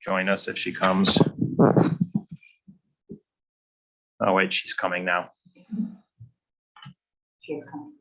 join us if she comes. Oh, wait, she's coming now. She is coming.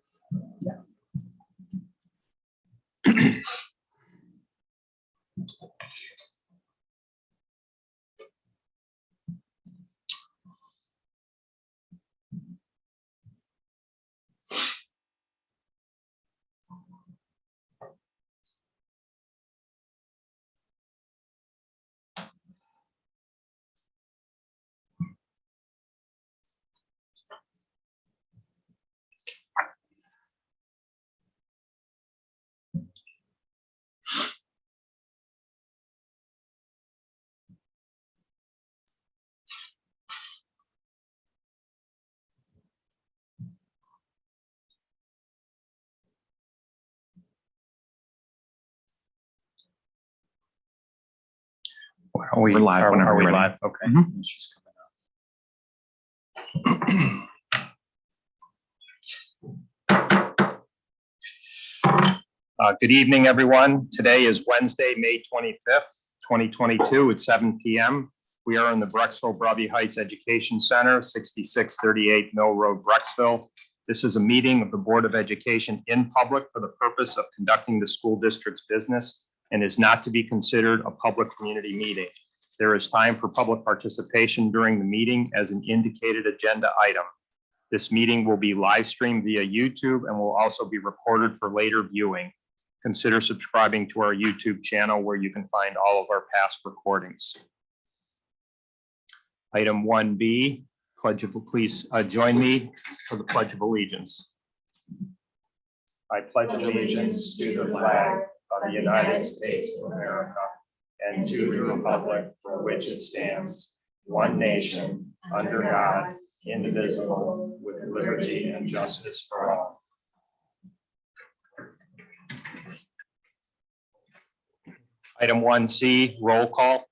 Are we live? Are we live? Okay. She's coming up. Good evening, everyone. Today is Wednesday, May 25th, 2022 at 7 p.m. We are in the Brecksville-Brevy Heights Education Center, 6638 Mill Road, Brecksville. This is a meeting of the Board of Education in public for the purpose of conducting the school district's business and is not to be considered a public community meeting. There is time for public participation during the meeting as an indicated agenda item. This meeting will be live streamed via YouTube and will also be recorded for later viewing. Consider subscribing to our YouTube channel where you can find all of our past recordings. Item 1B, please join me for the Pledge of Allegiance. I pledge allegiance to the flag of the United States of America and to the republic for which it stands, one nation, under God, indivisible, with liberty and justice for all. Item 1C, roll call.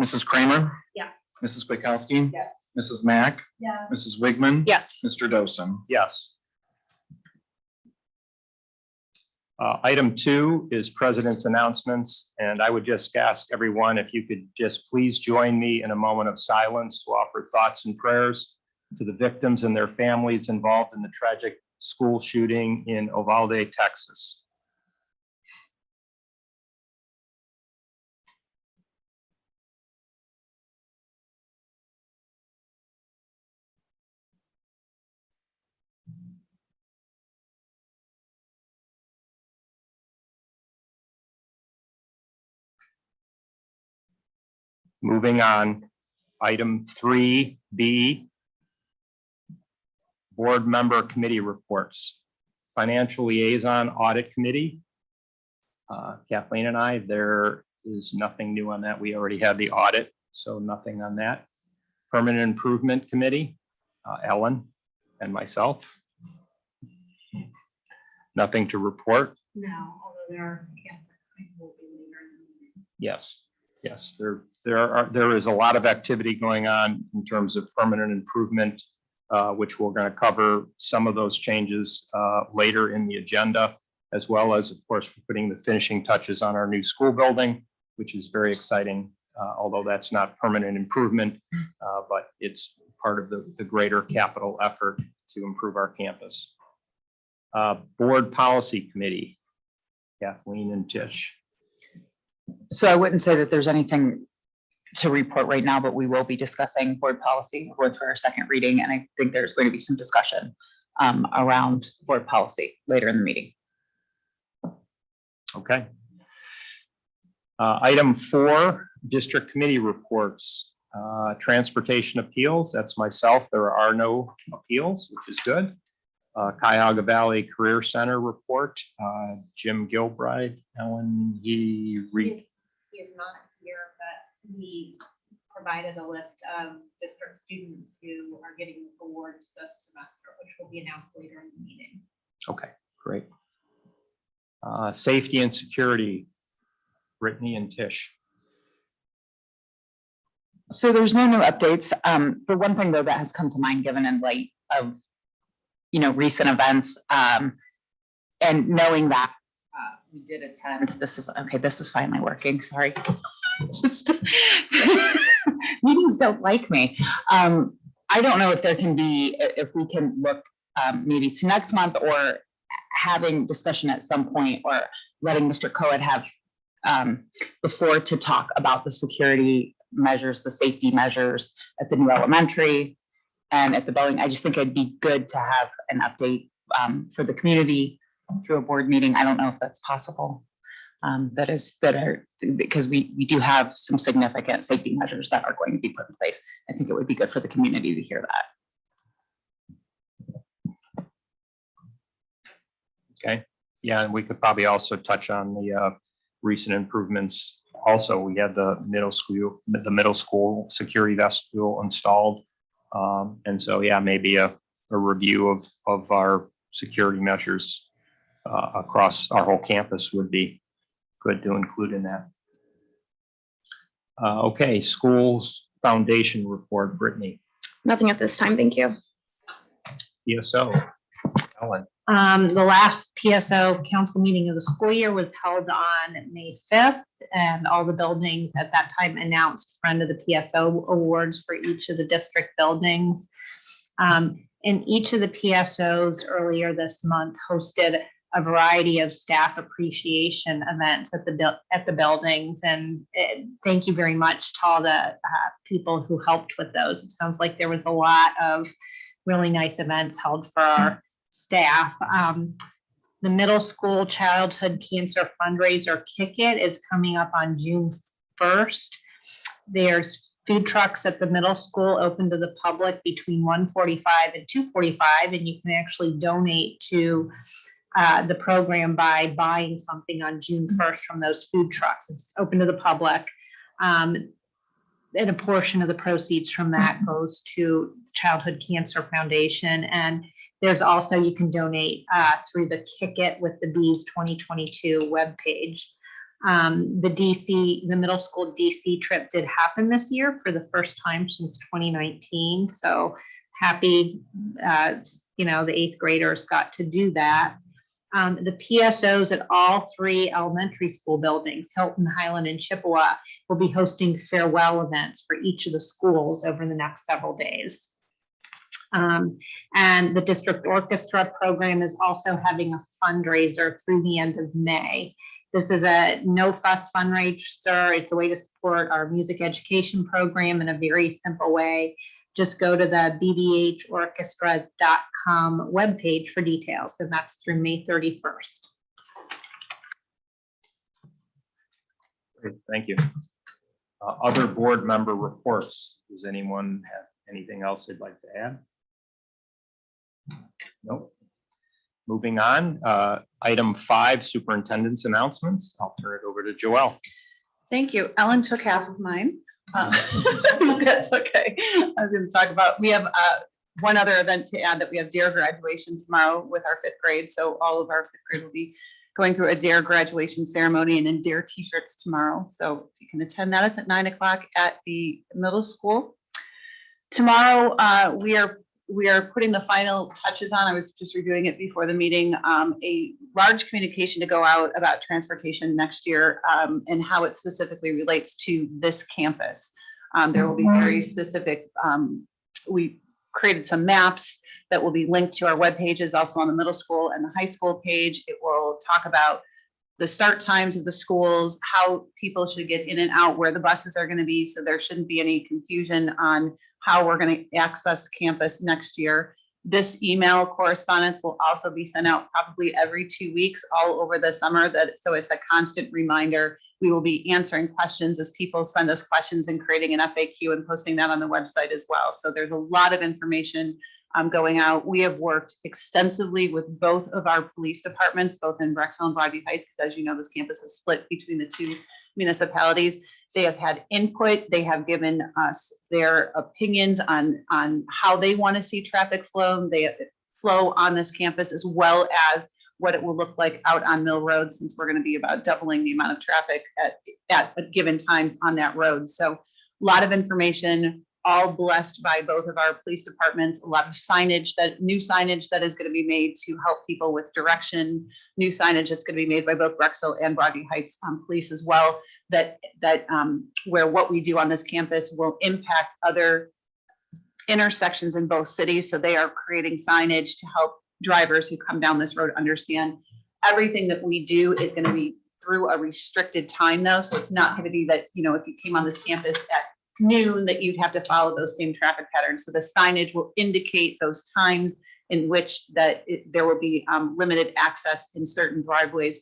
Mrs. Kramer? Yes. Mrs. Kwiatkowski? Yes. Mrs. Mack? Yes. Mrs. Wigman? Yes. Mr. Dosen? Yes. Item 2 is President's announcements, and I would just ask everyone if you could just please join me in a moment of silence to offer thoughts and prayers to the victims and their families involved in the tragic school shooting in Uvalde, Texas. Moving on, item 3B, board member committee reports. Financial Liaison Audit Committee. Kathleen and I, there is nothing new on that. We already had the audit, so nothing on that. Permanent Improvement Committee, Ellen and myself. Nothing to report. No, although there, yes, I will be later in the meeting. Yes, yes, there is a lot of activity going on in terms of permanent improvement, which we're going to cover some of those changes later in the agenda, as well as, of course, putting the finishing touches on our new school building, which is very exciting, although that's not permanent improvement, but it's part of the greater capital effort to improve our campus. Board Policy Committee, Kathleen and Tish. So I wouldn't say that there's anything to report right now, but we will be discussing board policy. We're going through our second reading, and I think there's going to be some discussion around board policy later in the meeting. Okay. Item 4, district committee reports. Transportation appeals, that's myself. There are no appeals, which is good. Cuyahoga Valley Career Center report. Jim Gilbride, Ellen, he is not here, but he provided a list of district students who are getting awards this semester, which will be announced later in the meeting. Okay, great. Safety and security, Brittany and Tish. So there's no new updates. The one thing though that has come to mind, given in light of recent events, and knowing that we did attend. This is finally working. Sorry. Just meetings don't like me. I don't know if there can be, if we can look maybe to next month or having discussion at some point or letting Mr. Coed have the floor to talk about the security measures, the safety measures at the new elementary and at the building. I just think it'd be good to have an update for the community through a board meeting. I don't know if that's possible. Because we do have some significant safety measures that are going to be put in place. I think it would be good for the community to hear that. Okay, yeah, and we could probably also touch on the recent improvements. Also, we had the middle school security vestibule installed. And so, yeah, maybe a review of our security measures across our whole campus would be good to include in that. Okay, schools foundation report, Brittany. Nothing at this time, thank you. ESO, Ellen. The last PSO council meeting of the school year was held on May 5th, and all the buildings at that time announced friend of the PSO awards for each of the district buildings. And each of the PSOs earlier this month hosted a variety of staff appreciation events at the buildings, and thank you very much to all the people who helped with those. It sounds like there was a lot of really nice events held for our staff. The middle school childhood cancer fundraiser Kick It is coming up on June 1st. There's food trucks at the middle school open to the public between 1:45 and 2:45, and you can actually donate to the program by buying something on June 1st from those food trucks. It's open to the public. And a portion of the proceeds from that goes to Childhood Cancer Foundation. And there's also, you can donate through the Kick It with the Bees 2022 webpage. The middle school DC trip did happen this year for the first time since 2019. So happy, the 8th graders got to do that. The PSOs at all 3 elementary school buildings, Hilton, Highland, and Chippewa, will be hosting farewell events for each of the schools over the next several days. And the district orchestra program is also having a fundraiser through the end of May. This is a no-fuss fundraiser. It's a way to support our music education program in a very simple way. Just go to the bbhorchestra.com webpage for details, and that's through May 31st. Great, thank you. Other board member reports. Does anyone have anything else they'd like to add? Nope. Moving on, item 5, superintendent's announcements. I'll turn it over to Joelle. Thank you. Ellen took half of mine. That's okay. I was going to talk about, we have one other event to add, that we have DARE graduation tomorrow with our 5th grade. So all of our 5th grade will be going through a DARE graduation ceremony and in DARE t-shirts tomorrow. So if you can attend that, it's at 9 o'clock at the middle school. Tomorrow, we are putting the final touches on. I was just reviewing it before the meeting. A large communication to go out about transportation next year and how it specifically relates to this campus. There will be very specific, we created some maps that will be linked to our web pages, also on the middle school and the high school page. It will talk about the start times of the schools, how people should get in and out, where the buses are going to be. So there shouldn't be any confusion on how we're going to access campus next year. This email correspondence will also be sent out probably every 2 weeks all over the summer. So it's a constant reminder. We will be answering questions as people send us questions and creating an FAQ and posting that on the website as well. So there's a lot of information going out. We have worked extensively with both of our police departments, both in Brexville and Broadview Heights, because as you know, this campus is split between the 2 municipalities. They have had input. They have given us their opinions on how they want to see traffic flow. They flow on this campus, as well as what it will look like out on Mill Road, since we're going to be about doubling the amount of traffic at given times on that road. So a lot of information. all blessed by both of our police departments, a lot of new signage that is going to be made to help people with direction, new signage that's going to be made by both Brexville and Broadview Heights Police as well, that where what we do on this campus will impact other intersections in both cities. So they are creating signage to help drivers who come down this road understand everything that we do is going to be through a restricted time though. So it's not going to be that, if you came on this campus at noon that you'd have to follow those same traffic patterns. So the signage will indicate those times in which there will be limited access in certain driveways.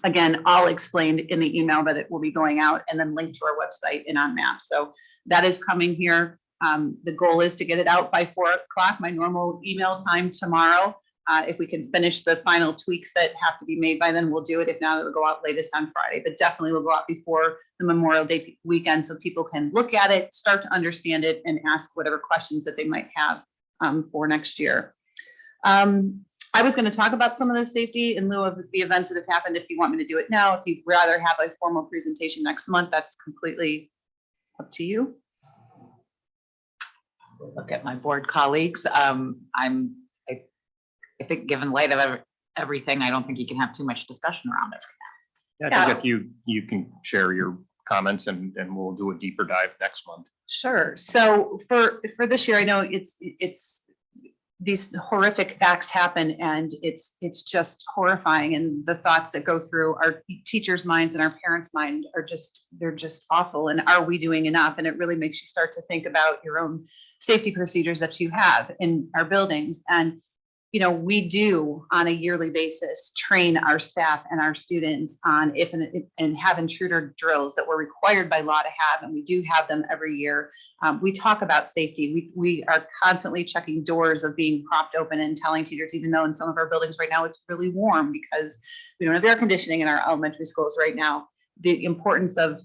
Again, all explained in the email that it will be going out and then linked to our website and on maps. So that is coming here. The goal is to get it out by 4 o'clock, my normal email time tomorrow. If we can finish the final tweaks that have to be made by then, we'll do it. If not, it'll go out latest on Friday, but definitely will go out before the Memorial Day weekend so people can look at it, start to understand it, and ask whatever questions that they might have for next year. I was going to talk about some of the safety in lieu of the events that have happened. If you want me to do it now, if you'd rather have a formal presentation next month, that's completely up to you. Look at my board colleagues. I think given light of everything, I don't think you can have too much discussion around it. Yeah, I think if you can share your comments and we'll do a deeper dive next month. Sure. So for this year, I know it's these horrific acts happen and it's just horrifying, and the thoughts that go through our teachers' minds and our parents' mind they're just awful. And are we doing enough? And it really makes you start to think about your own safety procedures that you have in our buildings. And we do on a yearly basis train our staff and our students on and have intruder drills that we're required by law to have, and we do have them every year. We talk about safety. We are constantly checking doors of being propped open and telling teachers, even though in some of our buildings right now it's really warm because we don't have air conditioning in our elementary schools right now, the importance of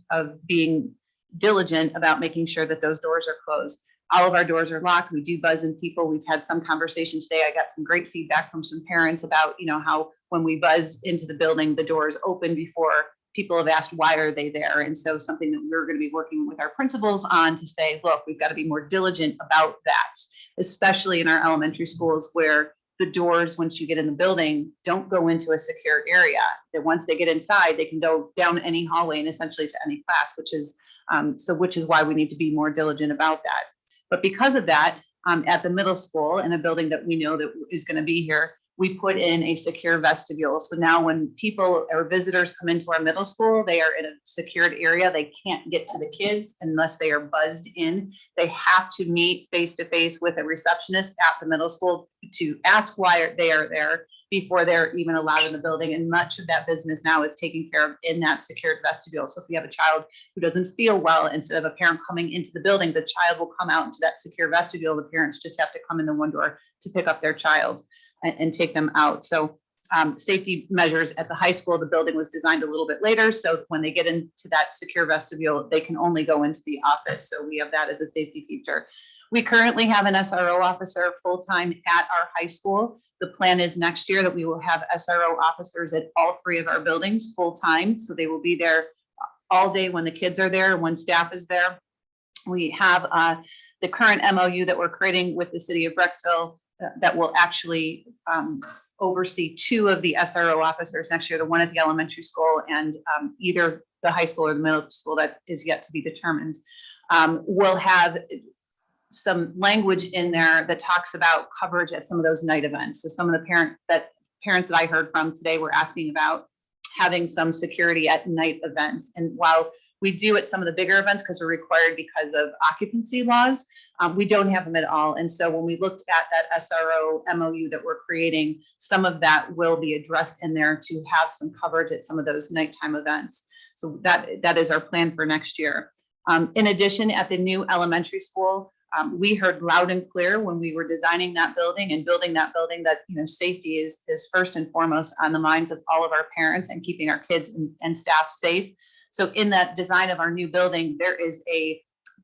being diligent about making sure that those doors are closed. All of our doors are locked. We do buzz in people. We've had some conversations today. I got some great feedback from some parents about, how when we buzz into the building, the doors open before people have asked, why are they there? And so something that we're going to be working with our principals on to say, look, we've got to be more diligent about that, especially in our elementary schools where the doors, once you get in the building, don't go into a secure area. That once they get inside, they can go down any hallway and essentially to any class, which is why we need to be more diligent about that. But because of that, at the middle school, in a building that we know that is going to be here, we put in a secure vestibule. So now when people or visitors come into our middle school, they are in a secured area. They can't get to the kids unless they are buzzed in. They have to meet face-to-face with a receptionist at the middle school to ask why they are there before they're even allowed in the building. And much of that business now is taken care of in that secured vestibule. So if we have a child who doesn't feel well, instead of a parent coming into the building, the child will come out into that secure vestibule. The parents just have to come in the one door to pick up their child and take them out. So safety measures at the high school, the building was designed a little bit later. So when they get into that secure vestibule, they can only go into the office. So we have that as a safety feature. We currently have an SRO officer full-time at our high school. The plan is next year that we will have SRO officers at all 3 of our buildings full-time. So they will be there all day when the kids are there, when staff is there. We have the current MOU that we're creating with the city of Brexville that will actually oversee 2 of the SRO officers next year, the one at the elementary school and either the high school or the middle school, that is yet to be determined. We'll have some language in there that talks about coverage at some of those night events. So some of the parents that I heard from today were asking about having some security at night events. And while we do at some of the bigger events because we're required because of occupancy laws, we don't have them at all. And so when we looked at that SRO MOU that we're creating, some of that will be addressed in there to have some coverage at some of those nighttime events. So that is our plan for next year. In addition, at the new elementary school, we heard loud and clear when we were designing that building and building that building that safety is first and foremost on the minds of all of our parents and keeping our kids and staff safe. So in that design of our new building, there is a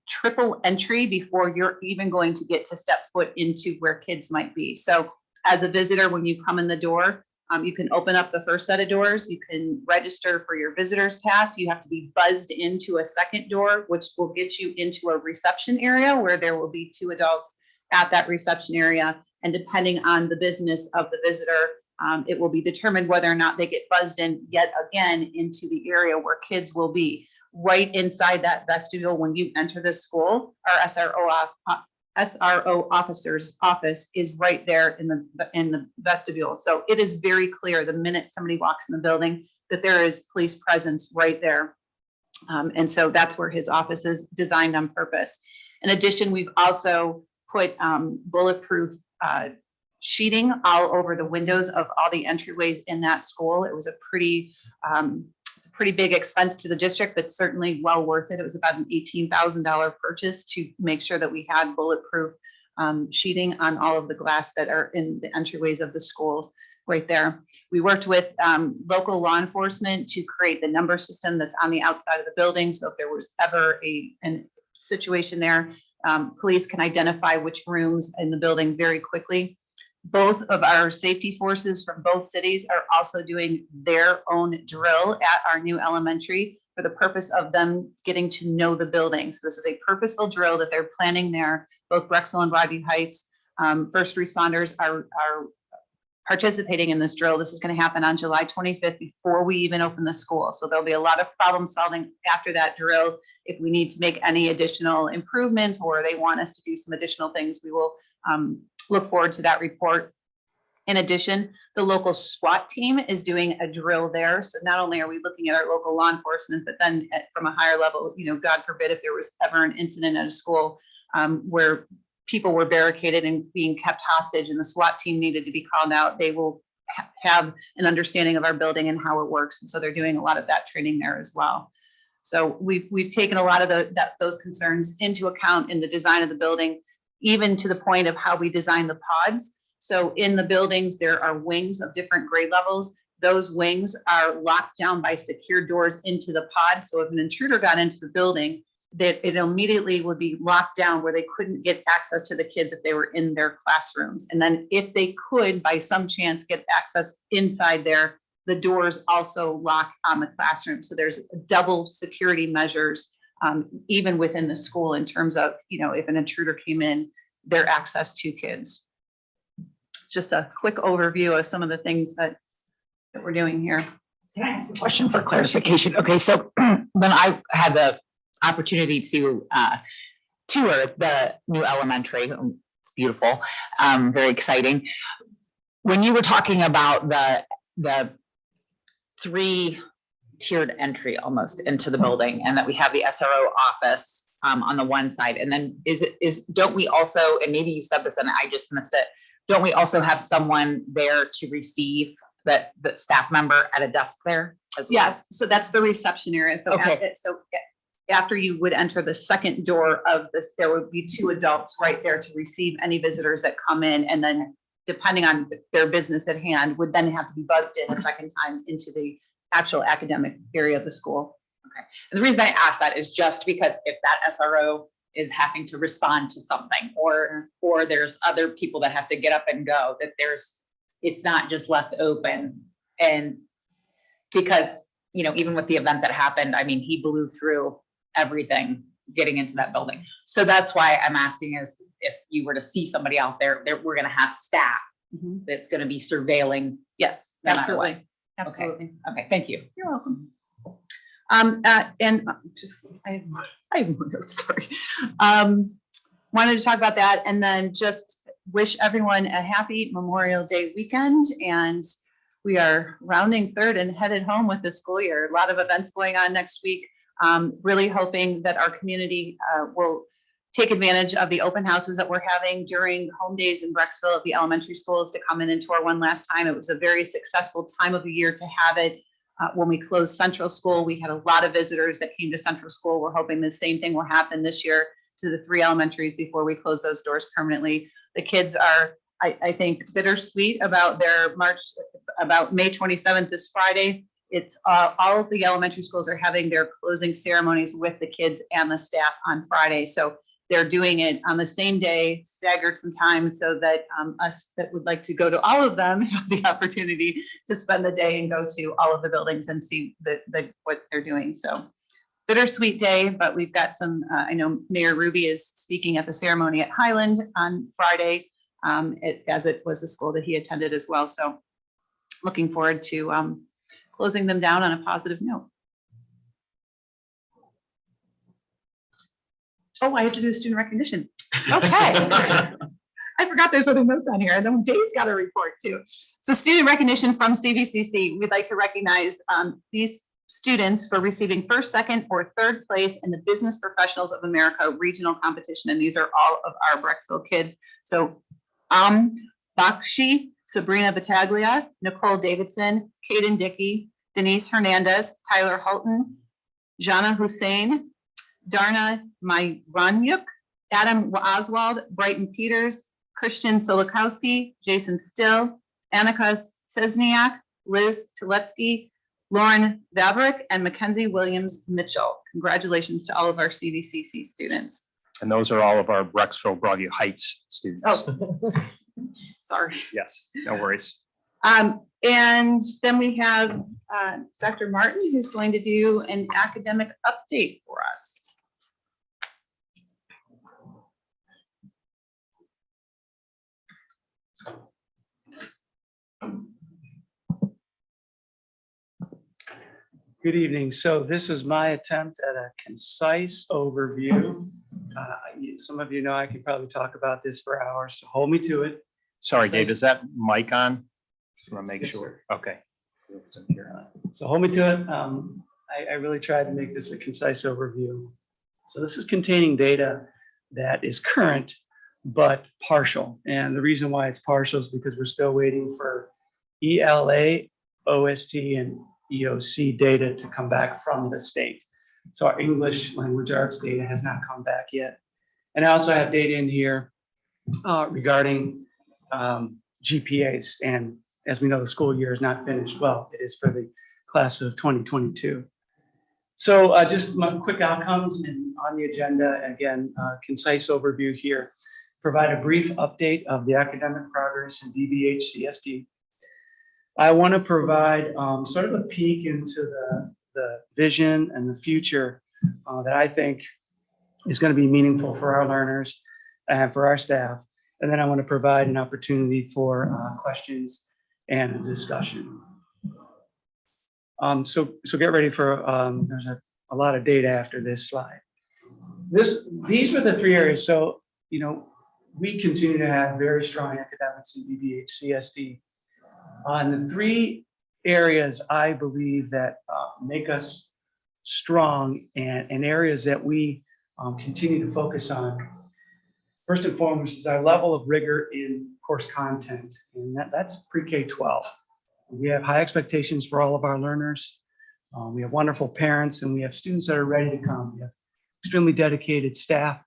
triple entry before you're even going to get to step foot into where kids might be. So as a visitor, when you come in the door, You can open up the first set of doors. You can register for your visitor's pass. You have to be buzzed into a second door, which will get you into a reception area where there will be 2 adults at that reception area. And depending on the business of the visitor, it will be determined whether or not they get buzzed in yet again into the area where kids will be. Right inside that vestibule, when you enter the school, our SRO officer's office is right there in the vestibule. So it is very clear the minute somebody walks in the building that there is police presence right there. And so that's where his office is designed on purpose. In addition, we've also put bulletproof sheeting all over the windows of all the entryways in that school. It was a pretty big expense to the district, but certainly well worth it. It was about an $18,000 purchase to make sure that we had bulletproof sheeting on all of the glass that are in the entryways of the schools right there. We worked with local law enforcement to create the number system that's on the outside of the building. So if there was ever a situation there, police can identify which rooms in the building very quickly. Both of our safety forces from both cities are also doing their own drill at our new elementary for the purpose of them getting to know the building. So this is a purposeful drill that they're planning there. Both Brexville and Broadview Heights first responders are participating in this drill. This is going to happen on July 25th before we even open the school. So there'll be a lot of problem solving after that drill. If we need to make any additional improvements or they want us to do some additional things, we will look forward to that report. In addition, the local SWAT team is doing a drill there. So not only are we looking at our local law enforcement, but then from a higher level, God forbid if there was ever an incident at a school where people were barricaded and being kept hostage and the SWAT team needed to be called out, they will have an understanding of our building and how it works. And so they're doing a lot of that training there as well. So we've taken a lot of those concerns into account in the design of the building, even to the point of how we design the pods. So in the buildings, there are wings of different grade levels. Those wings are locked down by secure doors into the pod. So if an intruder got into the building, that it immediately would be locked down where they couldn't get access to the kids if they were in their classrooms. And then if they could, by some chance, get access inside there, the doors also lock on the classroom. So there's double security measures even within the school in terms of, if an intruder came in, their access to kids. Just a quick overview of some of the things that we're doing here. Can I ask a question for clarification? Okay, so when I had the opportunity to tour the new elementary, it's beautiful, very exciting. When you were talking about the 3-tiered entry almost into the building, and that we have the SRO office on the one side, and then don't we also, and maybe you said this and I just missed it, don't we also have someone there to receive the staff member at a desk there as well? Yes, so that's the reception area. So Okay. after you would enter the second door of this, there would be 2 adults right there to receive any visitors that come in, and then depending on their business at hand, would then have to be buzzed in a second time into the actual academic area of the school. Okay. And the reason I ask that is just because if that SRO is having to respond to something, or there's other people that have to get up and go, that it's not just left open. And because, even with the event that happened, I mean, he blew through everything getting into that building. So that's why I'm asking is if you were to see somebody out there, we're going to have staff that's going to be surveilling. Yes, No matter absolutely. what. Absolutely. Okay, thank you. You're welcome. And just, I have more notes, sorry. Wanted to talk about that and then just wish everyone a happy Memorial Day weekend. And we are rounding third and headed home with the school year. A lot of events going on next week. Really hoping that our community will take advantage of the open houses that we're having during home days in Brexville at the elementary schools to come in and tour one last time. It was a very successful time of the year to have it. When we closed Central School, we had a lot of visitors that came to Central School. We're hoping the same thing will happen this year to the 3 elementaries before we close those doors permanently. The kids are, I think, bittersweet about their March, about May 27th, this Friday. It's all of the elementary schools are having their closing ceremonies with the kids and the staff on Friday. So they're doing it on the same day, staggered some time so that us that would like to go to all of them have the opportunity to spend the day and go to all of the buildings and see what they're doing. So bittersweet day, but we've got some, I know Mayor Ruby is speaking at the ceremony at Highland on Friday, as it was a school that he attended as well. So looking forward to closing them down on a positive note. Oh, I have to do student recognition. Okay. I forgot there's other notes on here. And then Dave's got a report too. So student recognition from Cvcc. We'd like to recognize these students for receiving first, second, or third place in the Business Professionals of America regional competition. And these are all of our Brecksville kids. So Bakshi, Sabrina Battaglia, Nicole Davidson, Kaden Dickey, Denise Hernandez, Tyler Halton, Jana Hussein, Darna Myranyuk, Adam Oswald, Brighton Peters, Christian Solikowski, Jason Still, Annika Sesniak, Liz Tuletsky, Lauren Vavrick, and Mackenzie Williams Mitchell. Congratulations to all of our CVCC students. And those are all of our Brecksville Broadview Heights students. Oh, sorry. Yes, no worries. And then we have Dr. Martin, who's going to do an academic update for us. Good evening. So this is my attempt at a concise overview. Some of you know I could probably talk about this for hours, so hold me to it. Sorry, Dave, is that mic on? Just want to make Yes, sure. sir. Okay. So hold me to it. I really tried to make this a concise overview. So this is containing data that is current, but partial. And the reason why it's partial is because we're still waiting for ELA, OST, and EOC data to come back from the state. So our English language arts data has not come back yet. And I also have data in here regarding GPAs. And as we know, the school year is not finished. Well, it is for the class of 2022. So just my quick outcomes and on the agenda, again, concise overview here. Provide a brief update of the academic progress in BBHCSD. I want to provide sort of a peek into the vision and the future that I think is going to be meaningful for our learners and for our staff. And then I want to provide an opportunity for questions and a discussion. So get ready for, there's a lot of data after this slide. These were the three areas. So, you know, we continue to have very strong academics in BBHCSD. And the three areas I believe that make us strong and areas that we continue to focus on. First and foremost is our level of rigor in course content, and that's pre-K-12. We have high expectations for all of our learners. We have wonderful parents, and we have students that are ready to come. We have extremely dedicated staff,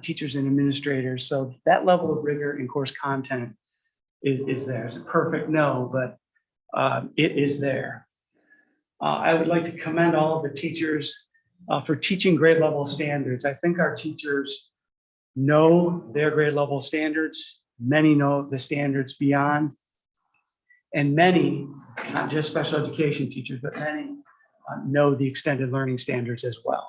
teachers and administrators. So that level of rigor in course content is there. It's a perfect no, but it is there. I would like to commend all of the teachers for teaching grade level standards. I think our teachers know their grade level standards. Many know the standards beyond. And many, not just special education teachers, but many know the extended learning standards as well.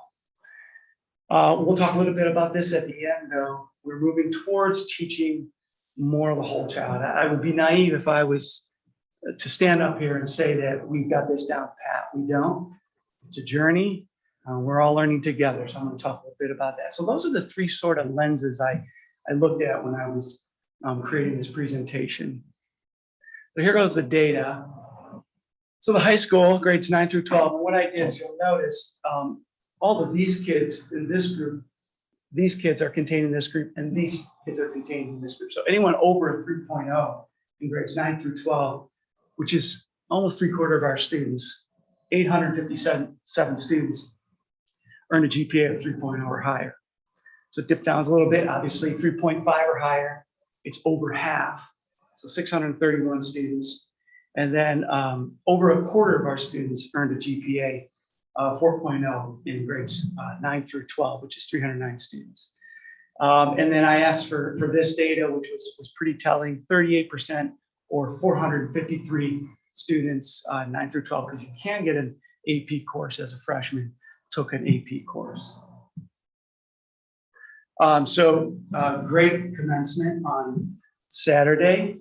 We'll talk a little bit about this at the end, though. We're moving towards teaching more of the whole child. I would be naive if I was to stand up here and say that we've got this down pat. We don't. It's a journey. We're all learning together. So I'm going to talk a little bit about that. So those are the three sort of lenses I looked at when I was creating this presentation. So here goes the data. So the high school, grades 9 through 12. And what I did, you'll notice all of these kids in this group, these kids are contained in this group, and these kids are contained in this group. So anyone over a 3.0 in grades 9 through 12, which is almost 3/4 of our students, 857 students, earn a GPA of 3.0 or higher. So it dipped down a little bit, obviously 3.5 or higher, it's over half. So 631 students. And then over a quarter of our students earned a GPA of 4.0 in grades 9 through 12, which is 309 students. And then I asked for this data, which was pretty telling, 38% or 453 students, 9 through 12, because you can get an AP course as a freshman, took an AP course. Great commencement on Saturday.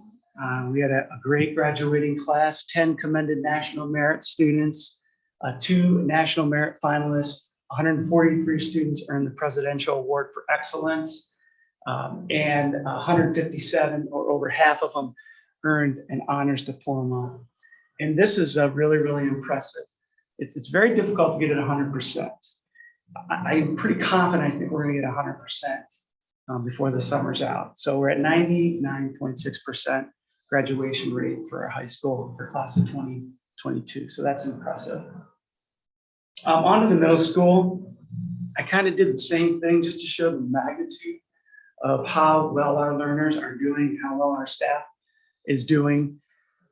We had a great graduating class, 10 commended national merit students, 2 national merit finalists, 143 students earned the Presidential Award for Excellence, and 157, or over half of them, earned an honors diploma. And this is really, really impressive. It's very difficult to get it 100%. I'm pretty confident I think we're going to get 100% before the summer's out. So we're at 99.6% graduation rate for our high school for class of 2022. So that's impressive. On to the middle school. I kind of did the same thing just to show the magnitude of how well our learners are doing, how well our staff is doing.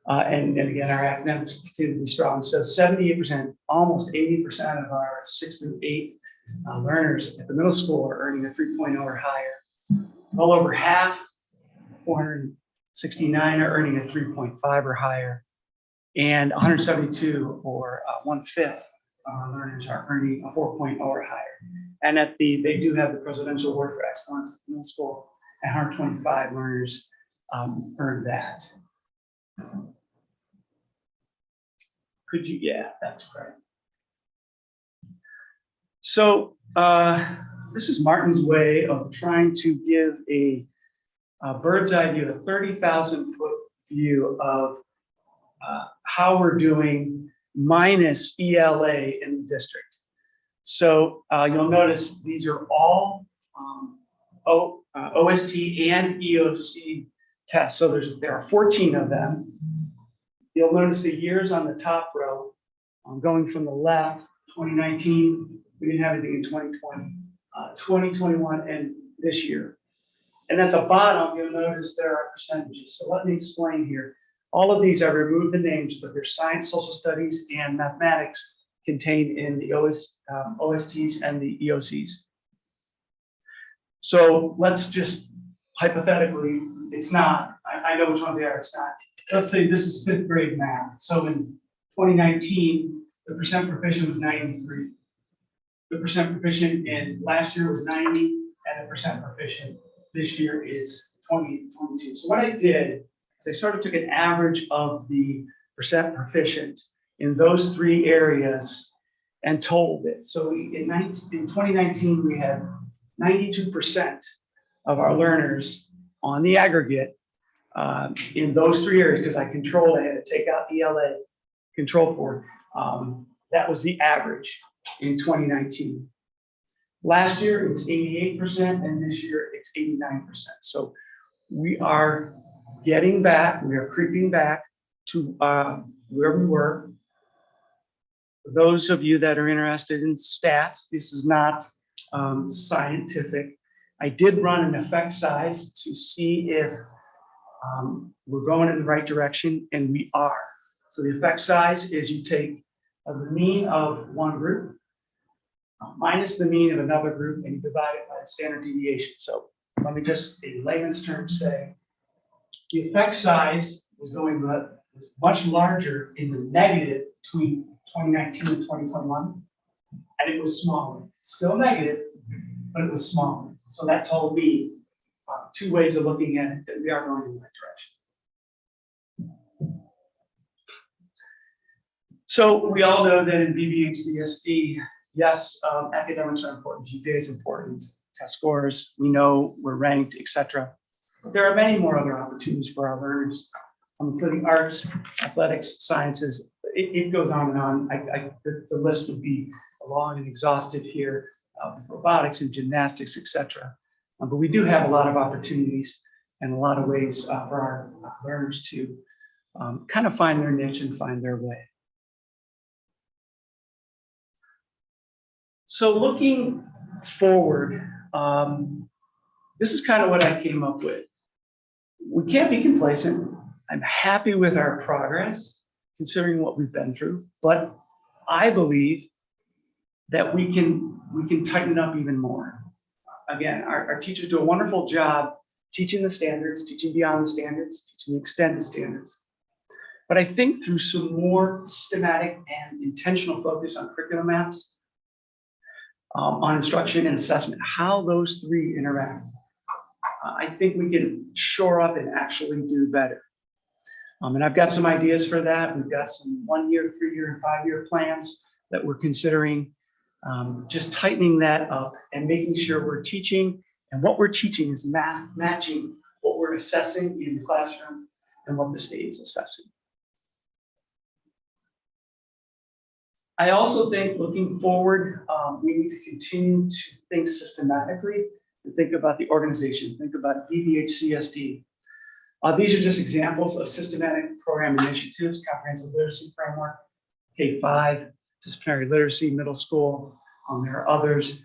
And again, our academics continue to be strong. So 78%, almost 80% of our 6 through 8 learners at the middle school are earning a 3.0 or higher. Well over half, 469, are earning a 3.5 or higher. And 172, or 1/5, learners are earning a 4.0 or higher. And they do have the Presidential Award for Excellence at the middle school, and 125 learners earned that. Could you, yeah, that's great. So this is Martin's way of trying to give a bird's eye view, a 30,000-foot view of how we're doing minus ELA in the district. So you'll notice these are all OST and EOC tests. So there are 14 of them. You'll notice the years on the top row, going from the left, 2019, we didn't have anything in 2020, 2021, and this year. And at the bottom, you'll notice there are percentages. So let me explain here. All of these, I removed the names, but there's science, social studies, and mathematics contained in the OSTs and the EOCs. So let's just hypothetically, it's not, I know which ones they are, it's not. Let's say this is 5th grade math. So in 2019, the percent proficient was 93. The percent proficient in last year was 90, and the percent proficient this year is 22. So what I did is I sort of took an average of the percent proficient in those 3 areas and totaled it. So in 2019, we had 92% of our learners on the aggregate in those 3 areas, because I had to take out ELA, control for. That was the average in 2019. Last year, it was 88%, and this year, it's 89%. So we are getting back, we are creeping back to where we were. For those of you that are interested in stats, this is not scientific. I did run an effect size to see if we're going in the right direction, and we are. So the effect size is you take the mean of one group minus the mean of another group, and you divide it by the standard deviation. So let me just, in layman's terms, say the effect size was much larger in the negative between 2019 and 2021, and it was smaller. Still negative, but it was smaller. So that told me 2 ways of looking at it, that we are going in the right direction. So we all know that in BBHCSD, yes, academics are important, GPA is important, test scores, we know we're ranked, etc. But there are many more other opportunities for our learners, including arts, athletics, sciences. It goes on and on. The list would be long and exhaustive here, with robotics and gymnastics, etc. But we do have a lot of opportunities and a lot of ways for our learners to kind of find their niche and find their way. So looking forward, this is kind of what I came up with. We can't be complacent. I'm happy with our progress, considering what we've been through, but I believe that we can tighten up even more. again, our teachers do a wonderful job teaching the standards, teaching beyond the standards, teaching the extended standards. But I think through some more systematic and intentional focus on curriculum maps, on instruction and assessment, how those three interact, I think we can shore up and actually do better. And I've got some ideas for that. We've got some 1-year, 3-year, and 5-year plans that we're considering, just tightening that up and making sure we're teaching, and what we're teaching is matching what we're assessing in the classroom and what the state is assessing. I also think looking forward, we need to continue to think systematically and think about the organization, think about BBHCSD. These are just examples of systematic program initiatives: comprehensive literacy framework, K-5, disciplinary literacy, middle school. There are others,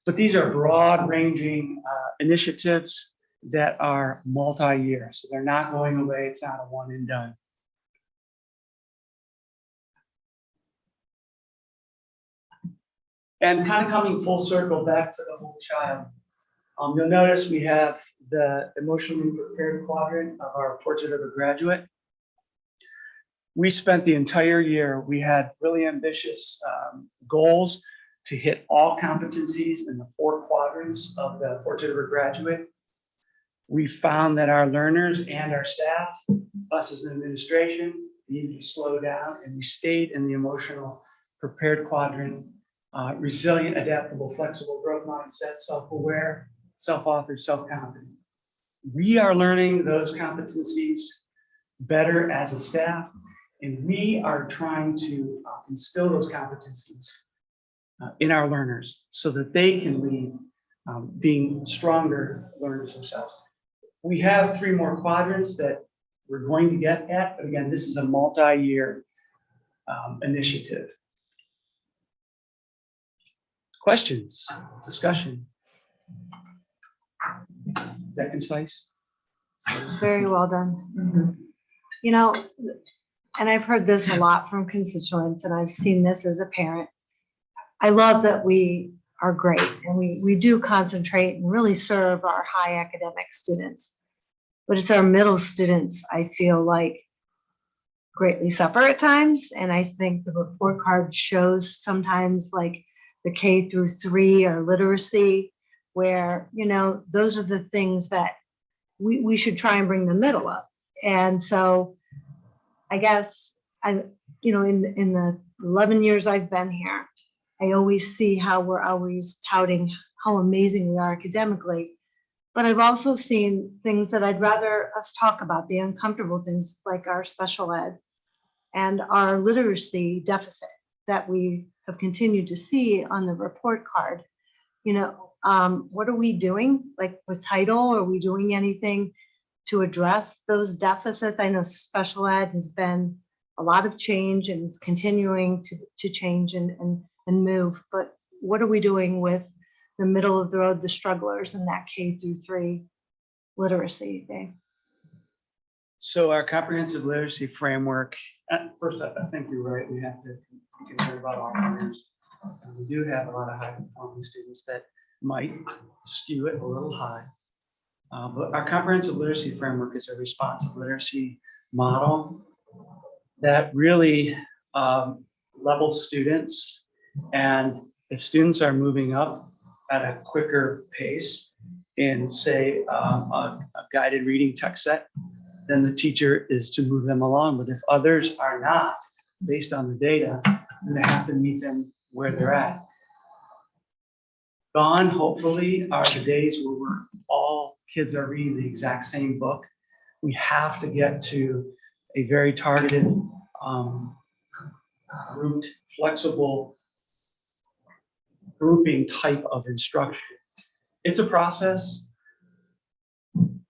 but these are broad-ranging initiatives that are multi-year, so they're not going away. It's not a one and done. And kind of coming full circle back to the whole child, you'll notice we have the emotionally prepared quadrant of our portrait of a graduate. We spent the entire year, we had really ambitious goals to hit all competencies in the 4 quadrants of the portrait of a graduate. We found that our learners and our staff, us as an administration, needed to slow down, and we stayed in the emotional prepared quadrant. Resilient, adaptable, flexible, growth mindset, self-aware, self-authored, self-confident. We are learning those competencies better as a staff, and we are trying to instill those competencies in our learners so that they can lead being stronger learners themselves. We have 3 more quadrants that we're going to get at, but again, this is a multi-year initiative. Questions, discussion? Is that concise? It's very well done. You know, and I've heard this a lot from constituents, and I've seen this as a parent. I love that we are great, and we do concentrate and really serve our high academic students. But it's our middle students, I feel like, greatly suffer at times. And I think the report card shows sometimes, like, the K through 3 or literacy, where, you know, those are the things that we should try and bring the middle up. And so I guess in the 11 years I've been here, I always see how we're always touting how amazing we are academically. But I've also seen things that I'd rather us talk about, the uncomfortable things like our special ed and our literacy deficit that we have continued to see on the report card. You know, what are we doing? Like with title, are we doing anything to address those deficits? I know special ed has been a lot of change and it's continuing to change and move, but what are we doing with the middle of the road, the strugglers, and that K through 3 literacy day? So our comprehensive literacy framework, first, I think you're right. We have to be concerned about all learners. We do have a lot of high performing students that might skew it a little high. But our comprehensive literacy framework is a responsive literacy model that really levels students. And if students are moving up at a quicker pace in, say, a guided reading text set, then the teacher is to move them along. But if others are not, based on the data, then they have to meet them where they're at. Gone, hopefully, are the days where all kids are reading the exact same book. We have to get to a very targeted, grouped, flexible grouping type of instruction. It's a process.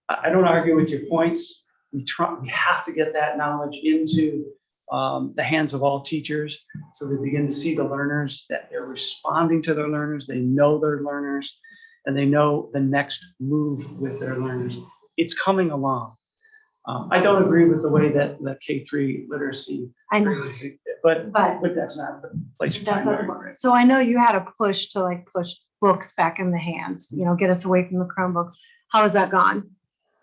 I don't argue with your points. We have to get that knowledge into the hands of all teachers so they begin to see the learners, that they're responding to their learners, they know their learners, and they know the next move with their learners. It's coming along. I don't agree with the way that the K-3 literacy, I know. but that's not the place for time. So I know you had a push to push books back in the hands, get us away from the Chromebooks. How has that gone?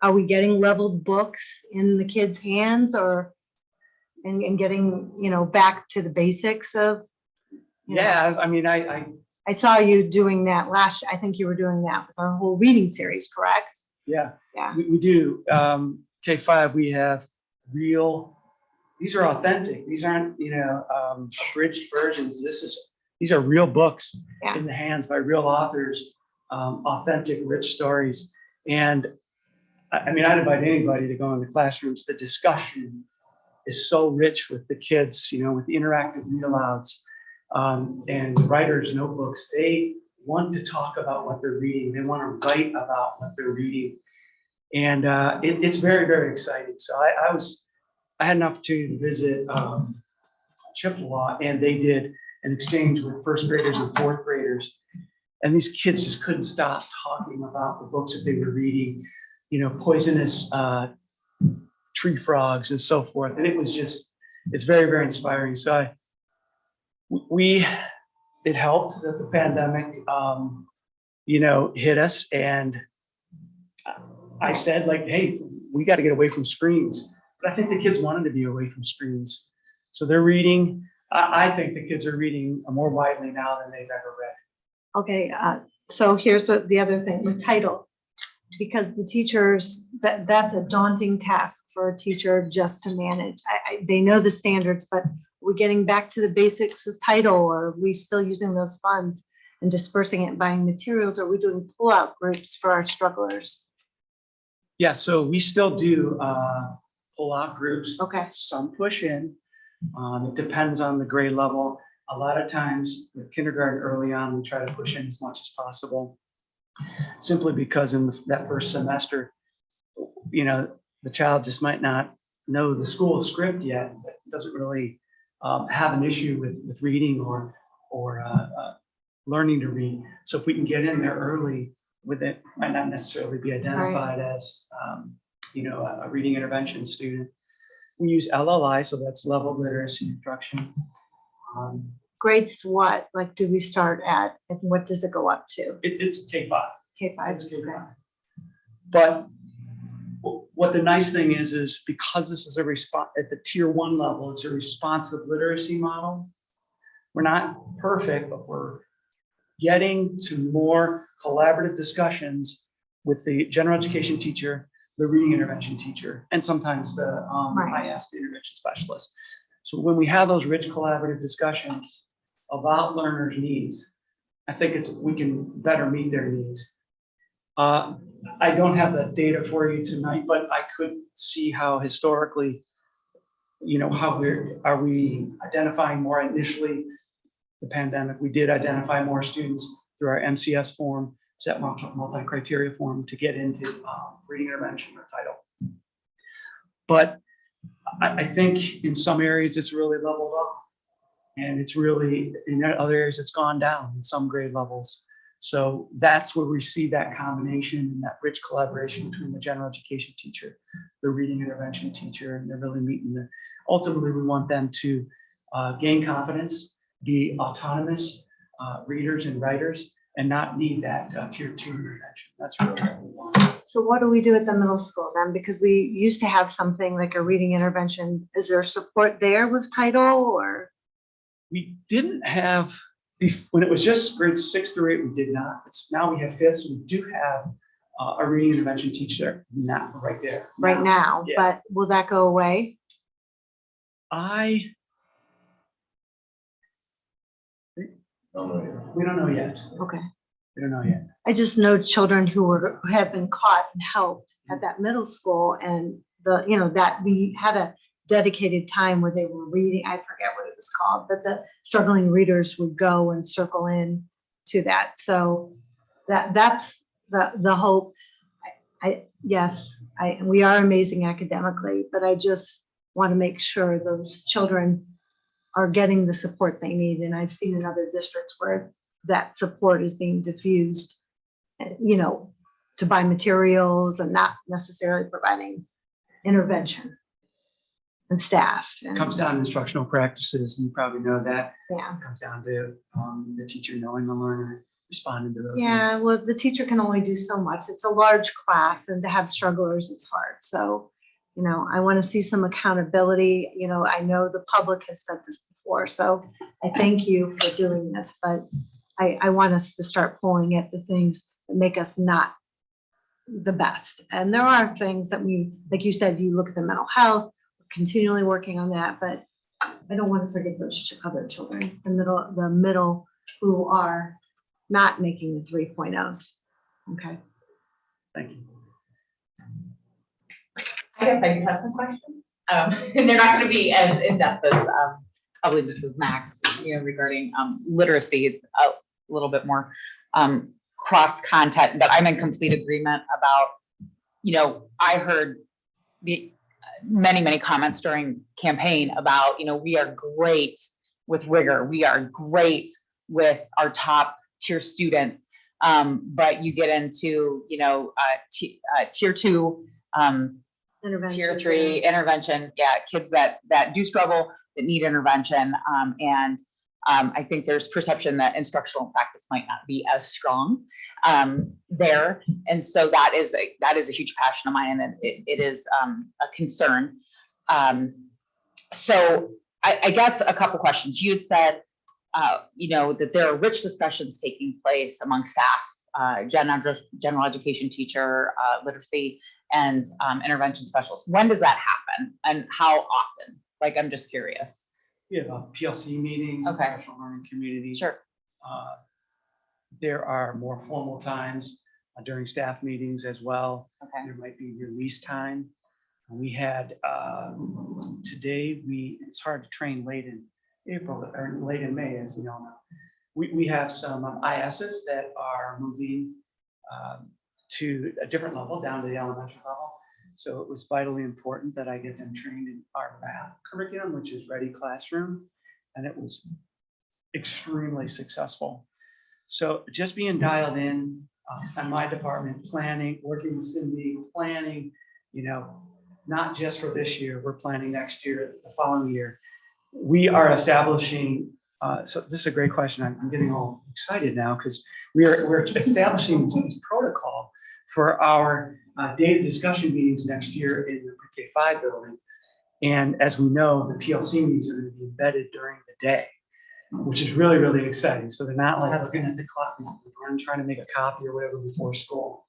Are we getting leveled books in the kids' hands or and getting, back to the basics of? Yeah, I mean, I saw you doing that I think you were doing that with our whole reading series, correct? yeah. Yeah. We do. K-5, we have these are authentic. These aren't, abridged versions. These are real books Yeah. in the hands by real authors, authentic, rich stories. And I mean, I'd invite anybody to go in the classrooms. The discussion is so rich with the kids, with the interactive read alouds and the writers' notebooks. They want to talk about what they're reading. They want to write about what they're reading. And it's very, very exciting. So I had an opportunity to visit Chippewa, and they did an exchange with first graders and fourth graders. And these kids just couldn't stop talking about the books that they were reading, poisonous tree frogs and so forth. And it's very, very inspiring. So it helped that the pandemic, hit us. And I said, hey, we got to get away from screens. But I think the kids wanted to be away from screens. So they're reading. I think the kids are reading more widely now than they've ever read. Okay, so here's the other thing with title, because the teachers, that's a daunting task for a teacher just to manage. They know the standards, but we're getting back to the basics with title, or are we still using those funds and dispersing it and buying materials? Or are we doing pull-out groups for our strugglers? Yeah, so we still do pull-out groups. Okay. Some push in. It depends on the grade level. A lot of times with kindergarten early on, we try to push in as much as possible, simply because in that first semester, the child just might not know the school script yet, but doesn't really have an issue with reading or learning to read. So if we can get in there early with it, might not necessarily be identified as a reading intervention student. We use LLI, so that's level literacy instruction. Grades what? Like, do we start at, and what does it go up to? It's K-5. K-5. It's K-5. But what the nice thing is because this is a response at the tier 1 level, it's a responsive literacy model. We're not perfect, but we're getting to more collaborative discussions with the general education teacher, the reading intervention teacher, and sometimes the IS, the intervention specialist. So when we have those rich collaborative discussions about learners' needs, I think we can better meet their needs. I don't have the data for you tonight, but I could see how historically, how are we identifying more initially the pandemic. We did identify more students through our MCS form, set multi-criteria form, to get into reading intervention or title. But I think in some areas it's really leveled up, and it's really, in other areas it's gone down in some grade levels. So that's where we see that combination and that rich collaboration between the general education teacher, the reading intervention teacher, and they're really meeting ultimately we want them to gain confidence, be autonomous readers and writers, and not need that tier 2 intervention. That's really what we want. So what do we do at the middle school then? Because we used to have something like a reading intervention. Is there support there with title, or? We didn't have, when it was just grades 6 through 8, we did not. Now we have 5th, so we do have a reading intervention teacher, not right there. Right now, Yeah. But will that go away? We don't know yet. Okay. We don't know yet. I just know children who have been caught and helped at that middle school, and that we had a dedicated time where they were reading. I forget what it was called, but the struggling readers would go and circle in to that. So that's the hope. We are amazing academically, but I just want to make sure those children are getting the support they need. And I've seen in other districts where that support is being diffused, to buy materials and not necessarily providing intervention and staff. It comes down to instructional practices, and you probably know that. Yeah. It comes down to the teacher knowing the learner responding to those. Yeah, needs. well, the teacher can only do so much. It's a large class and to have strugglers, it's hard. So, I want to see some accountability. I know the public has said this before, so I thank you for doing this, but I want us to start pulling at the things that make us not the best. And there are things that like you said, you look at the mental health, we're continually working on that, but I don't want to forget those other children, the middle who are not making the 3.0s. Okay. Thank you. I guess I do have some questions. And they're not going to be as in-depth as probably Mrs. Max, regarding literacy, a little bit more cross content, but I'm in complete agreement about, I heard the many comments during campaign about, we are great with rigor. We are great with our top tier students. But you get into, tier 2, tier 3 intervention, kids that do struggle, that need intervention. And I think there's perception that instructional practice might not be as strong there. And so that is a huge passion of mine, and it is a concern. So I guess a couple questions. You had said, that there are rich discussions taking place among staff, general education teacher, literacy, and intervention specialists. When does that happen, and how often? I'm just curious. We have PLC meetings, Okay. professional learning communities. Sure. There are more formal times during staff meetings as well. Okay. There might be release time. We had today. It's hard to train late in April or late in May, as we all know. We have some ISs that are moving to a different level, down to the elementary level. So it was vitally important that I get them trained in our math curriculum, which is Ready Classroom, and it was extremely successful. So just being dialed in on my department, planning, working with Cindy, planning, not just for this year, we're planning next year, the following year. We are establishing, so this is a great question. I'm getting all excited now because we're establishing this protocol for our data discussion meetings next year in the Pre-K-5 building. And as we know, the PLC meetings are going to be embedded during the day, which is really, really exciting. So they're not like looking at the clock and trying to make a copy or whatever before school.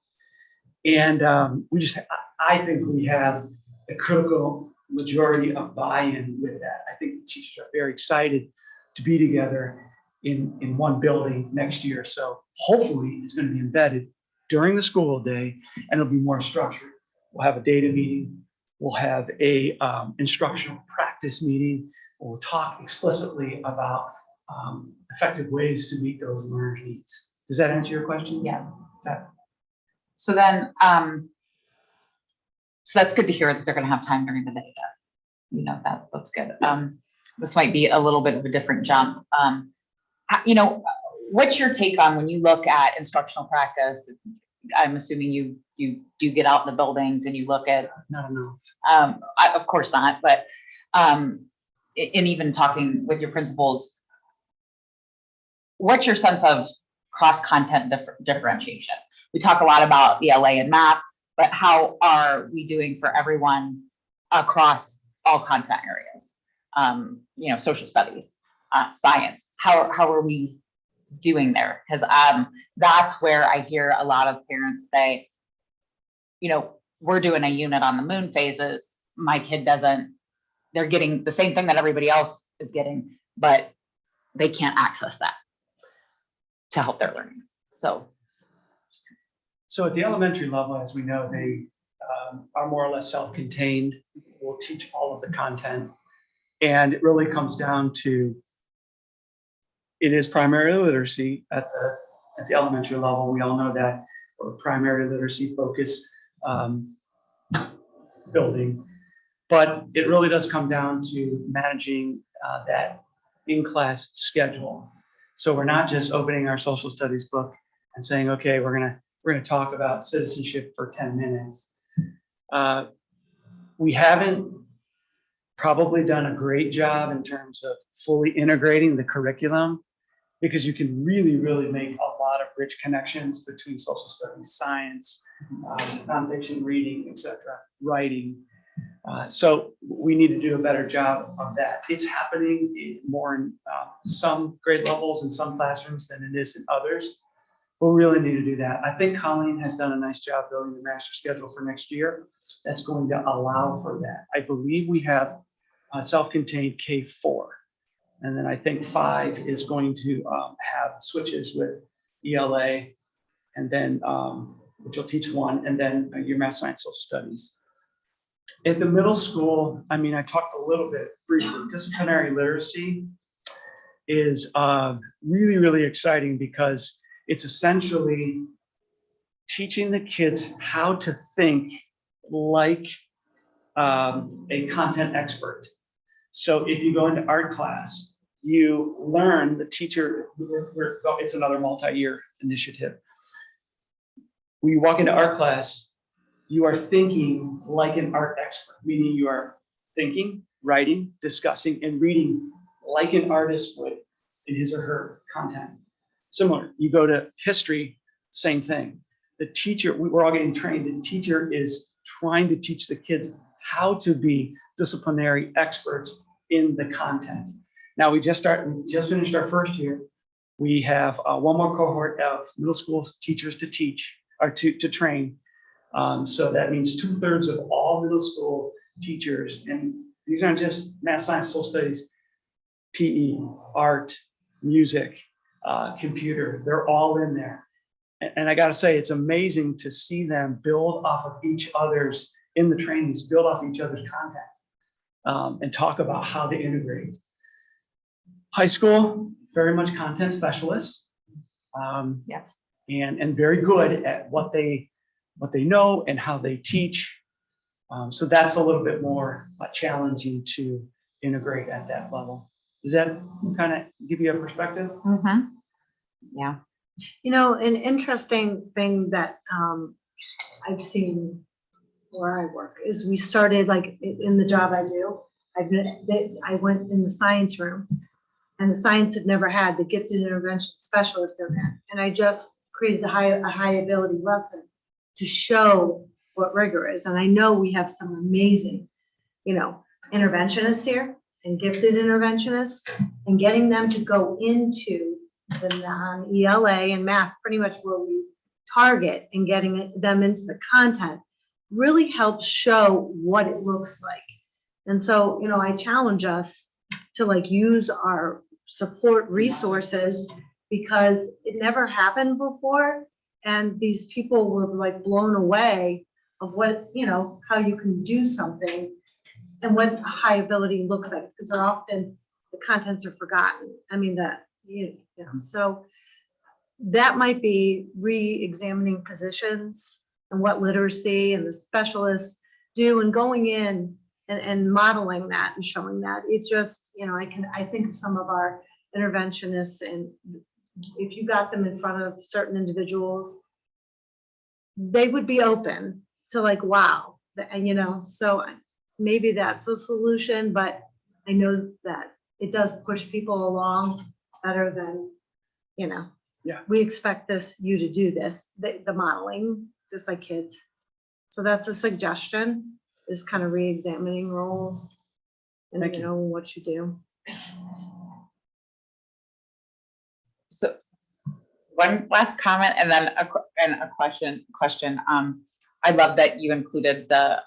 And I think we have a critical majority of buy-in with that. I think the teachers are very excited to be together in one building next year. So hopefully it's going to be embedded during the school day, and it'll be more structured. We'll have a data meeting. We'll have a instructional practice meeting. We'll talk explicitly about effective ways to meet those learner needs. Does that answer your question? Yeah. Okay. So then, so that's good to hear that they're going to have time during the day. That's good. This might be a little bit of a different jump. What's your take on when you look at instructional practice? I'm assuming you do get out in the buildings and you look at. Not enough. Of course not, but in even talking with your principals, what's your sense of cross-content differentiation? We talk a lot about ELA and math, but how are we doing for everyone across all content areas? Social studies, science. How are we doing there? Because that's where I hear a lot of parents say, we're doing a unit on the moon phases. My kid doesn't. They're getting the same thing that everybody else is getting, but they can't access that to help their learning. So at the elementary level, as we know, they are more or less self-contained. We'll teach all of the content. And it really comes down to, it is primary literacy at the elementary level. We all know that, or primary literacy focus building. But it really does come down to managing that in-class schedule. So we're not just opening our social studies book and saying, okay, we're gonna talk about citizenship for 10 minutes. We haven't probably done a great job in terms of fully integrating the curriculum, because you can really, really make a lot of rich connections between social studies, science, nonfiction reading, etc., writing. So we need to do a better job of that. It's happening more in some grade levels in some classrooms than it is in others. We'll really need to do that. I think Colleen has done a nice job building the master schedule for next year. That's going to allow for that. I believe we have self-contained K4. And then I think 5 is going to have switches with ELA, and then which will teach 1, and then your math, science, social studies. At the middle school, I mean, I talked a little bit briefly. Disciplinary literacy is really, really exciting because it's essentially teaching the kids how to think like a content expert. So if you go into art class, you learn the teacher, it's another multi-year initiative. When you walk into art class, you are thinking like an art expert, meaning you are thinking, writing, discussing, and reading like an artist would in his or her content. Similar, you go to history, same thing. The teacher, we're all getting trained, the teacher is trying to teach the kids how to be disciplinary experts in the content. Now we just finished our first year. We have one more cohort of middle school teachers to teach, or to train. So that means 2/3 of all middle school teachers, and these aren't just math, science, social studies, PE, art, music, computer, they're all in there. And I gotta say, it's amazing to see them build off of each other's, in the trainings, build off each other's content and talk about how to integrate. High school, very much content specialists. Yes. And very good at what they know and how they teach. So that's a little bit more challenging to integrate at that level. Does that kind of give you a perspective? Mm-hmm. Yeah. You know, an interesting thing that I've seen where I work is we started like in the job I do. I went in the science room, and the science had never had the gifted intervention specialist in there. And I just created a high ability lesson to show what rigor is. And I know we have some amazing, interventionists here and gifted interventionists, and getting them to go into the non-ELA and math, pretty much where we target, and getting them into the content really helps show what it looks like. And so, I challenge us to use our support resources, because it never happened before. And these people were blown away of what, how you can do something and what high ability looks like, because they're often, the contents are forgotten. I mean, so that might be re-examining positions and what literacy and the specialists do, and going in and modeling that and showing that. It just, I think of some of our interventionists, and if you got them in front of certain individuals, they would be open to wow, and so maybe that's a solution, but I know that it does push people along better than, Yeah. we expect you to do this, the modeling, just like kids. So that's a suggestion, is kind of re-examining roles and Thank you. what you do. So one last comment, and then a question. I love that you included the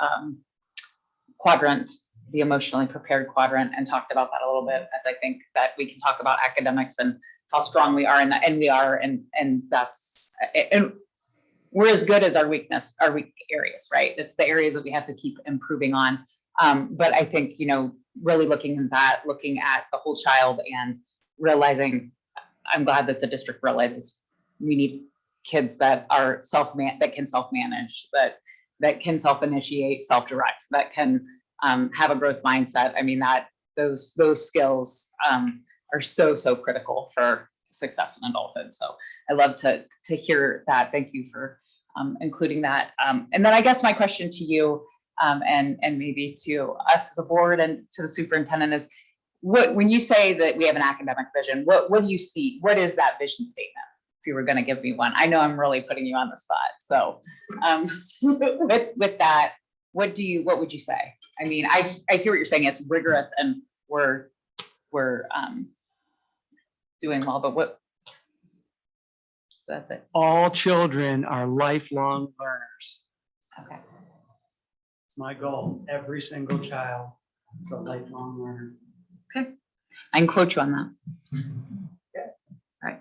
quadrant, the emotionally prepared quadrant, and talked about that a little bit, as I think that we can talk about academics and how strong we are in that, and we are, and that's, and we're as good as our weak areas, right? It's the areas that we have to keep improving on. But I think, really looking at the whole child and realizing, I'm glad that the district realizes we need kids that are that can self-manage, that can self-initiate, self-direct, that can have a growth mindset. I mean, that those skills are so critical for success in adulthood. So I love to hear that. Thank you for including that. And then I guess my question to you, and maybe to us as a board and to the superintendent, is when you say that we have an academic vision, what do you see? What is that vision statement? you were gonna give me one. I know I'm really putting you on the spot, so, with that, what would you say? I mean, I hear what you're saying, it's rigorous and we're doing well, but what? That's it. All children are lifelong learners. Okay. It's my goal. Every single child is a lifelong learner. I can quote you on that. Right.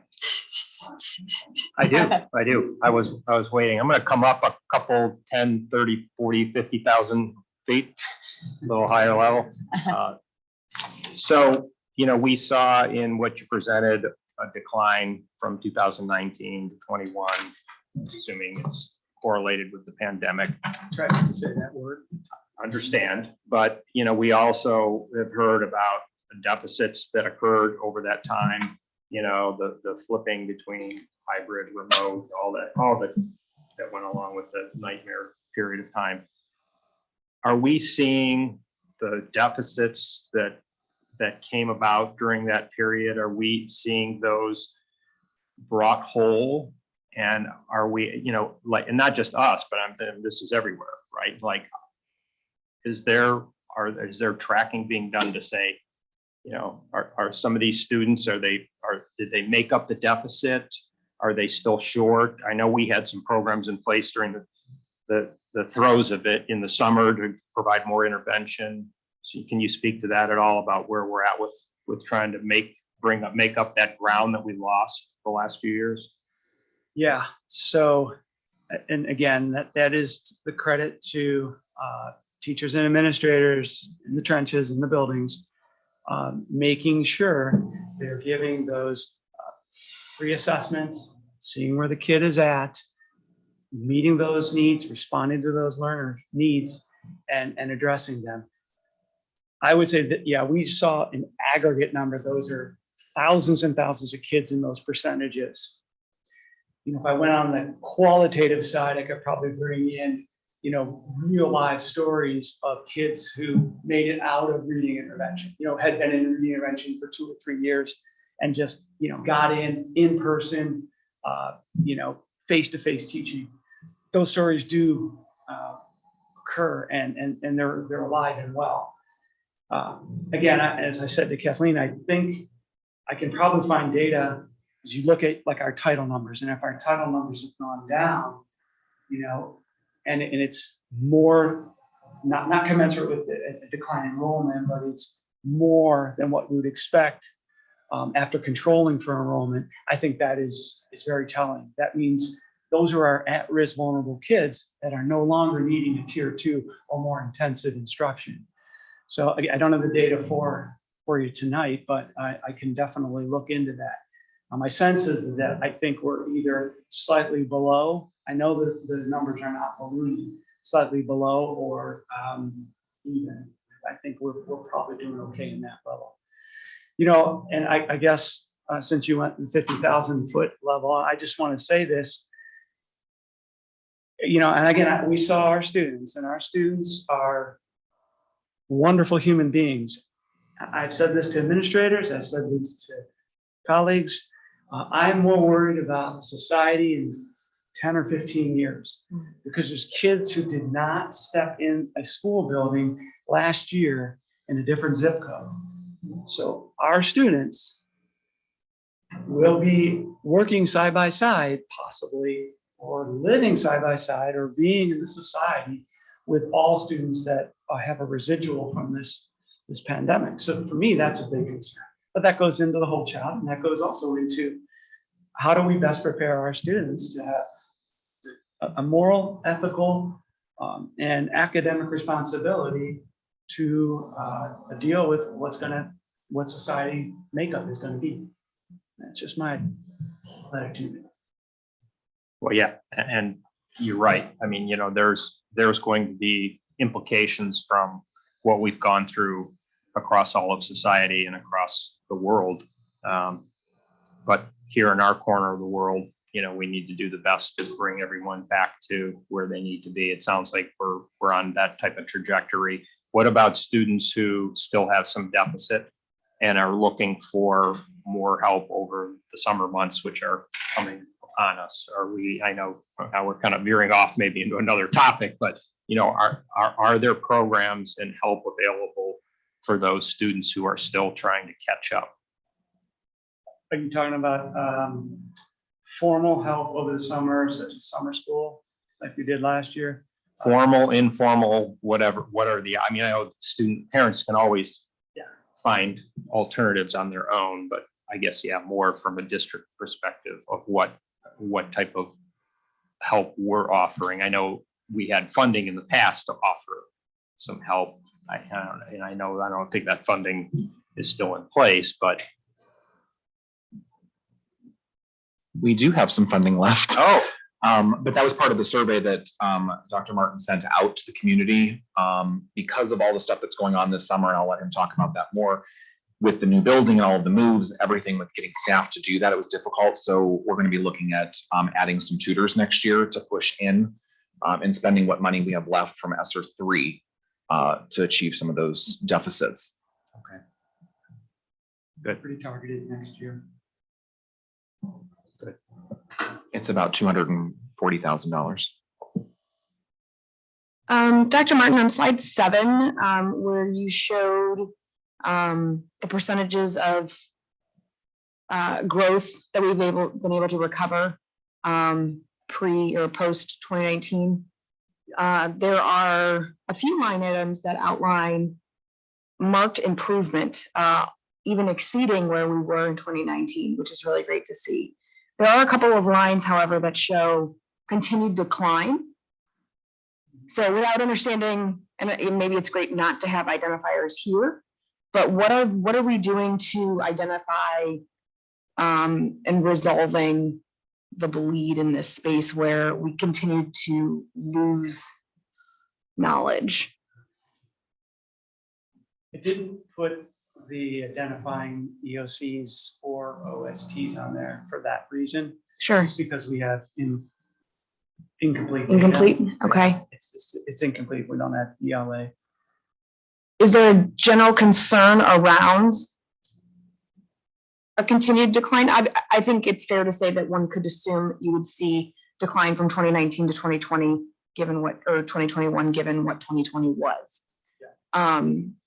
I do. I was waiting. I'm gonna come up a couple, 10, 30, 40, 50,000 feet, a little higher level. So, we saw in what you presented, a decline from 2019 to 21, assuming it's correlated with the pandemic. Try not to say that word. Understand, but, we also have heard about the deficits that occurred over that time, the flipping between hybrid, remote, all that went along with the nightmare period of time. Are we seeing the deficits that came about during that period? Are we seeing those brought whole? And are we, and not just us, but this is everywhere, right? Like, is there tracking being done to say, are some of these students, did they make up the deficit? Are they still short? I know we had some programs in place during the throes of it in the summer to provide more intervention. So can you speak to that at all about where we're at with trying to make up that ground that we lost the last few years? Yeah. So, and again, that is the credit to teachers and administrators in the trenches, in the buildings, making sure they're giving those free assessments, seeing where the kid is at, meeting those needs, responding to those learner needs, and addressing them. I would say that, yeah, we saw an aggregate number. Those are thousands and thousands of kids in those percentages. If I went on the qualitative side, I could probably bring in, real live stories of kids who made it out of reading intervention, had been in reading intervention for 2 or 3 years and just, got in person, face-to-face teaching. Those stories do occur and they're alive and well. Again, as I said to Kathleen, I think I can probably find data as you look at like our title numbers, and if our title numbers have gone down, and it's more not commensurate with a decline in enrollment, but it's more than what we would expect after controlling for enrollment. I think that is very telling. That means those are our at-risk vulnerable kids that are no longer needing a tier 2 or more intensive instruction. So I don't have the data for you tonight, but I can definitely look into that. My sense is that I think we're either slightly below. I know that the numbers are not ballooning, slightly below or even. I think we're probably doing okay in that level. And I guess since you went to the 50,000 foot level, I just want to say this. And again, we saw our students, and our students are wonderful human beings. I've said this to administrators, I've said this to colleagues. I'm more worried about society in 10 or 15 years because there's kids who did not step in a school building last year in a different zip code. So our students will be working side by side, possibly, or living side by side, or being in the society with all students that have a residual from this pandemic. So for me, that's a big concern. But that goes into the whole child, and that goes also into how do we best prepare our students to have a moral, ethical, and academic responsibility to deal with what society makeup is going to be. That's just my attitude. Well, yeah, and you're right. I mean, there's going to be implications from what we've gone through across all of society and across the world. But here in our corner of the world, we need to do the best to bring everyone back to where they need to be. It sounds like we're on that type of trajectory. What about students who still have some deficit and are looking for more help over the summer months, which are on us? I know now we're kind of veering off maybe into another topic, but are there programs and help available for those students who are still trying to catch up? Are you talking about formal help over the summer, such as summer school, like we did last year? Formal, informal, whatever, I know parents can always find alternatives on their own, but I guess, more from a district perspective of what type of help we're offering. I know we had funding in the past to offer some help. I don't think that funding is still in place, but. We do have some funding left. Oh, But that was part of the survey that Dr. Martin sent out to the community because of all the stuff that's going on this summer. And I'll let him talk about that more with the new building and all of the moves, everything with getting staff to do that. It was difficult. So we're going to be looking at adding some tutors next year to push in and spending what money we have left from ESSER 3 to achieve some of those deficits. okay. Pretty targeted next year. It's about $240,000. Dr. Martin, on slide 7, where you showed the percentages of growth that we've been able to recover pre or post 2019, there are a few line items that outline marked improvement, even exceeding where we were in 2019, which is really great to see. There are a couple of lines, however, that show continued decline. So without understanding, and maybe it's great not to have identifiers here, but what are we doing to identify and resolving the bleed in this space where we continue to lose knowledge? It didn't put the identifying EOCs or OSTs on there for that reason. Sure. It's because we have incomplete data. Incomplete, okay. It's incomplete. We don't have ELA. Is there a general concern around a continued decline? I think it's fair to say that one could assume you would see decline from 2019 to 2020, or 2021, given what 2020 was. Yeah.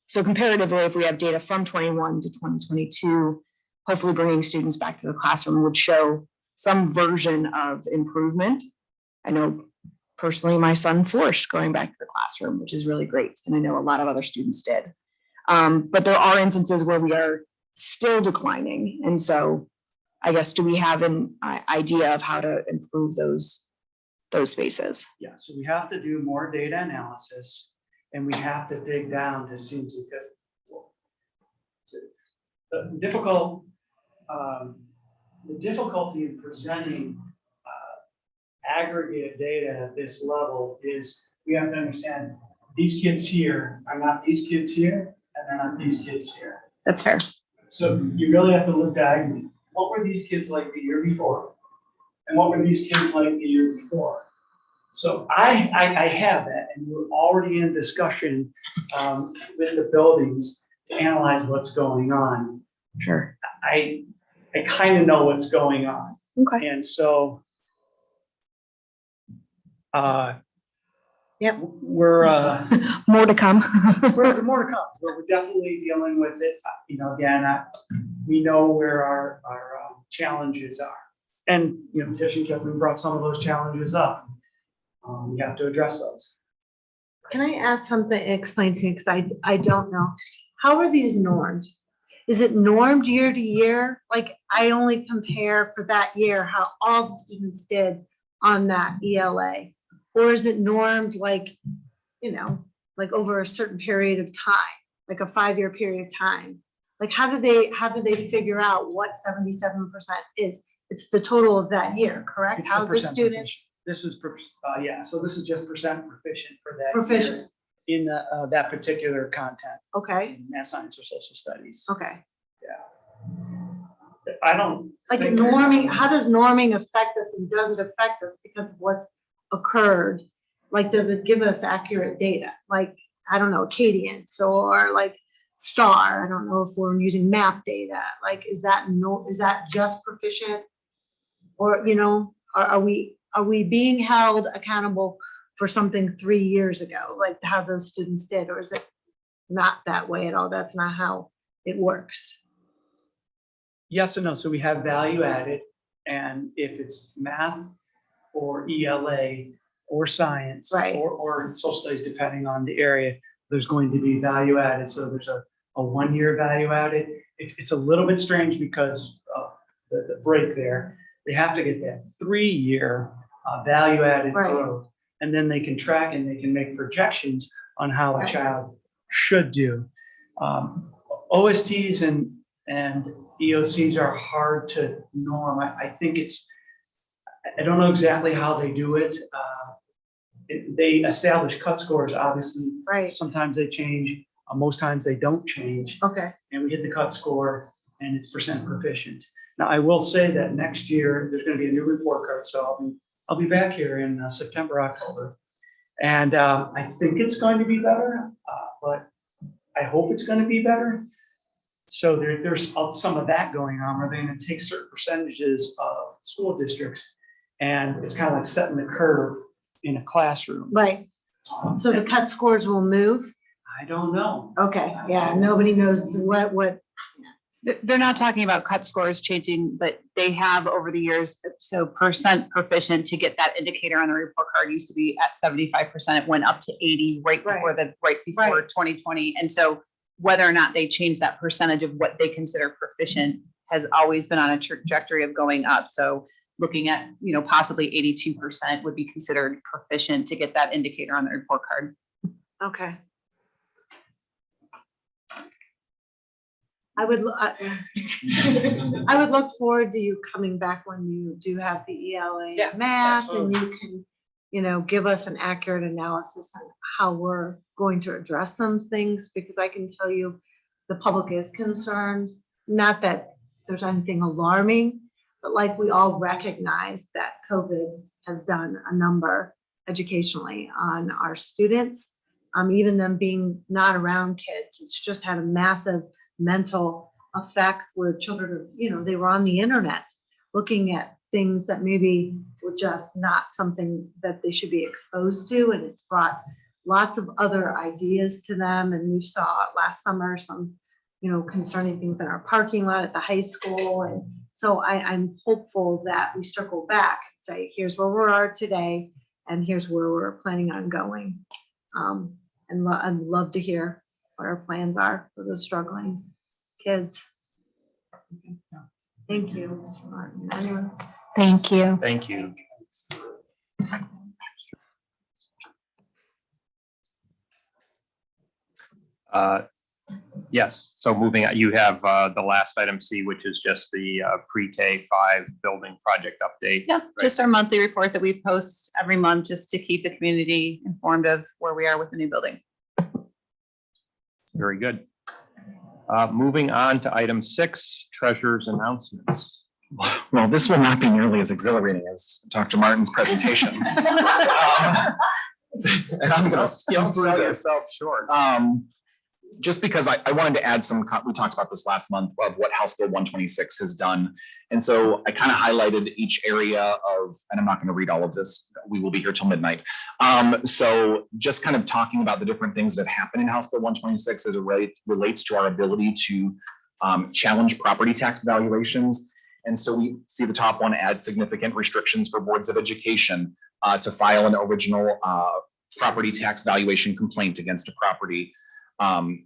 So comparatively, if we have data from 21 to 2022, hopefully bringing students back to the classroom would show some version of improvement. I know personally my son flourished going back to the classroom, which is really great. And I know a lot of other students did. But there are instances where we are still declining. And so I guess, do we have an idea of how to improve those spaces? Yeah, so we have to do more data analysis and we have to dig down to see, because the difficulty in presenting aggregate data at this level is we have to understand these kids here are not these kids here, and they're not these kids here. That's fair. So you really have to look diagonally. What were these kids like the year before? And what were these kids like the year before? So I have that, and we're already in discussion with the buildings to analyze what's going on. Sure. I kind of know what's going on. Okay. And so Yep. we're More to come. we're more to come. We're definitely dealing with it. Again, we know where our challenges are. And, Tish and Kevin brought some of those challenges up. We have to address those. Can I ask something, explain to me, because I don't know. How are these normed? Is it normed year to year? Like, I only compare for that year how all the students did on that ELA. Or is it normed like over a certain period of time, like a 5-year period of time? Like, how do they figure out what 77% is? It's the total of that year, correct? It's How the percent students proficient. This is, so this is just percent proficient for that proficient. year in that particular content Okay, in math, science, or social studies. okay. I don't Like think- norming, how does norming affect us, and does it affect us because of what's occurred? Like, does it give us accurate data? Like, I don't know, cadence or like STAR. I don't know if we're using math data. Like, is that just proficient? Or, Are we being held accountable for something 3 years ago, like how those students did, or is it not that way at all? That's not how it works. Yes and no. So we have value added, and if it's math or ELA or science Right. or social studies, depending on the area, there's going to be value added. So there's a 1 year value added. It's a little bit strange because of the break there. They have to get that 3 year value added Right. growth, and then they can track and they can make projections on how a Right. child should do. OSTs and EOCs are hard to norm. I think I don't know exactly how they do it. They establish cut scores, obviously. Right. Sometimes they change. Most times they don't change. Okay. And we hit the cut score and it's percent proficient. Now, I will say that next year, there's going to be a new report card. So I'll be back here in September, October. And I think it's going to be better, but I hope it's going to be better. So there's some of that going on where they're going to take certain percentages of school districts, and it's kind of like setting the curve in a classroom. Right. So the cut scores will move. I don't know. Okay. Yeah. Nobody knows what. They're not talking about cut scores changing, but they have over the years, so percent proficient to get that indicator on the report card used to be at 75%. It went up to 80 right before 2020. And so whether or not they change that percentage of what they consider proficient has always been on a trajectory of going up. So looking at, possibly 82% would be considered proficient to get that indicator on the report card. Okay. I would look forward to you coming back when you do have the ELA Yeah, math, absolutely. and you can, give us an accurate analysis on how we're going to address some things, because I can tell you the public is concerned. Not that there's anything alarming, but like we all recognize that COVID has done a number educationally on our students. Even them being not around kids, it's just had a massive mental effect where children are, they were on the internet looking at things that maybe were just not something that they should be exposed to. And it's brought lots of other ideas to them. And we saw last summer some, concerning things in our parking lot at the high school. And so I'm hopeful that we circle back and say, here's where we are today, and here's where we're planning on going. And I'd love to hear what our plans are for those struggling kids. Thank you, Mr. Martin. Anyone? Thank you. Thank you. Yes, so moving on, you have the last item C, which is just the pre-K 5 building project update. Yeah, just our monthly report that we post every month just to keep the community informed of where we are with the new building. Very good. Moving on to item 6, treasurer's announcements. Well, this will not be nearly as exhilarating as Dr. Martin's presentation. And I'm going to skim through Sell this. yourself short. Just because I wanted to add we talked about this last month of what House Bill 126 has done. And so I kind of highlighted each area of, and I'm not going to read all of this. We will be here till midnight. So just kind of talking about the different things that happen in House Bill 126 as it relates to our ability to challenge property tax valuations. And so we see the top one, add significant restrictions for boards of education to file an original property tax valuation complaint against a property.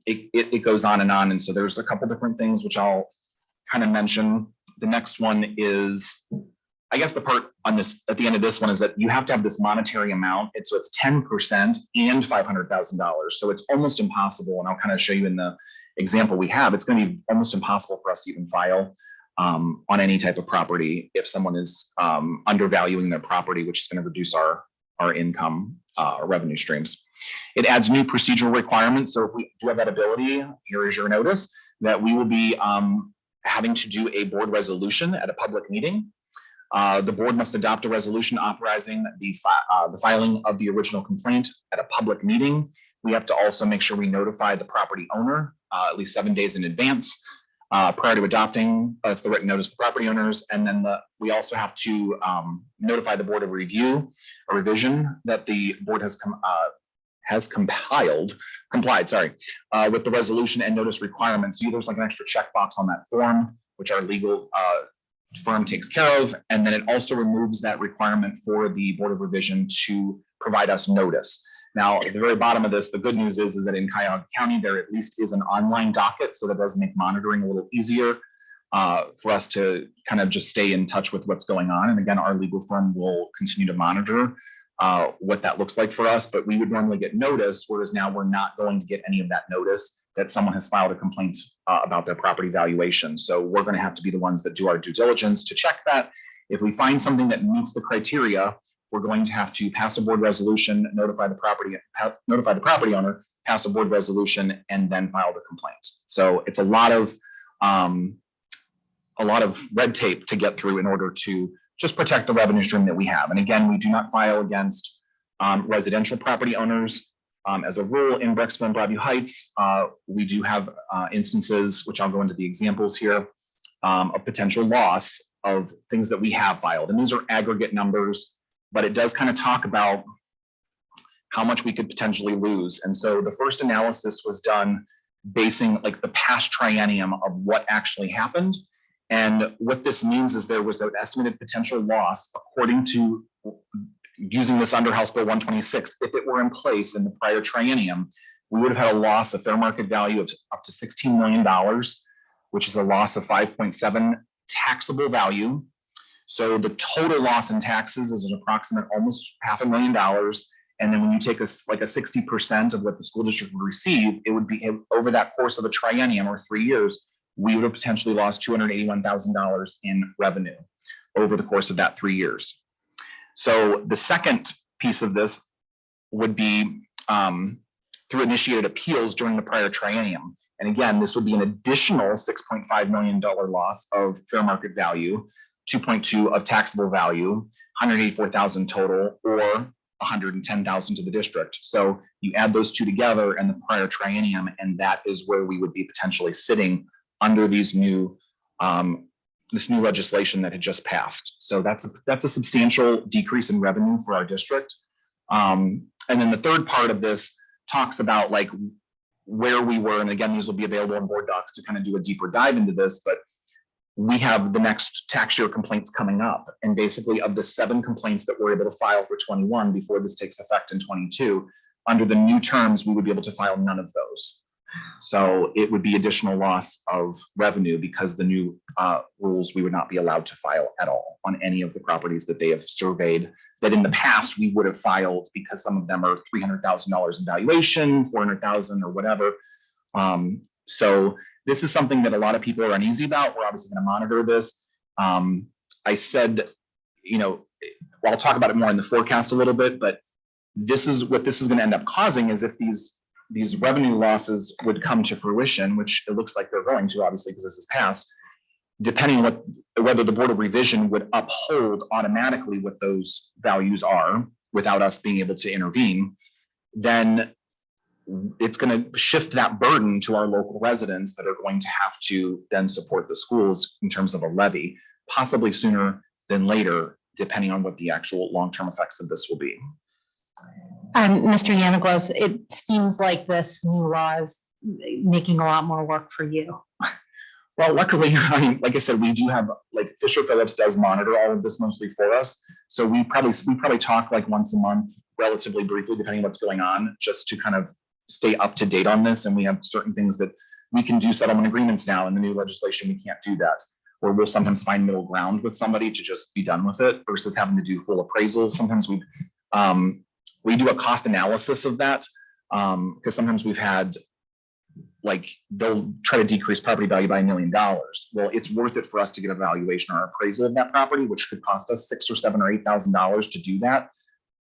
It goes on. And so there's a couple different things which I'll kind of mention. The next one is, I guess the part on this at the end of this one is that you have to have this monetary amount. So it's 10% and $500,000. So it's almost impossible. And I'll kind of show you in the example we have, it's going to be almost impossible for us to even file on any type of property if someone is undervaluing their property, which is going to reduce our income revenue streams. It adds new procedural requirements. So if we do have that ability, here is your notice that we will be having to do a board resolution at a public meeting. The board must adopt a resolution authorizing the filing of the original complaint at a public meeting. We have to also make sure we notify the property owner at least 7 days in advance. prior to adopting, that's the written notice to property owners. And then we also have to notify the Board of Review or revision that the board has complied, with the resolution and notice requirements. So there's like an extra checkbox on that form, which our legal firm takes care of. And then it also removes that requirement for the Board of Revision to provide us notice. Now, at the very bottom of this, the good news is that in Cuyahoga County, there at least is an online docket, so that does make monitoring a little easier for us to kind of just stay in touch with what's going on. And again, our legal firm will continue to monitor what that looks like for us, but we would normally get notice, whereas now we're not going to get any of that notice that someone has filed a complaint about their property valuation. So we're going to have to be the ones that do our due diligence to check that. If we find something that meets the criteria, we're going to have to pass a board resolution, notify the property owner, pass a board resolution, and then file the complaint. So it's a lot of red tape to get through in order to just protect the revenue stream that we have. And again, we do not file against residential property owners. As a rule in Brecksville and Broadview Heights, we do have instances, which I'll go into the examples here, of potential loss of things that we have filed. And these are aggregate numbers, but it does kind of talk about how much we could potentially lose. And so the first analysis was done basing like the past triennium of what actually happened. And what this means is there was an estimated potential loss according to using this under House Bill 126. If it were in place in the prior triennium, we would have had a loss of fair market value of up to $16 million, which is a loss of 5.7 taxable value. So the total loss in taxes is an approximate almost $500,000. And then when you take like a 60% of what the school district would receive, it would be over that course of a triennium or 3 years, we would have potentially lost $281,000 in revenue over the course of that 3 years. So the second piece of this would be through initiated appeals during the prior triennium. And again, this would be an additional $6.5 million loss of fair market value, 2.2 of taxable value, 184,000 total, or 110,000 to the district. So you add those two together and the prior triennium, and that is where we would be potentially sitting under these new this new legislation that had just passed. So that's a substantial decrease in revenue for our district. And then the third part of this talks about like where we were, and again, these will be available in board docs to kind of do a deeper dive into this, but we have the next tax year complaints coming up. And basically of the 7 complaints that we're able to file for 21 before this takes effect in 22, under the new terms, we would be able to file none of those. So it would be additional loss of revenue because the new rules, we would not be allowed to file at all on any of the properties that they have surveyed that in the past we would have filed because some of them are $300,000 in valuation, 400,000 or whatever. So this is something that a lot of people are uneasy about. We're obviously going to monitor this. I said, well, I'll talk about it more in the forecast a little bit, but this is what this is going to end up causing is if these revenue losses would come to fruition, which it looks like they're going to, obviously, because this is passed, depending on whether the Board of Revision would uphold automatically what those values are without us being able to intervene, then it's going to shift that burden to our local residents that are going to have to then support the schools in terms of a levy, possibly sooner than later, depending on what the actual long-term effects of this will be. Mr. Yanaglos, it seems like this new law is making a lot more work for you. Well, luckily, I mean, like I said, we do have, like Fisher Phillips does monitor all of this mostly for us. So we probably talk like once a month, relatively briefly, depending on what's going on, just to kind of stay up to date on this. And we have certain things that we can do settlement agreements now. In the new legislation, we can't do that. Or we'll sometimes find middle ground with somebody to just be done with it versus having to do full appraisals. Sometimes we do a cost analysis of that because sometimes we've had like they'll try to decrease property value by $1 million. Well, it's worth it for us to get a valuation or appraisal of that property, which could cost us $6,000 or $7,000 or $8,000 to do that.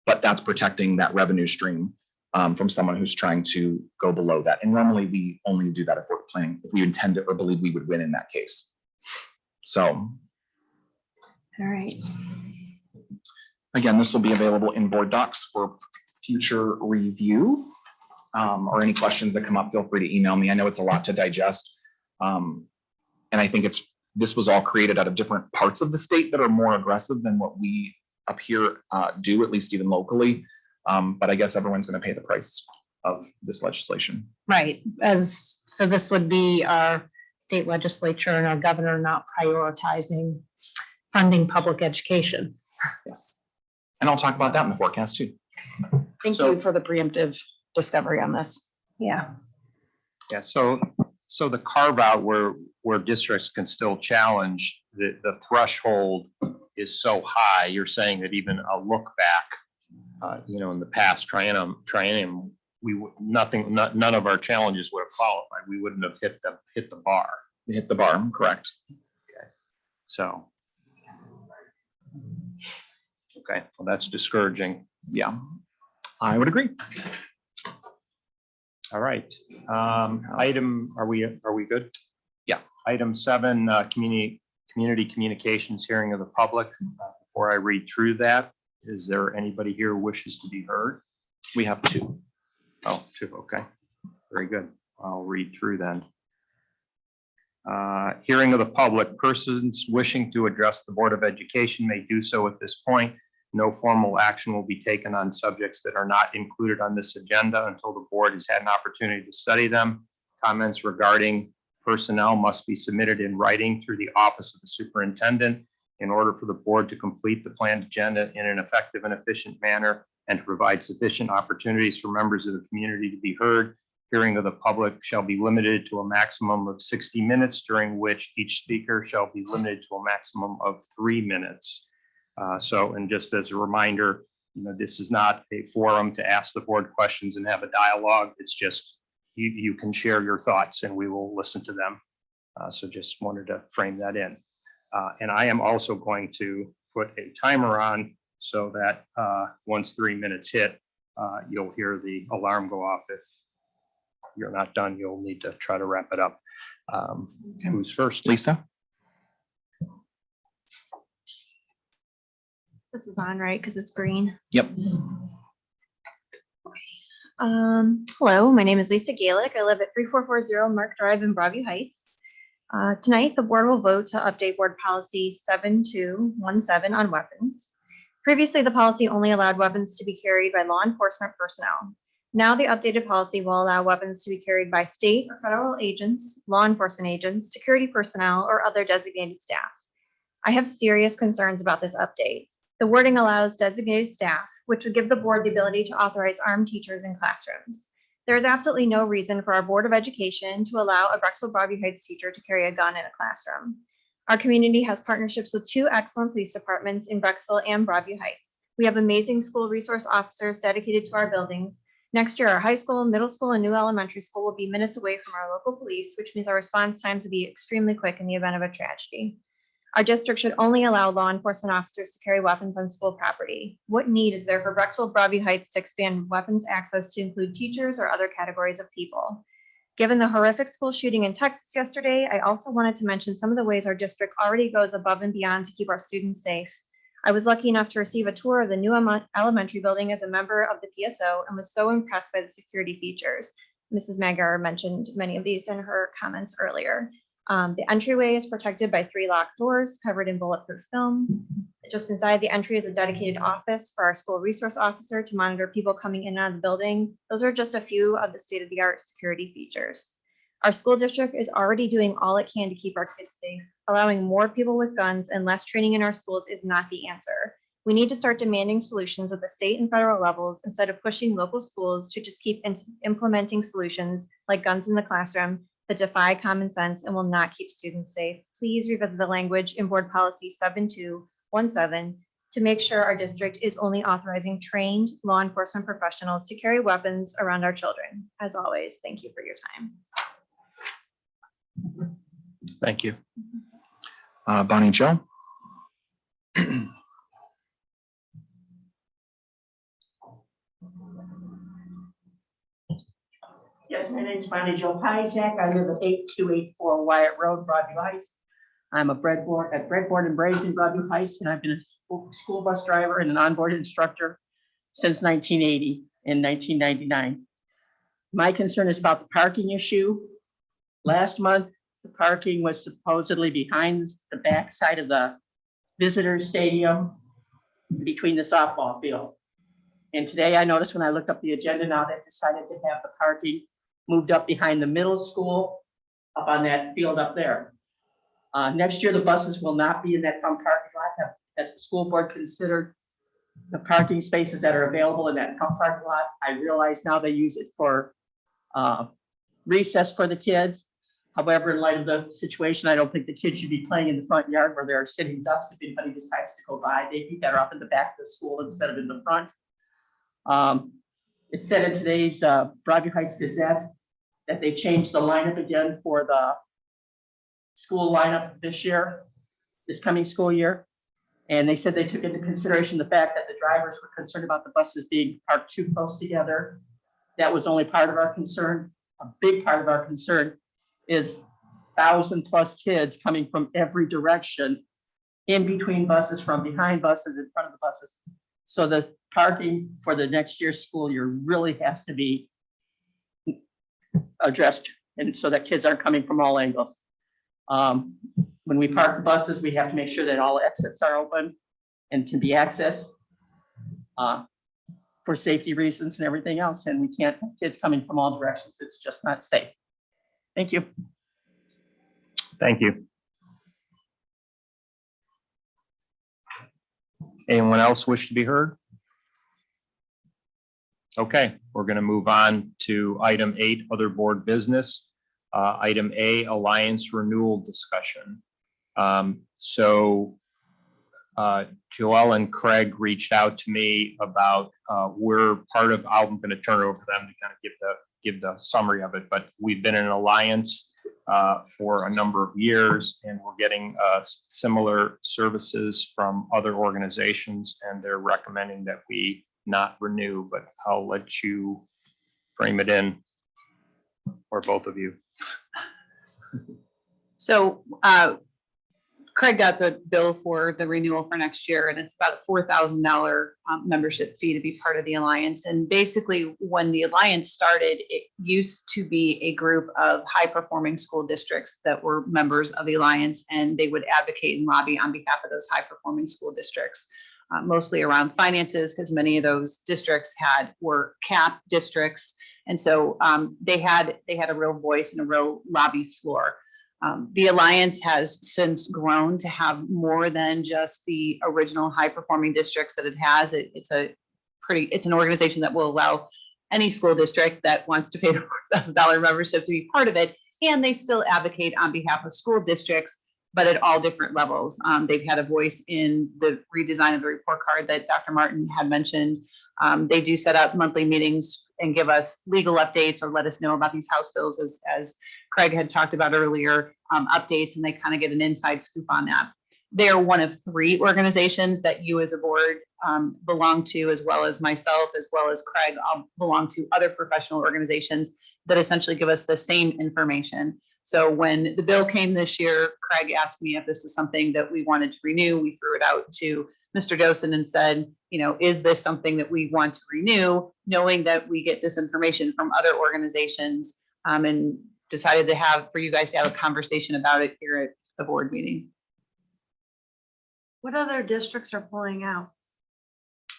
But that's protecting that revenue stream from someone who's trying to go below that. And normally we only do that if we're planning, if we intend it or believe we would win in that case. So. All right. Again, this will be available in board docs for future review. Or any questions that come up, feel free to email me. I know it's a lot to digest. And I think this was all created out of different parts of the state that are more aggressive than what we up here do, at least even locally. But I guess everyone's going to pay the price of this legislation. Right, so this would be our state legislature and our governor not prioritizing funding public education. Yes. And I'll talk about that in the forecast too. Thank So- you for the preemptive discovery on this. Yeah. Yeah, so the carve out where districts can still challenge, the threshold is so high, you're saying that even a look back, in the past triennium, none of our challenges would have qualified. We wouldn't have hit the bar. Hit the bar, correct. So. Okay, well, that's discouraging. Yeah, I would agree. All right. Item, are we good? Yeah. Item 7, community communications hearing of the public. Before I read through that, is there anybody here who wishes to be heard? We have 2. Oh, 2, okay. Very good. I'll read through then. Hearing of the public. Persons wishing to address the Board of Education may do so at this point. No formal action will be taken on subjects that are not included on this agenda until the board has had an opportunity to study them. Comments regarding personnel must be submitted in writing through the office of the superintendent in order for the board to complete the planned agenda in an effective and efficient manner and to provide sufficient opportunities for members of the community to be heard. Hearing of the public shall be limited to a maximum of 60 minutes, during which each speaker shall be limited to a maximum of 3 minutes. And just as a reminder, this is not a forum to ask the board questions and have a dialogue. It's just you can share your thoughts and we will listen to them. So just wanted to frame that in. And I am also going to put a timer on so that once 3 minutes hit, you'll hear the alarm go off. If you're not done, you'll need to try to wrap it up. Who's first? Lisa? This is on, right? Because it's green. Yep. Hello, my name is Lisa Galick. I live at 3440 Mark Drive in Broadview Heights. Tonight, the board will vote to update board policy 7217 on weapons. Previously, the policy only allowed weapons to be carried by law enforcement personnel. Now, the updated policy will allow weapons to be carried by state or federal agents, law enforcement agents, security personnel, or other designated staff. I have serious concerns about this update. The wording allows designated staff, which would give the board the ability to authorize armed teachers in classrooms. There is absolutely no reason for our Board of Education to allow a Brexville Broadview Heights teacher to carry a gun in a classroom. Our community has partnerships with 2 excellent police departments in Brexville and Broadview Heights. We have amazing school resource officers dedicated to our buildings. Next year, our high school, middle school, and new elementary school will be minutes away from our local police, which means our response times will be extremely quick in the event of a tragedy. Our district should only allow law enforcement officers to carry weapons on school property. What need is there for Brexville Broadview Heights to expand weapons access to include teachers or other categories of people? Given the horrific school shooting in Texas yesterday, I also wanted to mention some of the ways our district already goes above and beyond to keep our students safe. I was lucky enough to receive a tour of the new elementary building as a member of the PSO and was so impressed by the security features. Mrs. Magar mentioned many of these in her comments earlier. The entryway is protected by 3 locked doors covered in bulletproof film. Just inside the entry is a dedicated office for our school resource officer to monitor people coming in and out of the building. Those are just a few of the state-of-the-art security features. Our school district is already doing all it can to keep our kids safe. Allowing more people with guns and less training in our schools is not the answer. We need to start demanding solutions at the state and federal levels instead of pushing local schools to just keep implementing solutions like guns in the classroom that defy common sense and will not keep students safe. Please revisit the language in board policy 7217 to make sure our district is only authorizing trained law enforcement professionals to carry weapons around our children. As always, thank you for your time. Thank you. Bonnie Jo? Yes, my name's Bonnie Jo Pizak. I live at 8284 Wyatt Road, Broadview Heights. I'm a breadboard and braised in Broadview Heights, and I've been a school bus driver and an onboard instructor since 1980 and 1999. My concern is about the parking issue. Last month, The parking was supposedly behind the backside of the visitor stadium between the softball field. And today I noticed when I looked up the agenda now, they've decided to have the parking moved up behind the middle school, up on that field up there. Next year, the buses will not be in that front parking lot. As the school board considered the parking spaces that are available in that front parking lot, I realize now they use it for recess for the kids. However, in light of the situation, I don't think the kids should be playing in the front yard where there are sitting ducks. If anybody decides to go by, they'd be better off in the back of the school instead of in the front. It said in today's Broadview Heights Gazette that they changed the lineup again for the school lineup this coming school year. And they said they took into consideration the fact that the drivers were concerned about the buses being parked too close together. That was only part of our concern. A big part of our concern is 1,000+ kids coming from every direction, in between buses, from behind buses, in front of the buses. So the parking for the next year's school year really has to be addressed, and so that kids aren't coming from all angles. When we park the buses, we have to make sure that all exits are open and can be accessed for safety reasons and everything else. And we can't have kids coming from all directions. It's just not safe. Thank you. Thank you. Anyone else wish to be heard? Okay, we're going to move on to item 8, other board business. Item A, Alliance renewal discussion. Joelle and Craig reached out to me about we're part of, I'm going to turn it over to them to kind of give the summary of it, but we've been in an alliance for a number of years, and we're getting similar services from other organizations, and they're recommending that we not renew, but I'll let you frame it in, or both of you. So Craig got the bill for the renewal for next year, and it's about a $4,000 membership fee to be part of the Alliance. And basically, when the Alliance started, it used to be a group of high-performing school districts that were members of the Alliance, and they would advocate and lobby on behalf of those high-performing school districts, mostly around finances, because many of those districts were cap districts. And so they had a real voice and a real lobby floor. The Alliance has since grown to have more than just the original high-performing districts that it has. It's an organization that will allow any school district that wants to pay the $4,000 membership to be part of it. And they still advocate on behalf of school districts, but at all different levels. They've had a voice in the redesign of the report card that Dr. Martin had mentioned. They do set up monthly meetings and give us legal updates or let us know about these House bills, as Craig had talked about earlier, updates, and they kind of get an inside scoop on that. They are one of 3 organizations that you as a board belong to, as well as myself, as well as Craig, belong to other professional organizations that essentially give us the same information. So when the bill came this year, Craig asked me if this is something that we wanted to renew. We threw it out to Mr. Dosen and said, is this something that we want to renew, knowing that we get this information from other organizations, and decided for you guys to have a conversation about it here at the board meeting. What other districts are pulling out?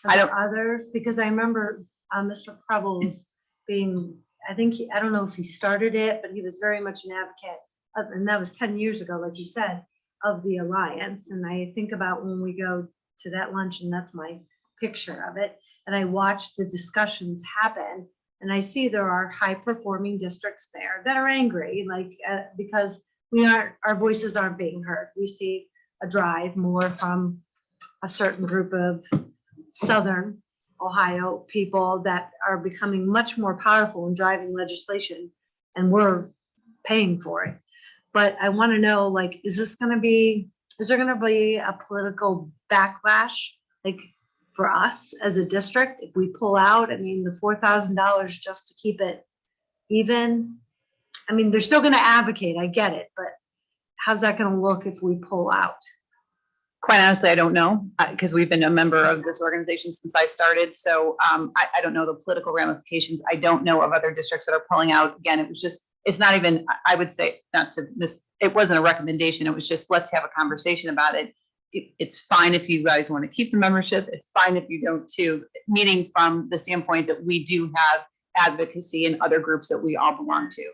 I don't- Others, because I remember Mr. Prebbles being, I don't know if he started it, but he was very much an advocate of, and that was 10 years ago, like you said, of the Alliance. And I think about when we go to that luncheon, that's my picture of it. And I watch the discussions happen, and I see there are high-performing districts there that are angry, because our voices aren't being heard. We see a drive more from a certain group of Southern Ohio people that are becoming much more powerful in driving legislation, and we're paying for it. But I want to know, is there going to be a political backlash, for us as a district if we pull out? I mean, the $4,000 just to keep it even. I mean, they're still going to advocate. I get it, but how's that going to look if we pull out? Quite honestly, I don't know, because we've been a member of this organization since I started. So I don't know the political ramifications. I don't know of other districts that are pulling out. Again, it was just it's not even, I would say, not to miss, it wasn't a recommendation. It was just, let's have a conversation about it. It's fine if you guys want to keep the membership. It's fine if you don't too, meaning from the standpoint that we do have advocacy in other groups that we all belong to.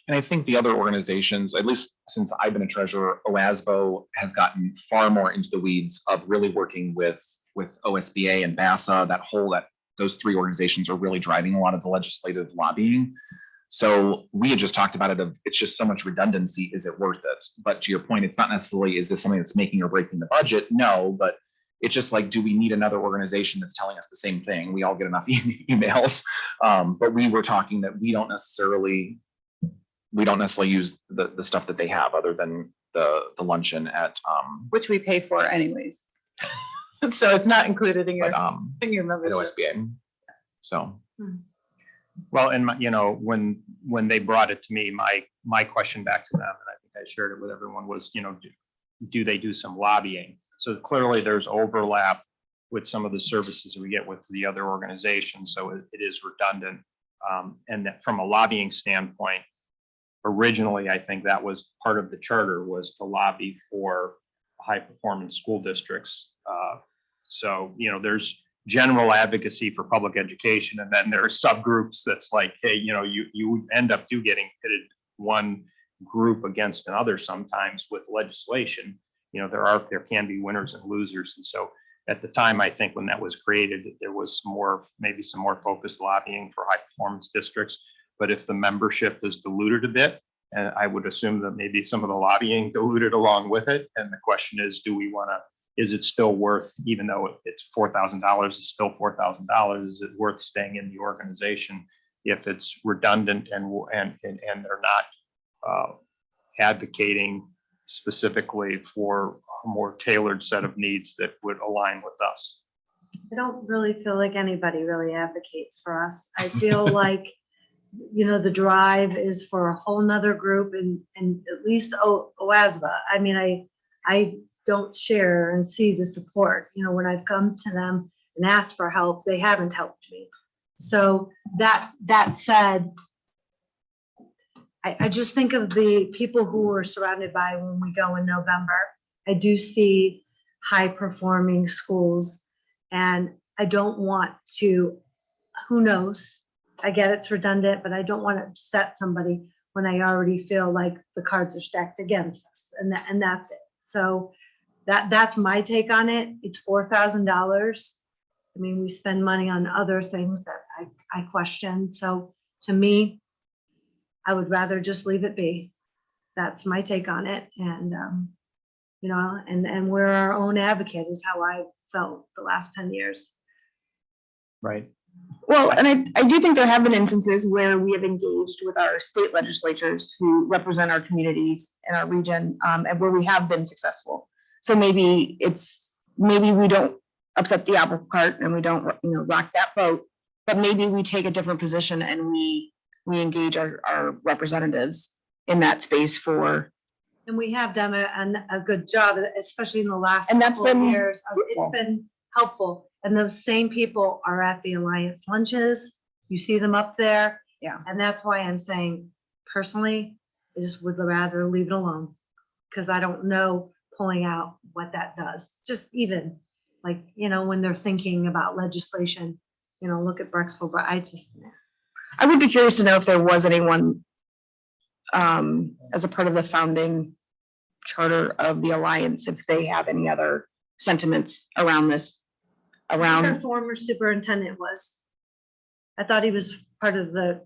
And I think the other organizations, at least since I've been a treasurer, OASBO has gotten far more into the weeds of really working with OSBA and BASA, those three organizations are really driving a lot of the legislative lobbying. So we had just talked about it of, it's just so much redundancy. Is it worth it? But to your point, it's not necessarily, is this something that's making or breaking the budget? No, but it's just like, do we need another organization that's telling us the same thing? We all get enough emails. But we were talking that we don't necessarily use the stuff that they have other than the luncheon at Which we pay for anyways. So it's not included in your, at membership. OSBA. So. Well, and when they brought it to me, my question back to them, and I think I shared it with everyone, was, do they do some lobbying? So clearly there's overlap with some of the services we get with the other organizations. So it is redundant. And that from a lobbying standpoint, originally, I think that was part of the charter, was to lobby for high performance school districts. So, there's general advocacy for public education, and then there are subgroups that's like, hey, you end up getting pitted one group against another sometimes with legislation. There can be winners and losers. And so at the time, I think when that was created, there was maybe some more focused lobbying for high performance districts. But if the membership is diluted a bit, and I would assume that maybe some of the lobbying diluted along with it. And the question is, is it still worth, even though it's $4,000, it's still $4,000, is it worth staying in the organization if it's redundant and they're not advocating specifically for a more tailored set of needs that would align with us? I don't really feel like anybody really advocates for us. I feel like, the drive is for a whole nother group, and at least OASBA. I mean, I don't share and see the support. When I've come to them and asked for help, they haven't helped me. So that said, I just think of the people who we're surrounded by when we go in November. I do see high performing schools, and I don't want to, who knows? I get it's redundant, but I don't want to upset somebody when I already feel like the cards are stacked against us, and that's it. So that's my take on it. It's $4,000. I mean, we spend money on other things that I question. So to me, I would rather just leave it be. That's my take on it. And, and we're our own advocate is how I felt the last 10 years. Right. Well, and I do think there have been instances where we have engaged with our state legislatures who represent our communities and our region, and where we have been successful. So maybe we don't upset the apple cart and we don't, rock that boat, but maybe we take a different position and we engage our representatives in that space for. And we have done a good job, especially in the last And that's couple of been years. It's been helpful. And those same people are at the Alliance lunches. You see them up there. Yeah. And that's why I'm saying, personally, I just would rather leave it alone, because I don't know pulling out what that does. Just even like, when they're thinking about legislation, look at Brecksville, but I would be curious to know if there was anyone as a part of the founding charter of the Alliance, if they have any other sentiments around this. Our former superintendent was. I thought he was part of the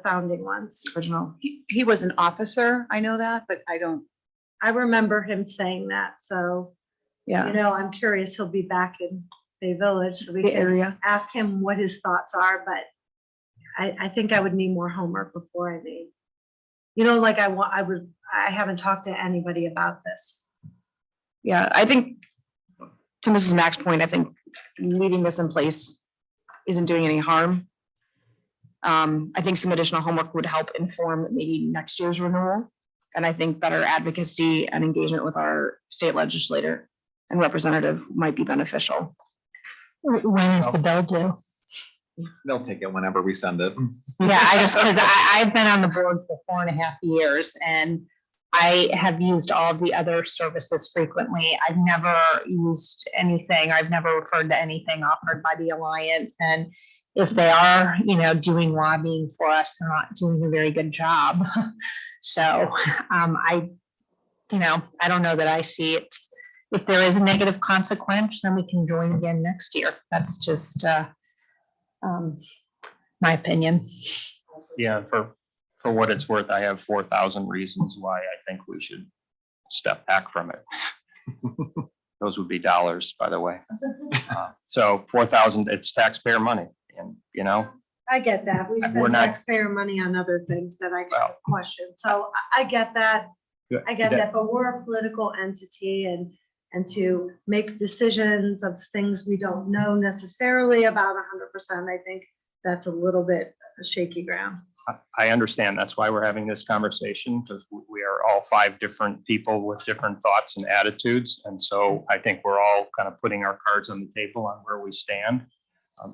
founding ones. Original. He was an officer, I know that, but I remember him saying that. So, Yeah. I'm curious. He'll be back in Bay Village, so we The can area. ask him what his thoughts are. But I think I would need more homework before I made. I haven't talked to anybody about this. Yeah, I think to Mrs. Mack's point, I think leaving this in place isn't doing any harm. I think some additional homework would help inform maybe next year's renewal. And I think better advocacy and engagement with our state legislator and representative might be beneficial. When is the bill due? They'll take it whenever we send it. Yeah, because I've been on the board for 4.5 years and I have used all of the other services frequently. I've never used anything. I've never referred to anything offered by the Alliance. And if they are, doing lobbying for us, they're not doing a very good job. So I don't know that I see it. If there is a negative consequence, then we can join again next year. That's just my opinion. Yeah, for what it's worth, I have 4,000 reasons why I think we should step back from it. Those would be dollars, by the way. So 4,000, it's taxpayer money, and I get that. We We're spend not- taxpayer money on other things that I Well- question. So I get that. I get that, but we're a political entity and to make decisions of things we don't know necessarily about 100%, I think that's a little bit shaky ground. I understand. That's why we're having this conversation, because we are all 5 different people with different thoughts and attitudes. And so I think we're all kind of putting our cards on the table on where we stand.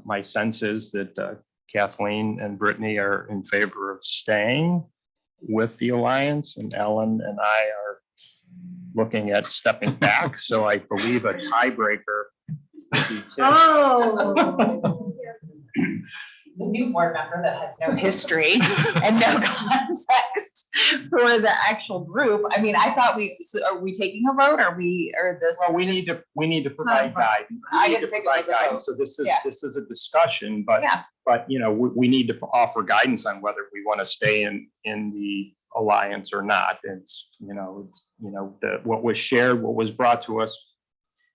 My sense is that Kathleen and Brittany are in favor of staying with the Alliance, and Ellen and I are looking at stepping back. So I believe a tiebreaker would be Tish. Oh. The new board member that has no history and no context for the actual group. I mean, I thought are we taking a vote? Or this? Well, we need to provide guidance. I We need didn't to think it provide was a guidance. vote. So this is, Yeah. this is a discussion, but Yeah. we need to offer guidance on whether we want to stay in the Alliance or not. What was shared, what was brought to us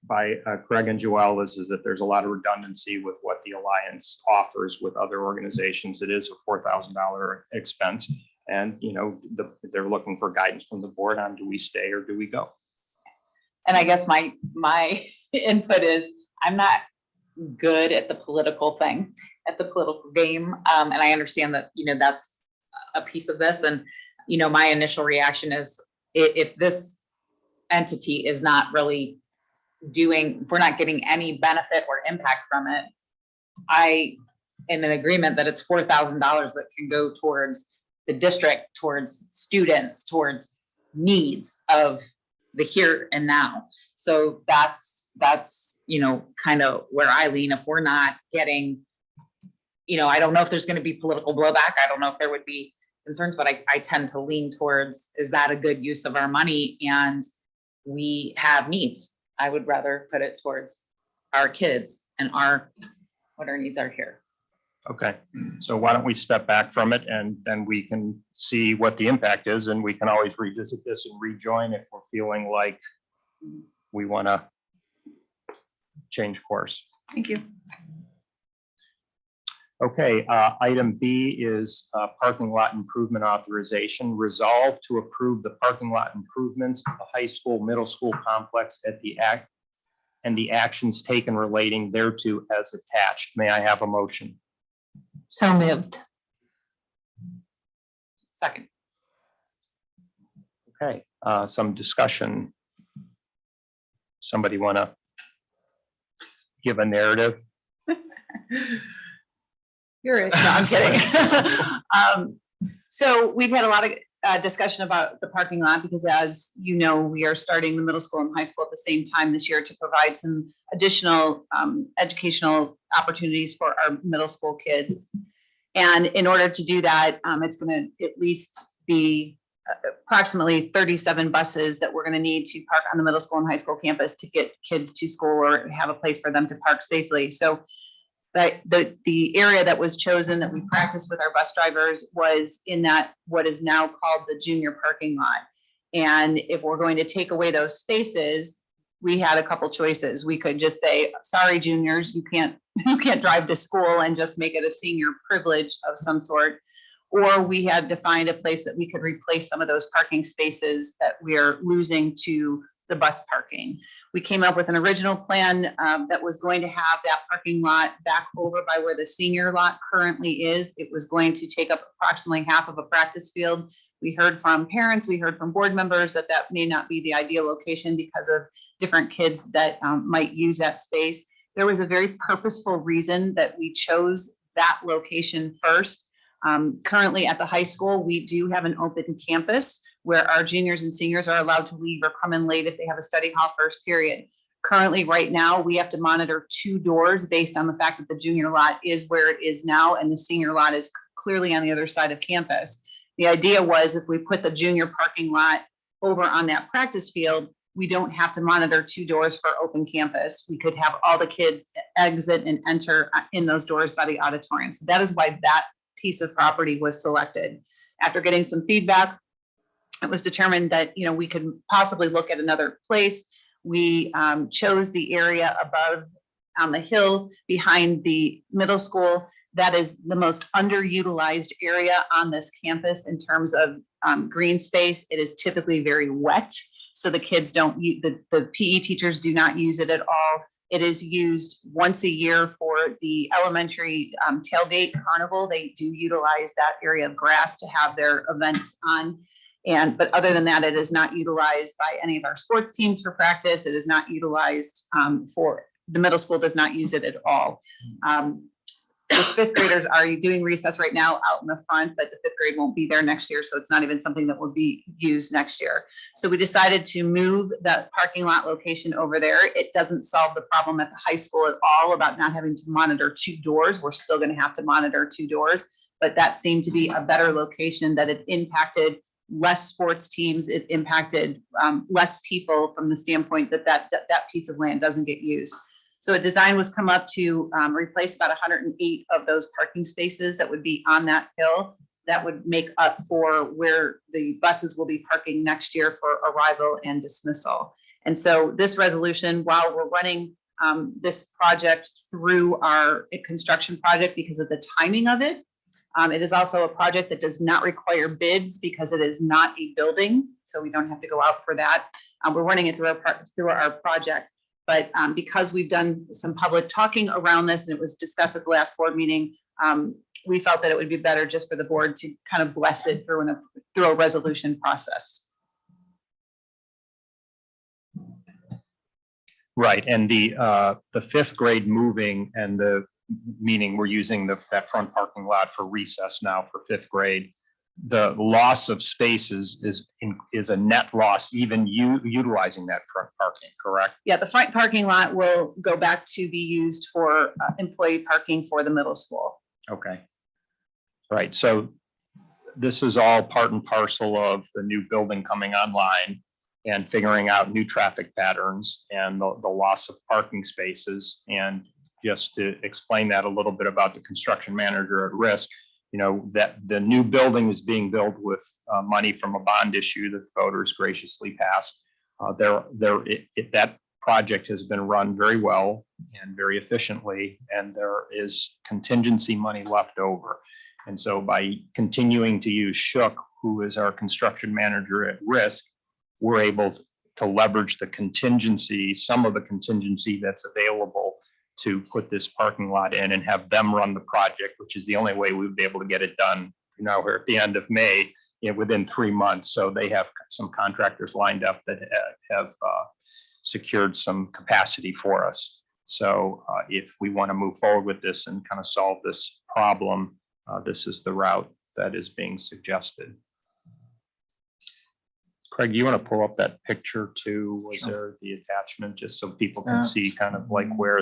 by Craig and Joelle is that there's a lot of redundancy with what the Alliance offers with other organizations. It is a $4,000 expense. And, they're looking for guidance from the board on, do we stay or do we go? And I guess my input is, I'm not good at the political thing, at the political game. And I understand that, that's a piece of this. And, my initial reaction is if this entity is not really if we're not getting any benefit or impact from it, I am in agreement that it's $4,000 that can go towards the district, towards students, towards needs of the here and now. So that's kind of where I lean. If we're not getting, I don't know if there's going to be political blowback. I don't know if there would be concerns, but I tend to lean towards, is that a good use of our money? And we have needs. I would rather put it towards our kids and what our needs are here. Okay, so why don't we step back from it, and then we can see what the impact is, and we can always revisit this and rejoin if we're feeling like we want to change course. Thank you. Okay, item B is parking lot improvement authorization. Resolve to approve the parking lot improvements at the high school, middle school complex and the actions taken relating thereto as attached. May I have a motion? So moved. Second. Okay, some discussion. Somebody want to give a narrative? You're it. No, I'm kidding. So we've had a lot of discussion about the parking lot because, as you know, we are starting the middle school and high school at the same time this year to provide some additional educational opportunities for our middle school kids. And in order to do that, it's going to at least be approximately 37 buses that we're going to need to park on the middle school and high school campus to get kids to school or have a place for them to park safely. So but the area that was chosen that we practiced with our bus drivers was in that what is now called the junior parking lot. And if we're going to take away those spaces, we had a couple choices. We could just say, sorry, juniors, you can't drive to school, and just make it a senior privilege of some sort. Or we had to find a place that we could replace some of those parking spaces that we are losing to the bus parking. We came up with an original plan that was going to have that parking lot back over by where the senior lot currently is. It was going to take up approximately half of a practice field. We heard from parents, we heard from board members that may not be the ideal location because of different kids that might use that space. There was a very purposeful reason that we chose that location first. Currently at the high school, we do have an open campus where our juniors and seniors are allowed to leave or come in late if they have a study hall first period. Currently, right now, we have to monitor 2 doors based on the fact that the junior lot is where it is now and the senior lot is clearly on the other side of campus. The idea was if we put the junior parking lot over on that practice field, we don't have to monitor 2 doors for open campus. We could have all the kids exit and enter in those doors by the auditorium. So that is why that piece of property was selected. After getting some feedback, it was determined that, you know, we could possibly look at another place. We chose the area above on the hill behind the middle school. That is the most underutilized area on this campus in terms of green space. It is typically very wet, so the kids don't use, the PE teachers do not use it at all. It is used once a year for the elementary tailgate carnival. They do utilize that area of grass to have their events on. But other than that, it is not utilized by any of our sports teams for practice. It is not utilized for, the middle school does not use it at all. The 5th graders are doing recess right now out in the front, but the 5th grade won't be there next year. So it's not even something that will be used next year. So we decided to move that parking lot location over there. It doesn't solve the problem at the high school at all about not having to monitor 2 doors. We're still going to have to monitor 2 doors, but that seemed to be a better location that it impacted less sports teams. It impacted less people from the standpoint that that piece of land doesn't get used. So a design was come up to replace about 108 of those parking spaces that would be on that hill. That would make up for where the buses will be parking next year for arrival and dismissal. And so this resolution, while we're running this project through our construction project because of the timing of it, it is also a project that does not require bids because it is not a building. So we don't have to go out for that. We're running it through our project. But because we've done some public talking around this and it was discussed at the last board meeting, we felt that it would be better just for the board to kind of bless it through a resolution process. Right, and the 5th grade moving and the meaning we're using that front parking lot for recess now for 5th grade. The loss of spaces is a net loss, even utilizing that front parking, correct? Yeah, the front parking lot will go back to be used for employee parking for the middle school. Okay. Right, so this is all part and parcel of the new building coming online and figuring out new traffic patterns and the loss of parking spaces. And just to explain that a little bit about the construction manager at risk, you know, that the new building is being built with money from a bond issue that the voters graciously passed. That project has been run very well and very efficiently, and there is contingency money left over. And so by continuing to use Shook, who is our construction manager at risk, we're able to leverage the contingency, some of the contingency that's available to put this parking lot in and have them run the project, which is the only way we'd be able to get it done. You know, we're at the end of May, within 3 months. So they have some contractors lined up that have secured some capacity for us. So if we want to move forward with this and kind of solve this problem, this is the route that is being suggested. Craig, you want to pull up that picture too? Was there the attachment, just so people can see kind of like where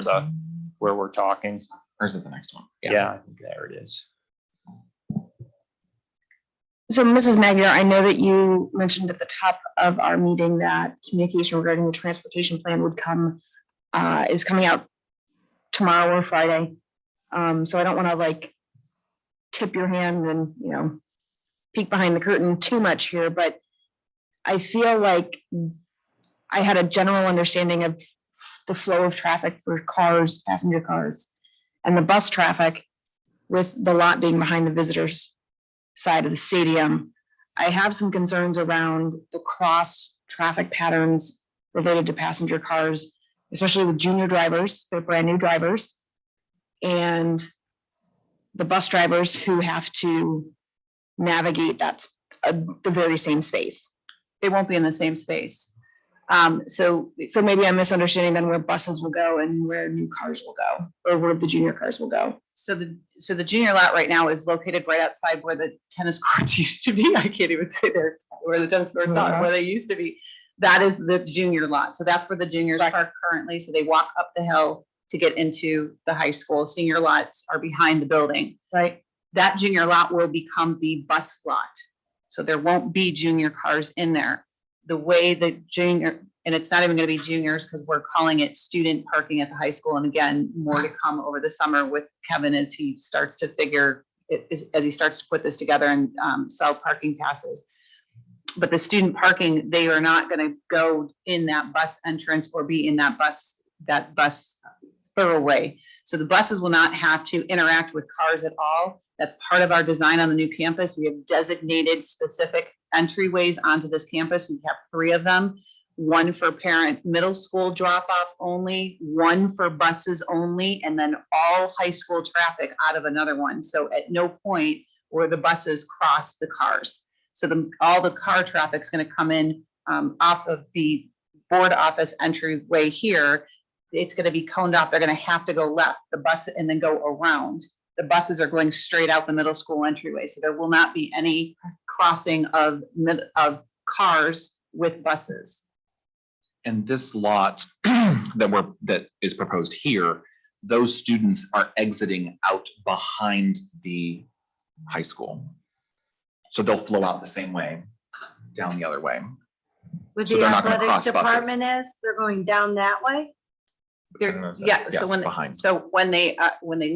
we're talking? Or is it the next one? Yeah, I think there it is. So Mrs. Magyar, I know that you mentioned at the top of our meeting that communication regarding the transportation plan would is coming out tomorrow or Friday. So I don't want to like tip your hand and, you know, peek behind the curtain too much here, but I feel like I had a general understanding of the flow of traffic for cars, passenger cars, and the bus traffic with the lot being behind the visitors side of the stadium. I have some concerns around the cross traffic patterns related to passenger cars, especially with junior drivers, they're brand new drivers, and the bus drivers who have to navigate the very same space. They won't be in the same space. So maybe I'm misunderstanding then where buses will go and where new cars will go, or where the junior cars will go. So the junior lot right now is located right outside where the tennis courts used to be. I can't even say there where the tennis courts are, where they used to be. That is the junior lot. So that's where the juniors park currently. So they walk up the hill to get into the high school. Senior lots are behind the building. Right. That junior lot will become the bus lot. So there won't be junior cars in there. The way the junior, and it's not even gonna be juniors because we're calling it student parking at the high school. And again, more to come over the summer with Kevin as he starts to figure, as he starts to put this together and sell parking passes. But the student parking, they are not gonna go in that bus entrance or be in that bus thoroughway. So the buses will not have to interact with cars at all. That's part of our design on the new campus. We have designated specific entryways onto this campus. We have 3 of them. One for parent middle school drop off only, one for buses only, and then all high school traffic out of another one. So at no point where the buses cross the cars. So all the car traffic is going to come in off of the board office entryway here. It's going to be coned off. They're going to have to go left the bus and then go around. The buses are going straight out the middle school entryway. So there will not be any crossing of cars with buses. And this lot that is proposed here, those students are exiting out behind the high school. So they'll flow out the same way, down the other way. With So the they're not gonna athletic cross buses. department is, they're going down that way? Yeah, Yes, so behind. when they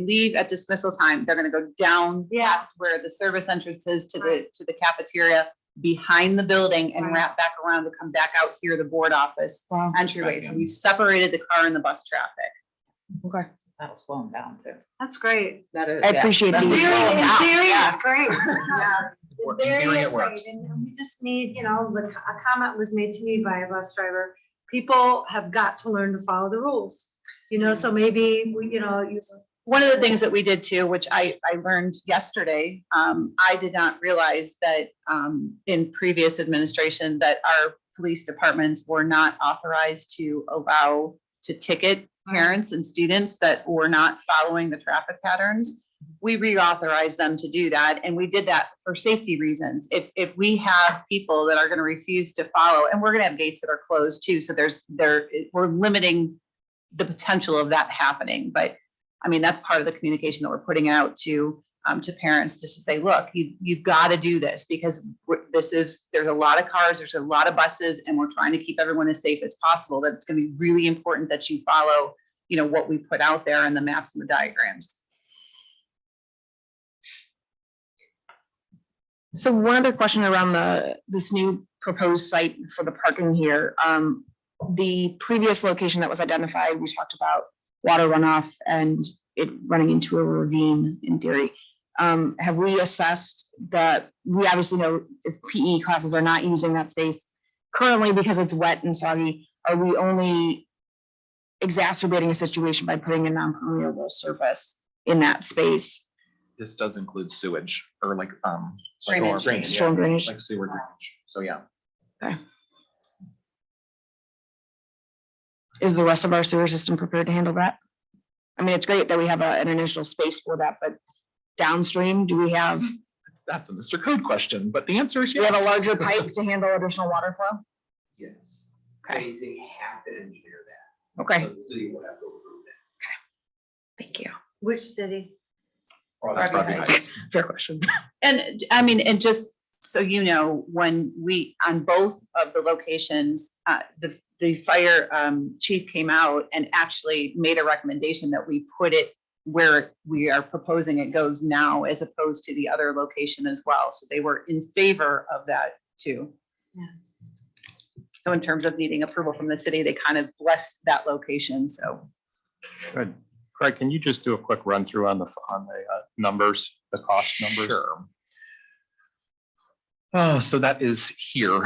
leave at dismissal time, they're gonna go down Yeah. past where the service entrance is to the cafeteria, behind the building and Right. wrap back around to come back out here, the board office Wow. entryway. Back So in. we've separated the car and the bus traffic. Okay. That'll slow them down too. That's great. That is. I appreciate That'll these. slow 'em In down. theory, Yeah. it's great. Yeah. Or- In theory, hearing it it's great. works. And we just need, a comment was made to me by a bus driver. People have got to learn to follow the rules, so maybe One of the things that we did too, which I learned yesterday, I did not realize that in previous administration that our police departments were not authorized to allow to ticket parents and students that were not following the traffic patterns. We reauthorized them to do that, and we did that for safety reasons. If we have people that are going to refuse to follow, and we're going to have gates that are closed too, so we're limiting the potential of that happening. But I mean, that's part of the communication that we're putting out to parents, just to say, look, you've got to do this because there's a lot of cars, there's a lot of buses, and we're trying to keep everyone as safe as possible. That it's going to be really important that you follow, what we put out there in the maps and the diagrams. So one other question around this new proposed site for the parking here. The previous location that was identified, we talked about water runoff and it running into a ravine in theory. Have we assessed that we obviously know if PE classes are not using that space currently because it's wet and soggy? Are we only exacerbating a situation by putting a non-permeable surface in that space? This does include sewage or like Drainage. drainage, yeah, Storm drainage? like sewer drainage. So yeah. Is the rest of our sewer system prepared to handle that? I mean, it's great that we have an initial space for that, but downstream, do we have That's a Mr. Code question, but the answer is Do we yes. have a larger pipe to handle additional water flow? Yes. Okay. They have to engineer that. Okay, So the city will have to approve that. thank you. Which city? That's Broadview Broadview Heights. Heights. Fair question. And I mean, and just so you know, when we, on both of the locations, the fire chief came out and actually made a recommendation that we put it where we are proposing it goes now, as opposed to the other location as well. So they were in favor of that too. Yeah. So in terms of needing approval from the city, they kind of blessed that location, so. Good. Craig, can you just do a quick run through on the numbers, the cost numbers? Sure. Oh, so that is here.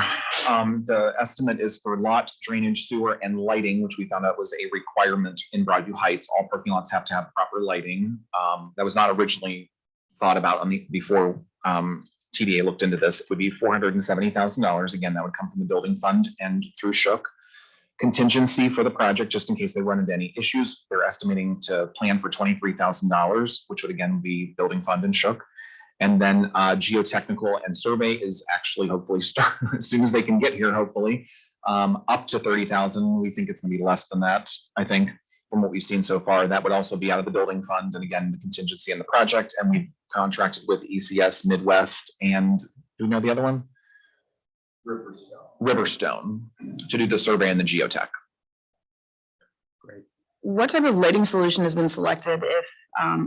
The estimate is for lot, drainage, sewer, and lighting, which we found out was a requirement in Broadview Heights. All parking lots have to have proper lighting. That was not originally thought about before TDA looked into this. It would be $470,000. Again, that would come from the building fund and through Shook. contingency for the project, just in case they run into any issues. They're estimating to plan for $23,000, which would again be building fund and shook. And then geotechnical and survey is actually hopefully start as soon as they can get here, hopefully, up to 30,000. We think it's gonna be less than that, I think, from what we've seen so far. That would also be out of the building fund, and again, the contingency in the project. And we've contracted with ECS Midwest and do we know the other one? Riverstone to do the survey and the geotech. What type of lighting solution has been selected if,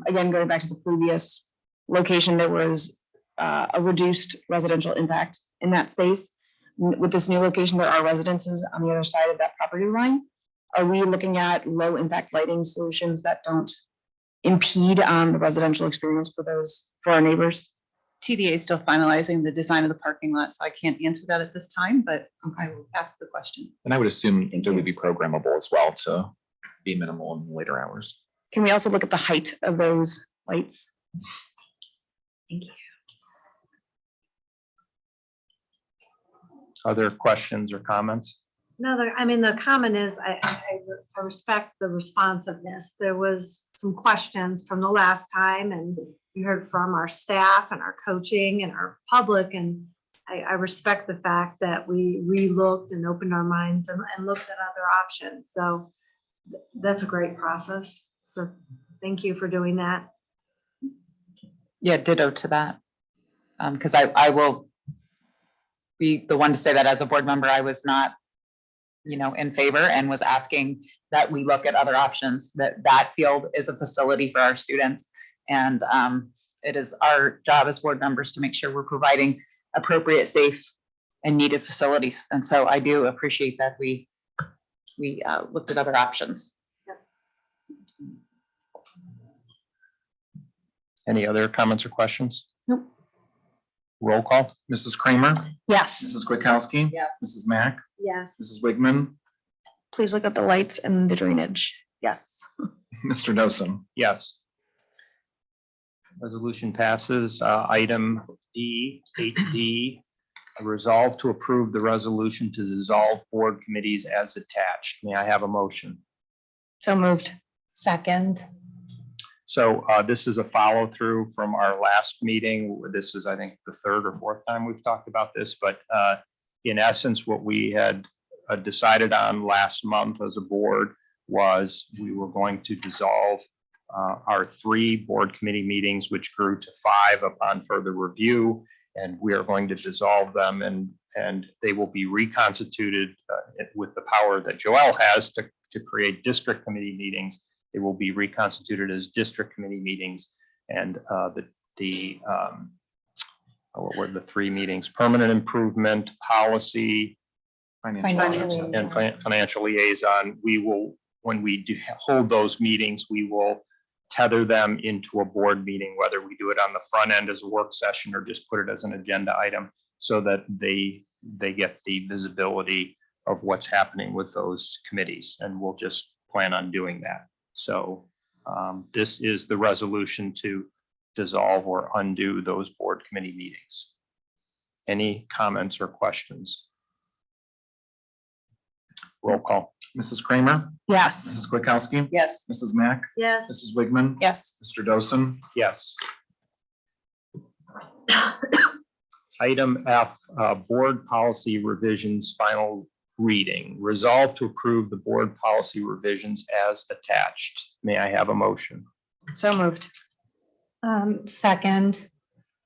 again, going back to the previous location, there was a reduced residential impact in that space? With this new location, there are residences on the other side of that property line. Are we looking at low impact lighting solutions that don't impede on the residential experience for our neighbors? TDA is still finalizing the design of the parking lot, so I can't answer that at this time, but I will ask the question. And I would assume there would be programmable as well to be minimal in later hours. Can we also look at the height of those lights? Thank you. Other questions or comments? No, I mean, the comment is, I respect the responsiveness. There was some questions from the last time, and we heard from our staff and our coaching and our public, and I respect the fact that we re-looked and opened our minds and looked at other options. So that's a great process. So thank you for doing that. Yeah, ditto to that. Because I will be the one to say that as a board member, I was not, in favor and was asking that we look at other options, that field is a facility for our students. And it is our job as board members to make sure we're providing appropriate, safe, and needed facilities. And so I do appreciate that we looked at other options. Any other comments or questions? Nope. Roll call. Mrs. Kramer, Yes, Mrs. Kwiatkowski. Yes. Mrs. Mack, Yes. Mrs. Wigman, please look at the lights and the drainage. Yes. Mr. Dosen. Yes. Resolution passes. Item D, 8D, a resolve to approve the resolution to dissolve board committees as attached. May I have a motion? So moved. Second. So this is a follow through from our last meeting. This is, I think, the third or fourth time we've talked about this, but in essence, what we had decided on last month as a board was we were going to dissolve our 3 board committee meetings, which grew to 5 upon further review, and we are going to dissolve them, and they will be reconstituted with the power that Joelle has to create district committee meetings. They will be reconstituted as district committee meetings, and what were the 3 meetings? Permanent improvement, policy, Financial. and financial liaison. We will, when we do hold those meetings, we will tether them into a board meeting, whether we do it on the front end as a work session or just put it as an agenda item, so that they get the visibility of what's happening with those committees, and we'll just plan on doing that. So this is the resolution to dissolve or undo those board committee meetings. Any comments or questions? Roll call. Mrs. Kramer, Yes. Mrs. Kwiatkowski. Yes. Mrs. Mack, Yes. Mrs. Wigman. Yes. Mr. Dosen. Yes. Item F, board policy revisions, final reading. Resolve to approve the board policy revisions as attached. May I have a motion? So moved. Second.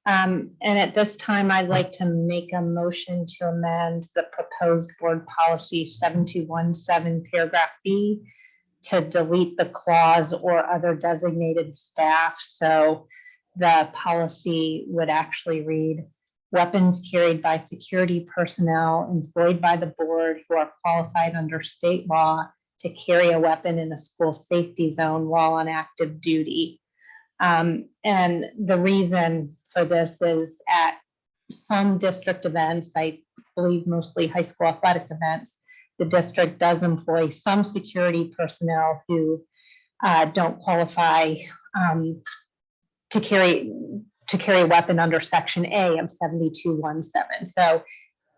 And at this time, I'd like to make a motion to amend the proposed board policy 7217 paragraph B to delete the clause or other designated staff. So the policy would actually read, weapons carried by security personnel employed by the board who are qualified under state law to carry a weapon in a school safety zone while on active duty. And the reason for this is at some district events, I believe mostly high school athletic events, the district does employ some security personnel who don't qualify to carry a weapon under Section A of 7217. So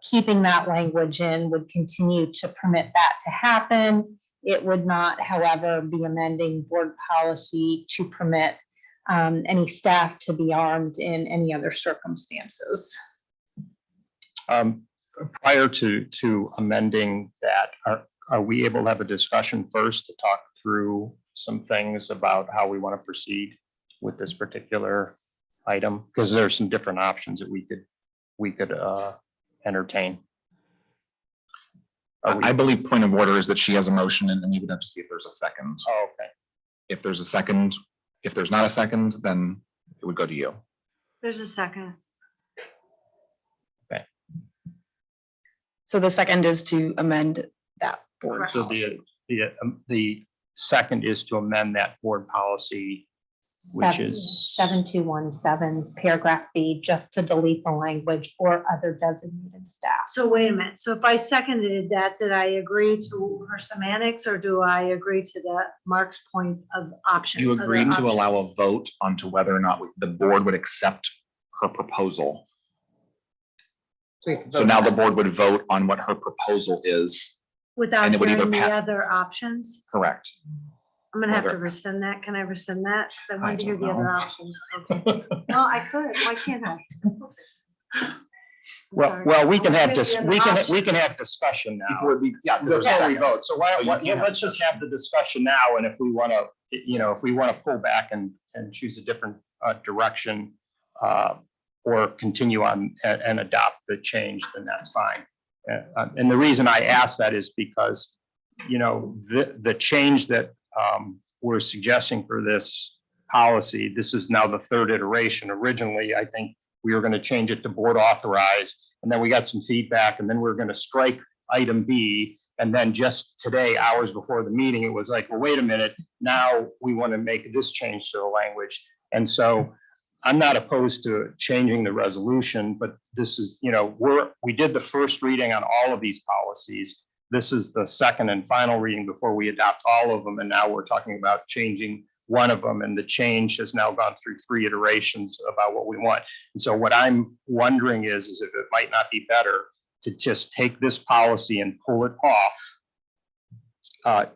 keeping that language in would continue to permit that to happen. It would not, however, be amending board policy to permit any staff to be armed in any other circumstances. Prior to amending that, are we able to have a discussion first to talk through some things about how we want to proceed with this particular item? Because there's some different options that we could entertain. I believe point of order is that she has a motion and we would have to see if there's a second. Oh, okay. If there's a second, if there's not a second, then it would go to you. There's a second. So the second is to amend that board So policy. the second is to amend that board policy, which is 7217, paragraph B, just to delete the language or other designated staff. So wait a minute. So if I seconded that, did I agree to her semantics or do I agree to the Mark's point of option? You other agreed to allow a options? vote onto whether or not the board would accept her proposal. So now the board would vote on what her proposal is. Without and it would either hearing the pa- other options? Correct. I'm gonna have to Whether- rescind that. Can I rescind that? Because I I wanted to hear don't the other know. options. Okay. No, I could. Why can't I? I'm sorry. Well, we can I have wanna this, hear the other we can have options. discussion now. Before we, yeah, because there's a Before we second. vote, so why, So you can't have let's just have the discussion now, and if we want to, if we want to pull back and choose a different direction, or continue on and adopt the change, then that's fine. And the reason I ask that is because, the change that we're suggesting for this policy, this is now the third iteration. Originally, I think we were going to change it to board authorized, and then we got some feedback, and then we're going to strike item B. And then just today, hours before the meeting, it was like, well, wait a minute, now we want to make this change to the language. And so I'm not opposed to changing the resolution, but this is, we did the first reading on all of these policies. This is the second and final reading before we adopt all of them. And now we're talking about changing one of them, and the change has now gone through 3 iterations about what we want. And so what I'm wondering is if it might not be better to just take this policy and pull it off,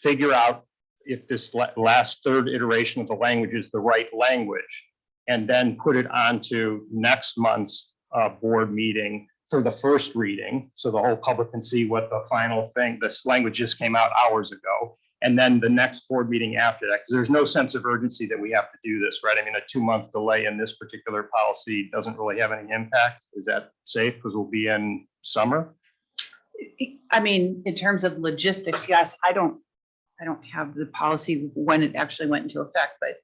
figure out if this last third iteration of the language is the right language, and then put it onto next month's board meeting for the first reading, so the whole public can see what the final thing, this language just came out hours ago. And then the next board meeting after that, because there's no sense of urgency that we have to do this, right? I mean, a 2-month delay in this particular policy doesn't really have any impact. Is that safe? Because we'll be in summer. I mean, in terms of logistics, yes, I don't have the policy when it actually went into effect, but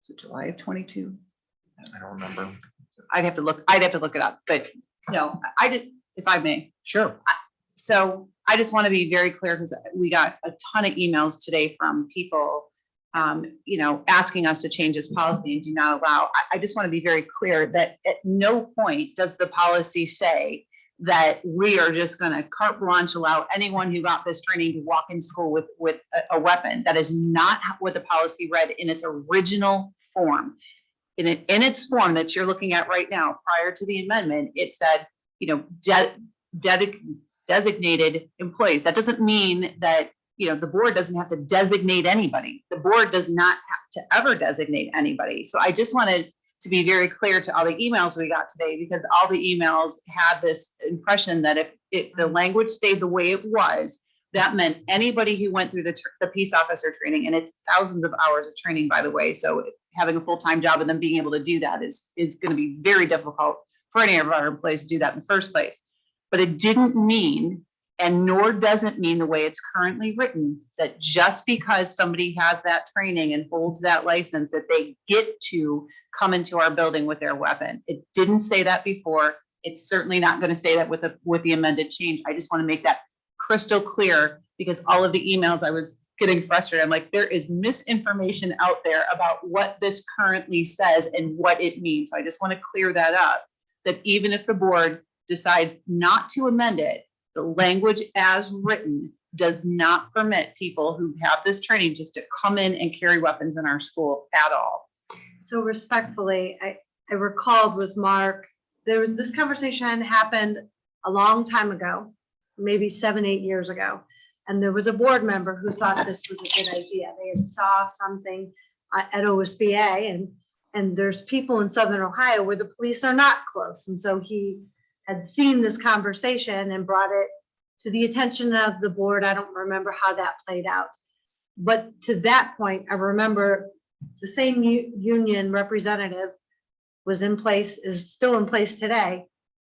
is it July of 22? I don't remember. I'd have to look it up, but no, I did, if I may. Sure. So I just want to be very clear because we got a ton of emails today from people, asking us to change this policy and do not allow. I just want to be very clear that at no point does the policy say that we are just going to carte blanche allow anyone who got this training to walk in school with a weapon. That is not what the policy read in its original form. In its form that you're looking at right now, prior to the amendment, it said, designated employees. That doesn't mean that, the board doesn't have to designate anybody. The board does not have to ever designate anybody. So I just wanted to be very clear to all the emails we got today, because all the emails had this impression that if the language stayed the way it was, that meant anybody who went through the peace officer training, and it's thousands of hours of training, by the way. So having a full-time job and then being able to do that is going to be very difficult for any of our employees to do that in the first place. But it didn't mean, and nor does it mean the way it's currently written, that just because somebody has that training and holds that license, that they get to come into our building with their weapon. It didn't say that before. It's certainly not going to say that with the amended change. I just want to make that crystal clear, because all of the emails I was getting frustrated. I'm like, there is misinformation out there about what this currently says and what it means. So I just want to clear that up, that even if the board decides not to amend it, the language as written does not permit people who have this training just to come in and carry weapons in our school at all. So respectfully, I recalled with Mark, this conversation happened a long time ago, maybe 7, 8 years ago. And there was a board member who thought this was a good idea. They had saw something at OSBA, and there's people in Southern Ohio where the police are not close. And so he had seen this conversation and brought it to the attention of the board. I don't remember how that played out. But to that point, I remember the same union representative was in place, is still in place today.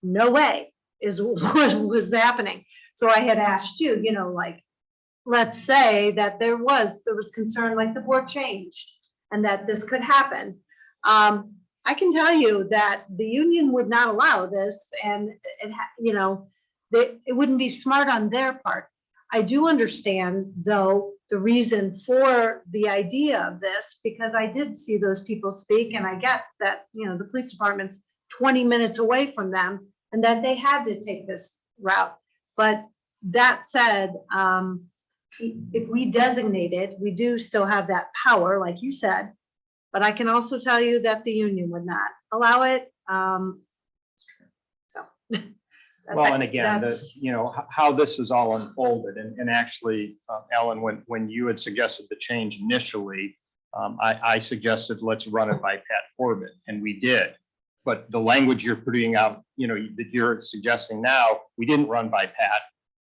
No way is what was happening. So I had asked you, you know, like, let's say that there was concern, like the board changed and that this could happen. I can tell you that the union would not allow this, and you know, it wouldn't be smart on their part. I do understand, though, the reason for the idea of this, because I did see those people speak, and I get that, you know, the police department's 20 minutes away from them and that they had to take this route. But that said, if we designated, we do still have that power, like you said, but I can also tell you that the union would not allow it. So. Well, and again, you know, how this is all unfolded, and actually, Ellen, when you had suggested the change initially, I suggested let's run it by Pat Corbett, and we did. But the language you're putting out, you know, that you're suggesting now, we didn't run by Pat.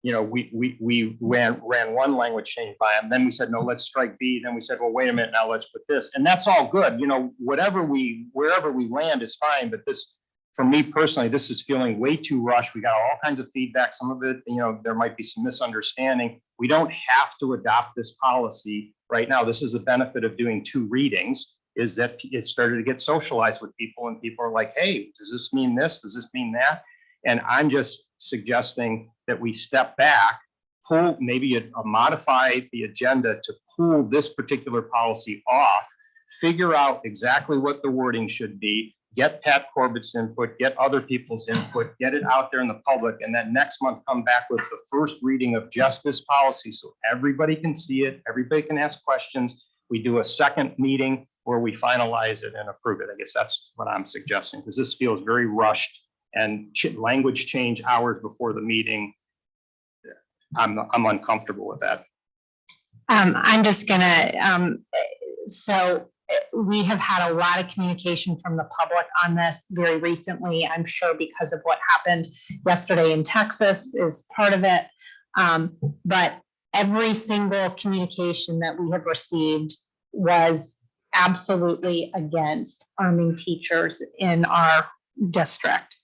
You know, we ran one language change by him, then we said, no, let's strike B. Then we said, well, wait a minute, now let's put this. And that's all good. You know, wherever we land is fine. But this, for me personally, this is feeling way too rushed. We got all kinds of feedback. Some of it, you know, there might be some misunderstanding. We don't have to adopt this policy right now. This is the benefit of doing 2 readings, is that it started to get socialized with people, and people are like, hey, does this mean this? Does this mean that? And I'm just suggesting that we step back, pull, maybe modify the agenda to pull this particular policy off, figure out exactly what the wording should be, get Pat Corbett's input, get other people's input, get it out there in the public, and then next month come back with the first reading of just this policy so everybody can see it, everybody can ask questions. We do a second meeting where we finalize it and approve it. I guess that's what I'm suggesting, because this feels very rushed, and language change hours before the meeting. I'm uncomfortable with that. I'm just gonna, so we have had a lot of communication from the public on this very recently. I'm sure because of what happened yesterday in Texas is part of it. But every single communication that we have received was absolutely against arming teachers in our district.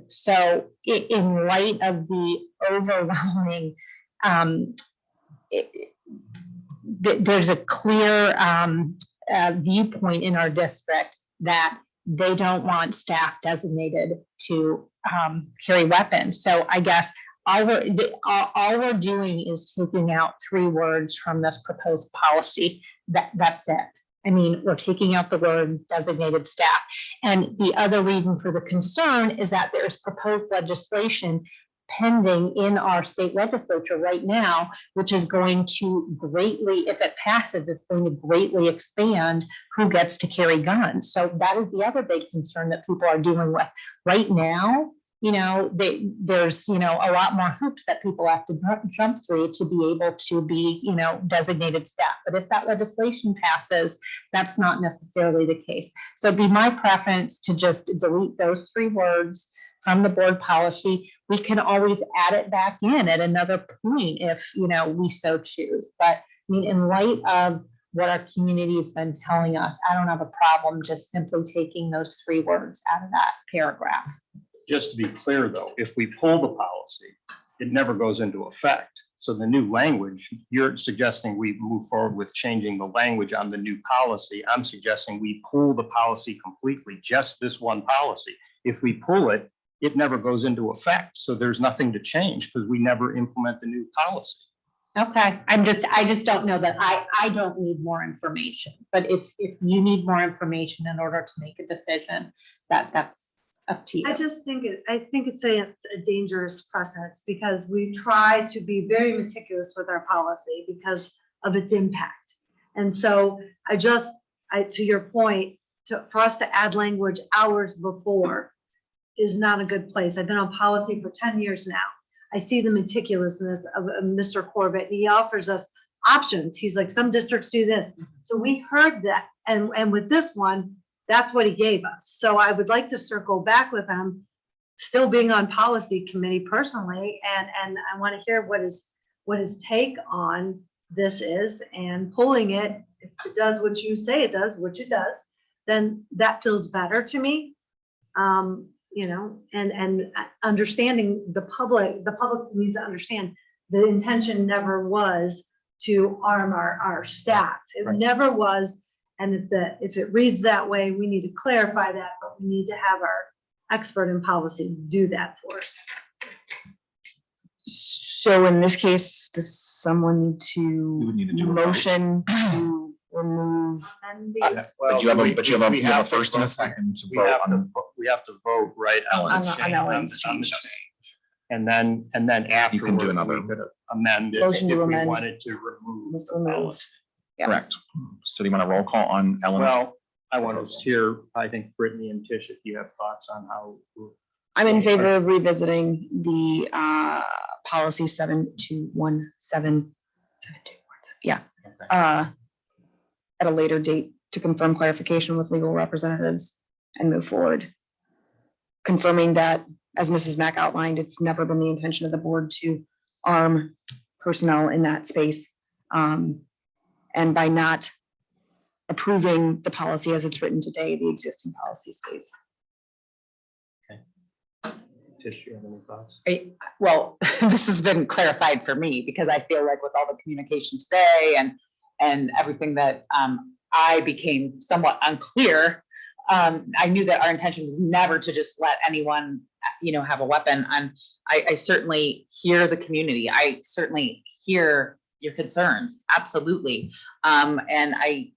So in light of the overwhelming, there's a clear viewpoint in our district that they don't want staff designated to carry weapons. So I guess all we're doing is taking out 3 words from this proposed policy. That's it. I mean, we're taking out the word designated staff. And the other reason for the concern is that there's proposed legislation pending in our state legislature right now, which is going to greatly, if it passes, it's going to greatly expand who gets to carry guns. So that is the other big concern that people are dealing with right now. You know, there's, you know, a lot more hoops that people have to jump through to be able to be, you know, designated staff. But if that legislation passes, that's not necessarily the case. So it'd be my preference to just delete those 3 words from the board policy. We can always add it back in at another point if, you know, we so choose. But I mean, in light of what our community has been telling us, I don't have a problem just simply taking those 3 words out of that paragraph. Just to be clear, though, if we pull the policy, it never goes into effect. So the new language, you're suggesting we move forward with changing the language on the new policy. I'm suggesting we pull the policy completely, just this one policy. If we pull it, it never goes into effect. So there's nothing to change because we never implement the new policy. Okay, I just don't know that I don't need more information, but if you need more information in order to make a decision, that's up to you. I just think I think it's a dangerous precedent because we try to be very meticulous with our policy because of its impact. And so to your point, for us to add language hours before is not a good place. I've been on policy for 10 years now. I see the meticulousness of Mr. Corbett. He offers us options. He's like, some districts do this. So we heard that. And with this one, that's what he gave us. So I would like to circle back with him, still being on policy committee personally. And I want to hear what his take on this is, and pulling it. If it does what you say it does, which it does, then that feels better to me. You know, and understanding the public needs to understand the intention never was to arm our staff. It Right. never was. And if it reads that way, we need to clarify that, but we need to have our expert in policy do that for us. So in this case, does someone need You would need to to do a vote. motion to remove? But you have a first and a second to vote on. We have to vote, right? Ellen's On change, Ellen's on the change. change. And then after. You can do another. We could amend it Motion if to we amend. wanted to remove the Remove. policy. Yes. Correct. So do you want a roll call on Ellen's? Well, I want to hear, I think Brittany and Tish, if you have thoughts on how. I'm in favor of revisiting the policy 7217. Yeah. Okay. At a later date to confirm clarification with legal representatives and move forward. Confirming that, as Mrs. Mack outlined, it's never been the intention of the board to arm personnel in that space. And by not approving the policy as it's written today, the existing policy stays. Tish, you have any thoughts? Well, this has been clarified for me because I feel like with all the communication today and everything that I became somewhat unclear. I knew that our intention was never to just let anyone, have a weapon. I certainly hear the community. I certainly hear your concerns, absolutely. And I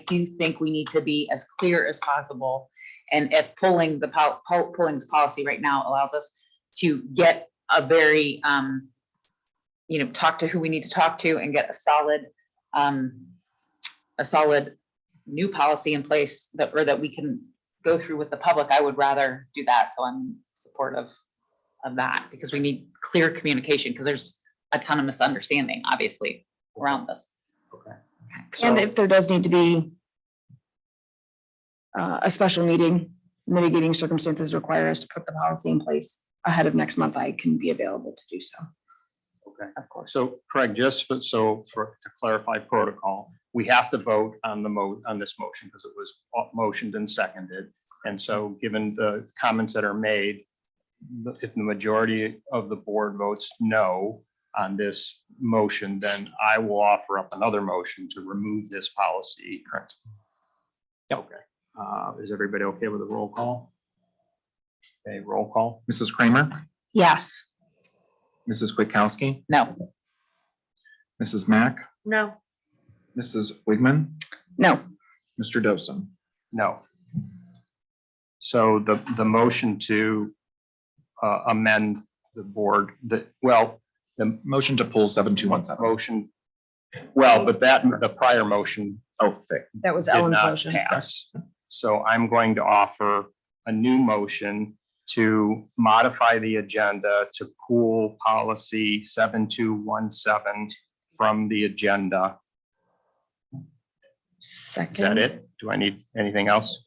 do think we need to be as clear as possible. And if pulling this policy right now allows us to get a very, talk to who we need to talk to and get a solid new policy in place that we can go through with the public, I would rather do that. So I'm supportive of that because we need clear communication because there's a ton of misunderstanding, obviously, around this. Okay. And So- if there does need to be a special meeting, mitigating circumstances require us to put the policy in place ahead of next month, I can be available to do so. Okay, of course. So Craig, to clarify protocol, we have to vote on this motion because it was motioned and seconded. And so given the comments that are made, if the majority of the board votes no on this motion, then I will offer up another motion to remove this policy. Correct? Okay. Is everybody okay with the roll call? Okay, roll call. Mrs. Kramer, Yes. Mrs. Kwiatkowski, No, Mrs. Mack, No. Mrs. Wigman, No. Mr. Dosen. No. So the motion to amend the board, the Motion to pull 7217. motion, but the prior motion Oh, thick. That was did Ellen's not motion. pass. So I'm going to offer a new motion to modify the agenda to pull policy 7217 from the agenda. Second. Is that it? Do I need anything else?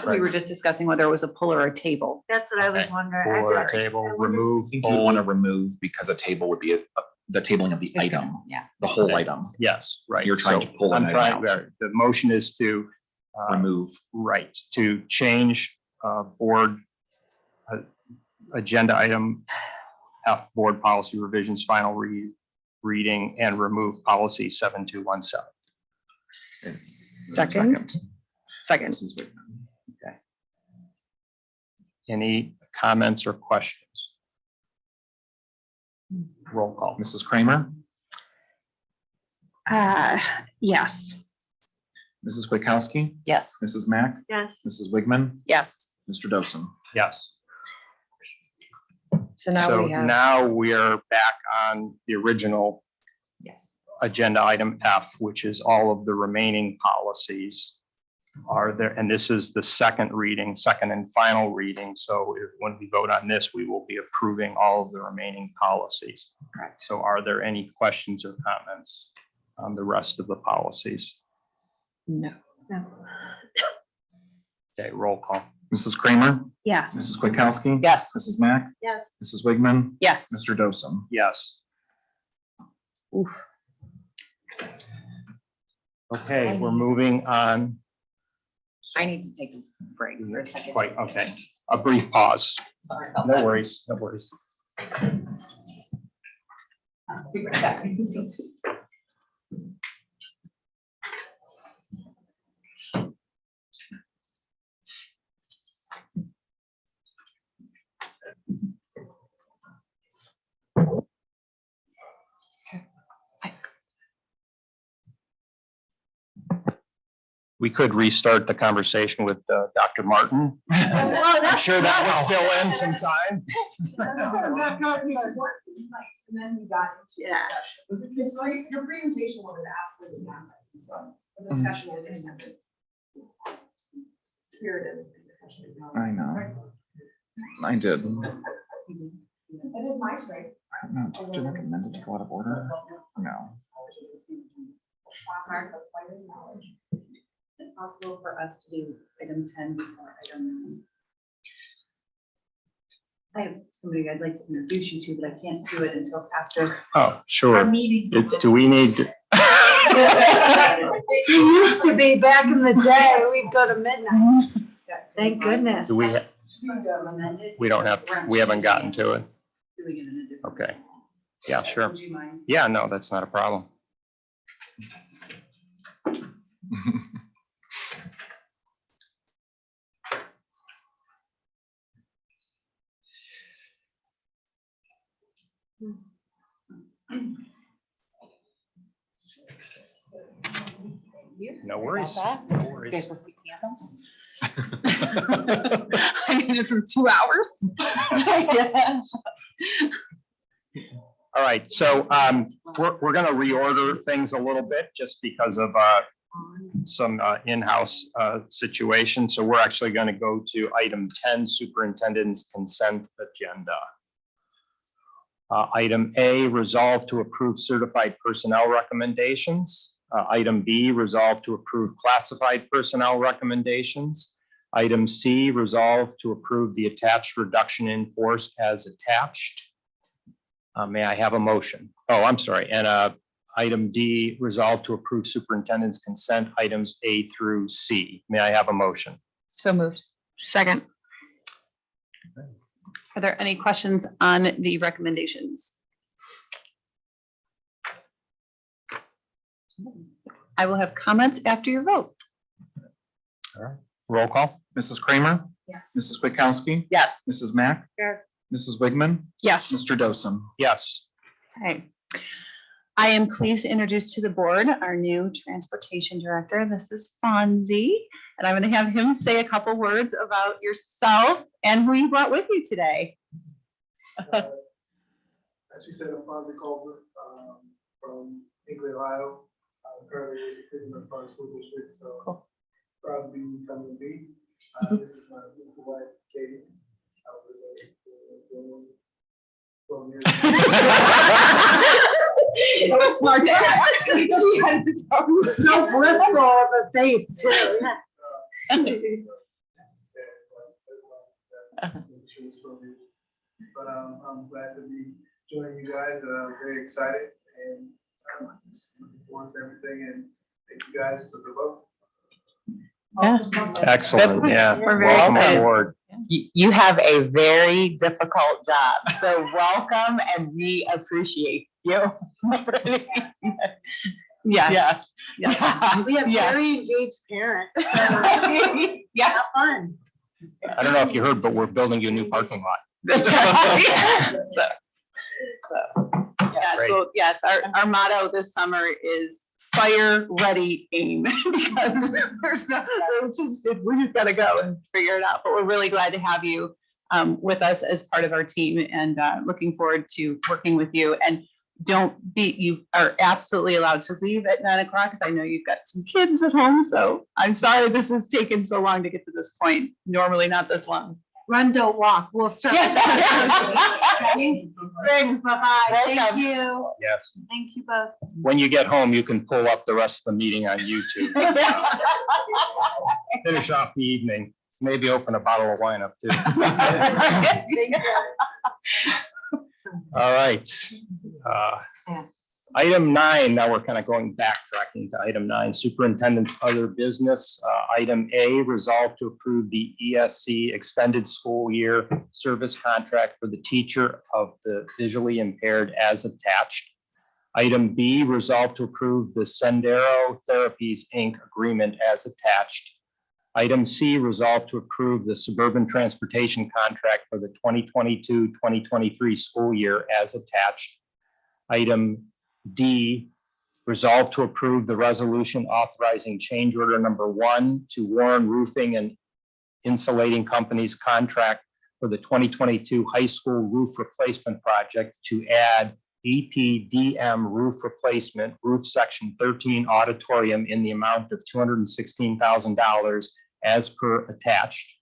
We were just discussing whether it was a pull or a table. That's what I was Okay. wondering. I'm Or sorry. table, I wondered- remove. I think you want to remove because a table would be the tabling of the It's gonna- item, Yeah. the whole item. Yes, right. You're trying So to pull an I'm item trying, out. the motion is to Remove. right, to change board agenda item F, board policy revisions, final reading, and remove policy 7217. Second. Second. Mrs. Wigman. Any comments or questions? Roll call. Mrs. Kramer, Yes. Mrs. Kwiatkowski, yes. Mrs. Mack, Yes. Mrs. Wigman, Yes. Mr. Dosen. Yes. So now So we have. now we are back on the original Yes. agenda item F, which is all of the remaining policies. Are there, and this is the second reading, second and final reading. So when we vote on this, we will be approving all of the remaining policies. Correct. So are there any questions or comments on the rest of the policies? No. Okay, roll call. Mrs. Kramer, Yes. Mrs. Kwiatkowski. Yes. Mrs. Mack, Yes. Mrs. Wigman, Yes. Mr. Dosum. Yes. Okay, we're moving on. I need to take a break for a second. Quite, okay, a brief pause. Sorry about No that. worries, no worries. I'll be right back. We could restart the conversation with Dr. Martin. I'm sure that would fill in some time. And then we got into discussion. Because your presentation was absolutely fantastic. So the discussion was extended. Spirited discussion. I know. I did. It is nice, right? No, did you recommend it to go out of order? No. Is it possible for us to do item 10 before item 9? I have somebody I'd like to introduce you to, but I can't do it until after. Oh, Our sure. meetings. Do we need to? It used to be back in the day, we'd go to midnight. Thank goodness. Do we, Amend it? we don't have, we haven't gotten to it. Do we get in a different? Okay. Yeah, sure. Would you mind? Yeah, no, that's not a problem. No worries. No You guys worries. will speak pianos? I mean, this is 2 hours. All right, so we're going to reorder things a little bit just because of some in-house situation. So we're actually going to go to item 10, Superintendent's Consent Agenda. Item A, resolve to approve certified personnel recommendations. Item B, resolve to approve classified personnel recommendations. Item C, resolve to approve the attached reduction in force as attached. May I have a motion? Oh, I'm sorry. And item D, resolve to approve superintendent's consent items A through C. May I have a motion? So moved. Second. Are there any questions on the recommendations? I will have comments after your vote. All right. Roll call. Mrs. Kramer, Yes. Mrs. Kwiatkowski, Yes. Mrs. Mack, Yes. Mrs. Wigman, Yes. Mr. Dosum. Yes. Okay. I am pleased to introduce to the board our new transportation director. This is Fonzie, and I'm going to have him say a couple words about yourself and who you brought with you today. As you said, I'm Fonzie Culver, from Hinkley, Ohio. I'm currently in the Park School District, so proud to be coming to be. This is my beautiful wife, Katie. I was there 12 years. What a smart dad. She had this own So blissful of a face too. But I'm glad to be joining you guys. Very excited and just looking forward to everything. And thank you guys for the vote. Excellent. Yeah. We're very Welcome excited. aboard. You have a very difficult job, so welcome and we appreciate you. Yes. Yes. We have Yeah. very engaged parents. So Yeah. have fun. I don't know if you heard, but we're building you a new parking lot. That's right. Yeah, Great. so yes, our motto this summer is fire, ready, aim. Because we just gotta go and figure it out. But we're really glad to have you with us as part of our team and looking forward to working with you. And you are absolutely allowed to leave at 9 o'clock, because I know you've got some kids at home, so I'm sorry this has taken so long to get to this point. Normally not this long. Run, don't walk. We'll start. Thanks, Bye-bye. Thank Welcome. you. Yes. Thank you both. When you get home, you can pull up the rest of the meeting on YouTube. Finish off the evening, maybe open a bottle of wine up too. All right. Item 9, now we're kind of going backtracking to item 9, superintendent's other business. Item A, resolve to approve the ESC extended school year service contract for the teacher of the visually impaired as attached. Item B, resolve to approve the Sendero Therapies, Inc. agreement as attached. Item C, resolve to approve the suburban transportation contract for the 2022-2023 school year as attached. Item D, resolve to approve the resolution authorizing change order number 1 to Warren Roofing and Insulating Company's contract for the 2022 high school roof replacement project to add EPDM roof replacement, roof section 13 auditorium in the amount of $216,000 as per attached.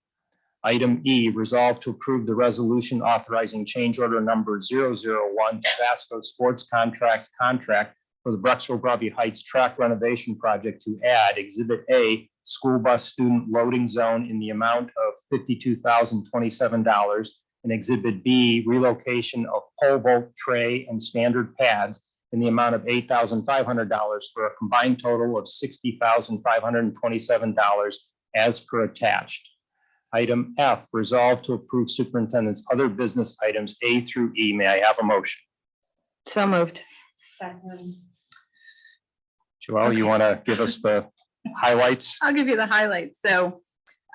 Item E, resolve to approve the resolution authorizing change order number 001 Tabasco Sports Contracts contract for the Brexville-Broadview Heights track renovation project to add Exhibit A, school bus student loading zone in the amount of $52,027, and Exhibit B, relocation of pole vault tray and standard pads in the amount of $8,500 for a combined total of $60,527 as per attached. Item F, resolve to approve superintendent's other business items A through E. May I have a motion? So moved. Joelle, you want to give us the highlights? I'll give you the highlights. So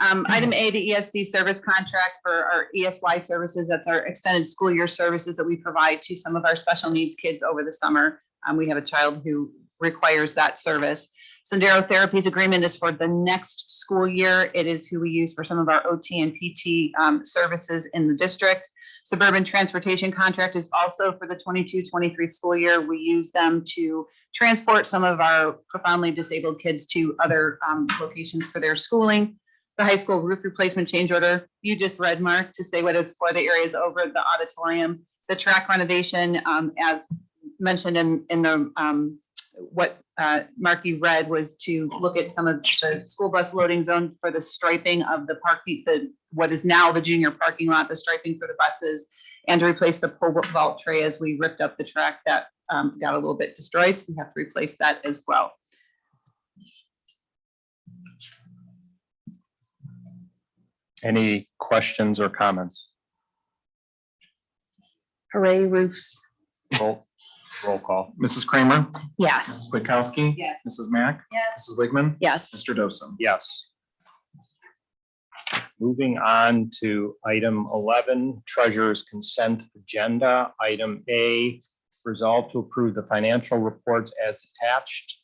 item A, the ESC service contract for our ESY services. That's our extended school year services that we provide to some of our special needs kids over the summer. We have a child who requires that service. Sendero Therapies agreement is for the next school year. It is who we use for some of our OT and PT services in the district. Suburban transportation contract is also for the 22-23 school year. We use them to transport some of our profoundly disabled kids to other locations for their schooling. The high school roof replacement change order, you just read, Mark, to say what it's for, the areas over the auditorium. The track renovation, as mentioned in the what Mark, you read, was to look at some of the school bus loading zone for the striping of the parking, what is now the junior parking lot, the striping for the buses, and to replace the pole vault tray as we ripped up the track that got a little bit destroyed. So we have to replace that as well. Any questions or comments? Hooray roofs. Roll call. Mrs. Kramer, Yes. Mrs. Witkowski. Yes. Mrs. Mack. Yes. Mrs. Wigman. Yes. Mr. Dosen. Yes. Moving on to item 11, treasurer's consent agenda. Item A, resolve to approve the financial reports as attached.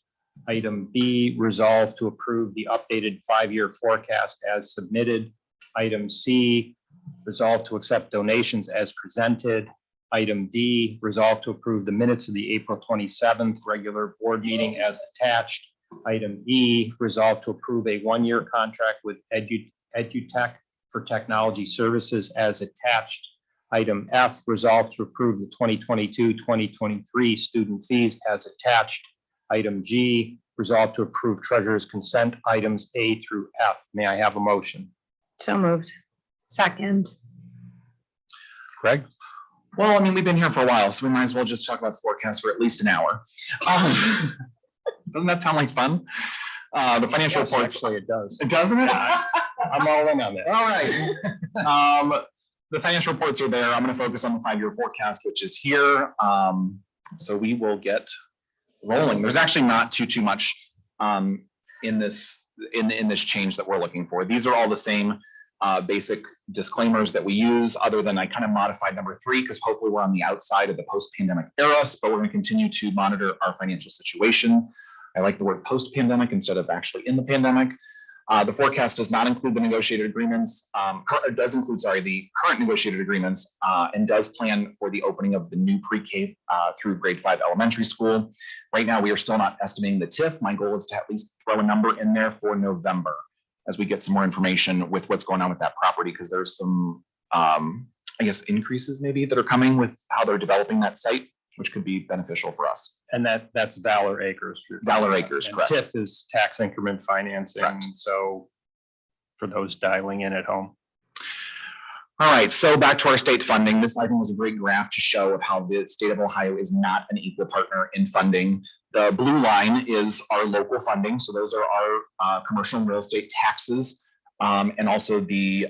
Item B, resolve to approve the updated 5-year forecast as submitted. Item C, resolve to accept donations as presented. Item D, resolve to approve the minutes of the April 27th regular board meeting as attached. Item E, resolve to approve a 1-year contract with EduTech for technology services as attached. Item F, resolve to approve the 2022-2023 student fees as attached. Item G, resolve to approve treasurer's consent items A through F. May I have a motion? So moved. Second. Greg? Well, I mean, we've been here for a while, so we might as well just talk about the forecast for at least an hour. Doesn't that sound like fun? The financial Yes, reports. actually, it does. Doesn't it? I'm all in on that. All right. The financial reports are there. I'm going to focus on the 5-year forecast, which is here. So we will get rolling. There's actually not too much in this change that we're looking for. These are all the same basic disclaimers that we use, other than I kind of modified number 3 because hopefully we're on the outside of the post-pandemic era, but we're going to continue to monitor our financial situation. I like the word post-pandemic instead of actually in the pandemic. The forecast does not include the negotiated agreements, it does include, sorry, the current negotiated agreements, and does plan for the opening of the new pre-K through grade 5 elementary school. Right now, we are still not estimating the TIF. My goal is to at least throw a number in there for November as we get some more information with what's going on with that property, because there's some, I guess, increases maybe that are coming with how they're developing that site, which could be beneficial for us. And that's Valor Acres. Valor Acres, And correct. TIF is tax increment financing. Correct. So for those dialing in at home. All right, so back to our state funding. This, I think, was a great graph to show of how the state of Ohio is not an equal partner in funding. The blue line is our local funding. So those are our commercial and real estate taxes, and also the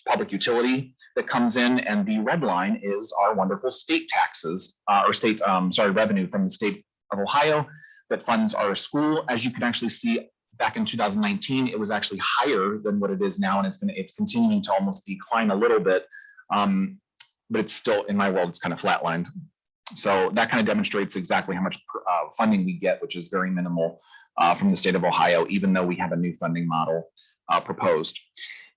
public utility that comes in. And the red line is our wonderful state taxes, or state, revenue from the state of Ohio that funds our school. As you can actually see, back in 2019, it was actually higher than what it is now, and it's continuing to almost decline a little bit, but it's still, in my world, it's kind of flatlined. So that kind of demonstrates exactly how much funding we get, which is very minimal from the state of Ohio, even though we have a new funding model proposed.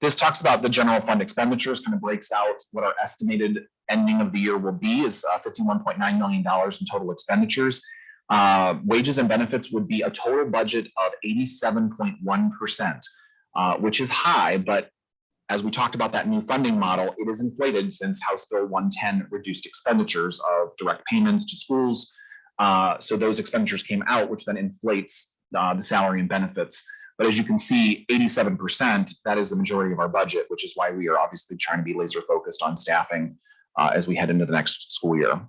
This talks about the general fund expenditures, kind of breaks out what our estimated ending of the year will be is $51.9 million in total expenditures. Wages and benefits would be a total budget of 87.1%, which is high, but as we talked about that new funding model, it is inflated since House Bill 110 reduced expenditures of direct payments to schools. So those expenditures came out, which then inflates the salary and benefits. But as you can see, 87%, that is the majority of our budget, which is why we are obviously trying to be laser focused on staffing as we head into the next school year.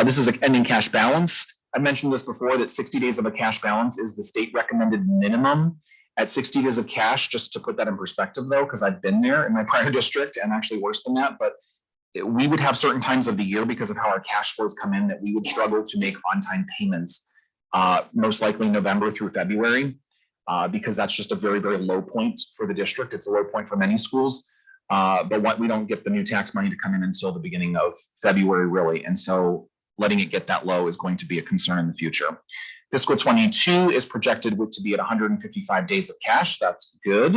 This is an ending cash balance. I mentioned this before, that 60 days of a cash balance is the state recommended minimum. At 60 days of cash, just to put that in perspective though, because I've been there in my prior district and actually worse than that, but we would have certain times of the year because of how our cash flows come in that we would struggle to make on-time payments, most likely November through February, because that's just a very, very low point for the district. It's a low point for many schools, but we don't get the new tax money to come in until the beginning of February, really. And so letting it get that low is going to be a concern in the future. Fiscal 22 is projected to be at 155 days of cash. That's good.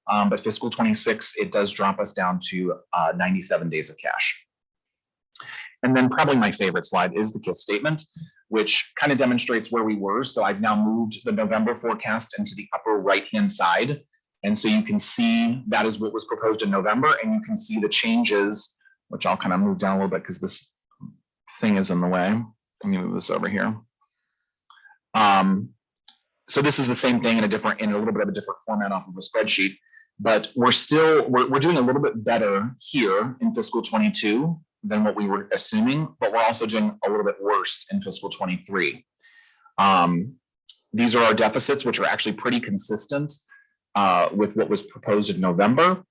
But fiscal 26, it does drop us down to 97 days of cash. And then probably my favorite slide is the KISS statement, which kind of demonstrates where we were. So I've now moved the November forecast into the upper right-hand side. And so you can see that is what was proposed in November, and you can see the changes, which I'll kind of move down a little bit because this thing is in the way. Let me move this over here. So this is the same thing in a little bit of a different format off of a spreadsheet, but we're doing a little bit better here in fiscal 22 than what we were assuming, but we're also doing a little bit worse in fiscal 23. These are our deficits, which are actually pretty consistent with what was proposed in November.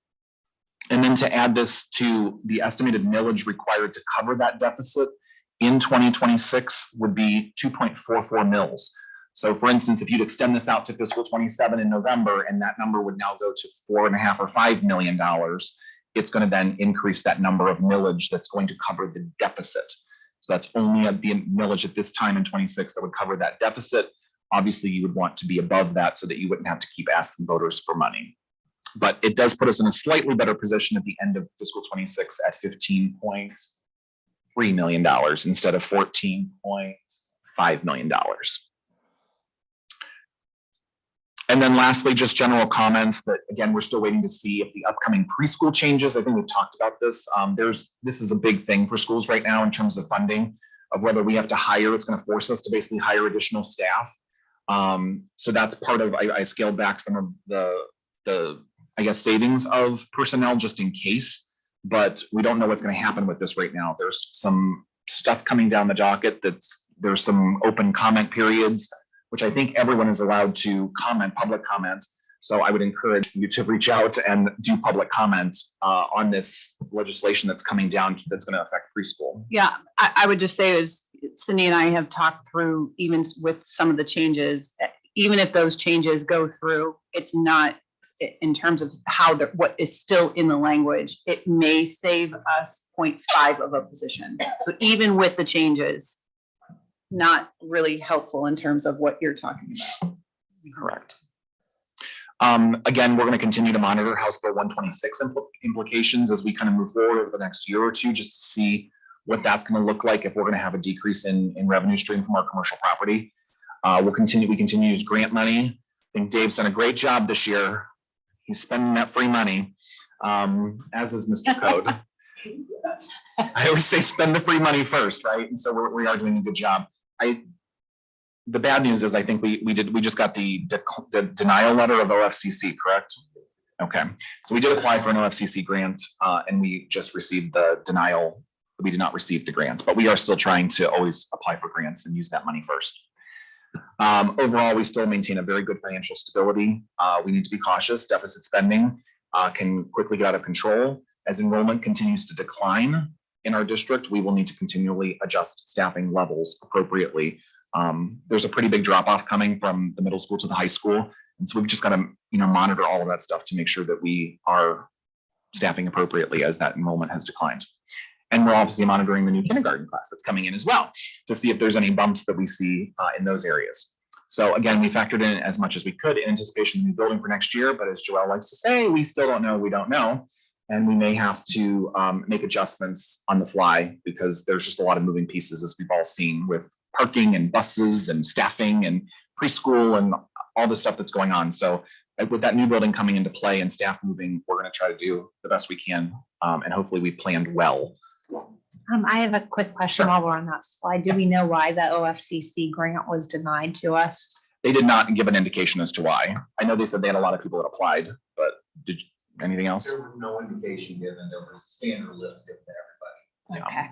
And then to add this to the estimated millage required to cover that deficit in 2026 would be 2.44 mils. So for instance, if you'd extend this out to fiscal 27 in November, and that number would now go to $4.5 or $5 million, it's going to then increase that number of millage that's going to cover the deficit. So that's only at the millage at this time in 26 that would cover that deficit. Obviously, you would want to be above that so that you wouldn't have to keep asking voters for money. But it does put us in a slightly better position at the end of fiscal 26 at $15.3 million instead of $14.5 million. And then lastly, just general comments that, again, we're still waiting to see if the upcoming preschool changes. I think we've talked about this. This is a big thing for schools right now in terms of funding, of whether we have to hire. It's going to force us to basically hire additional staff. So that's part of, I scaled back some of the I guess, savings of personnel just in case, but we don't know what's going to happen with this right now. There's some stuff coming down the docket there's some open comment periods, which I think everyone is allowed to comment, public comment. So I would encourage you to reach out and do public comment on this legislation that's coming down that's going to affect preschool. Yeah, I would just say, as Cindy and I have talked through, even with some of the changes, even if those changes go through, it's not in terms of what is still in the language, it may save us 0.5 of a position. So even with the changes, not really helpful in terms of what you're talking about. Correct. Again, we're going to continue to monitor House Bill 126 implications as we kind of move forward over the next year or two, just to see what that's going to look like if we're going to have a decrease in revenue stream from our commercial property. We continue to use grant money. I think Dave's done a great job this year. He's spending that free money, as is Mr. Code. I always say spend the free money first, right? And so we are doing a good job. The bad news is I think we just got the denial letter of OFCC, correct? Okay, so we did apply for an OFCC grant and we just received the denial. We did not receive the grant, but we are still trying to always apply for grants and use that money first. Overall, we still maintain a very good financial stability. We need to be cautious. Deficit spending can quickly get out of control. As enrollment continues to decline in our district, we will need to continually adjust staffing levels appropriately. There's a pretty big drop off coming from the middle school to the high school. And so we've just got to, monitor all of that stuff to make sure that we are staffing appropriately as that enrollment has declined. And we're obviously monitoring the new kindergarten class that's coming in as well to see if there's any bumps that we see in those areas. So again, we factored in as much as we could in anticipation of the new building for next year. But as Joelle likes to say, we still don't know, we don't know. And we may have to make adjustments on the fly because there's just a lot of moving pieces, as we've all seen, with parking and buses and staffing and preschool and all the stuff that's going on. So with that new building coming into play and staff moving, we're going to try to do the best we can. And hopefully we planned well. I have a quick question while we're on that slide. Do we know why the OFCC grant was denied to us? They did not give an indication as to why. I know they said they had a lot of people that applied, but anything else? There was no indication given. There was a standard list given to everybody. Okay.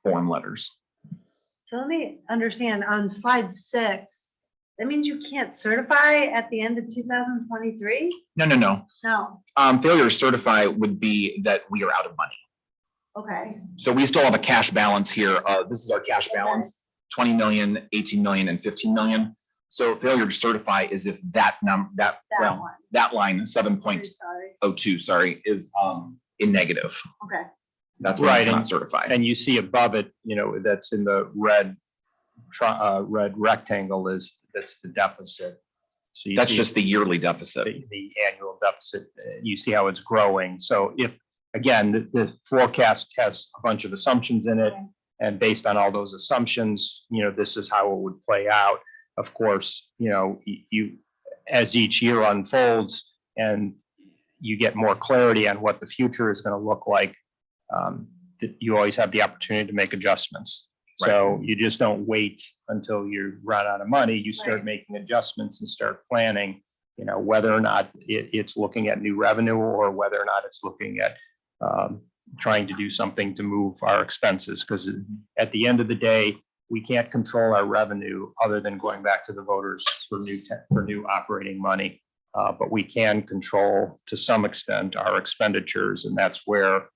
Form letters. So let me understand, on slide 6, that means you can't certify at the end of 2023? No. No, Failure to certify would be that we are out of money. okay. So we still have a cash balance here. This is our cash balance, 20 million, 18 million, and 15 million. So failure to certify is if that line, 7.02, sorry, is in negative. Okay. That's why I cannot certify. And you see above it, that's in the red rectangle that's the deficit. So That's just the yearly deficit. The annual deficit. You see how it's growing. So if, again, the forecast has a bunch of assumptions in it, and based on all those assumptions, this is how it would play out. Of course, you as each year unfolds and you get more clarity on what the future is going to look like, you always have the opportunity to make adjustments. Right. So you just don't wait until you run out of money. You start making adjustments and start planning, whether or not it's looking at new revenue or whether or not it's looking at trying to do something to move our expenses. Because at the end of the day, we can't control our revenue other than going back to the voters for new operating money. But we can control to some extent our expenditures, and that's where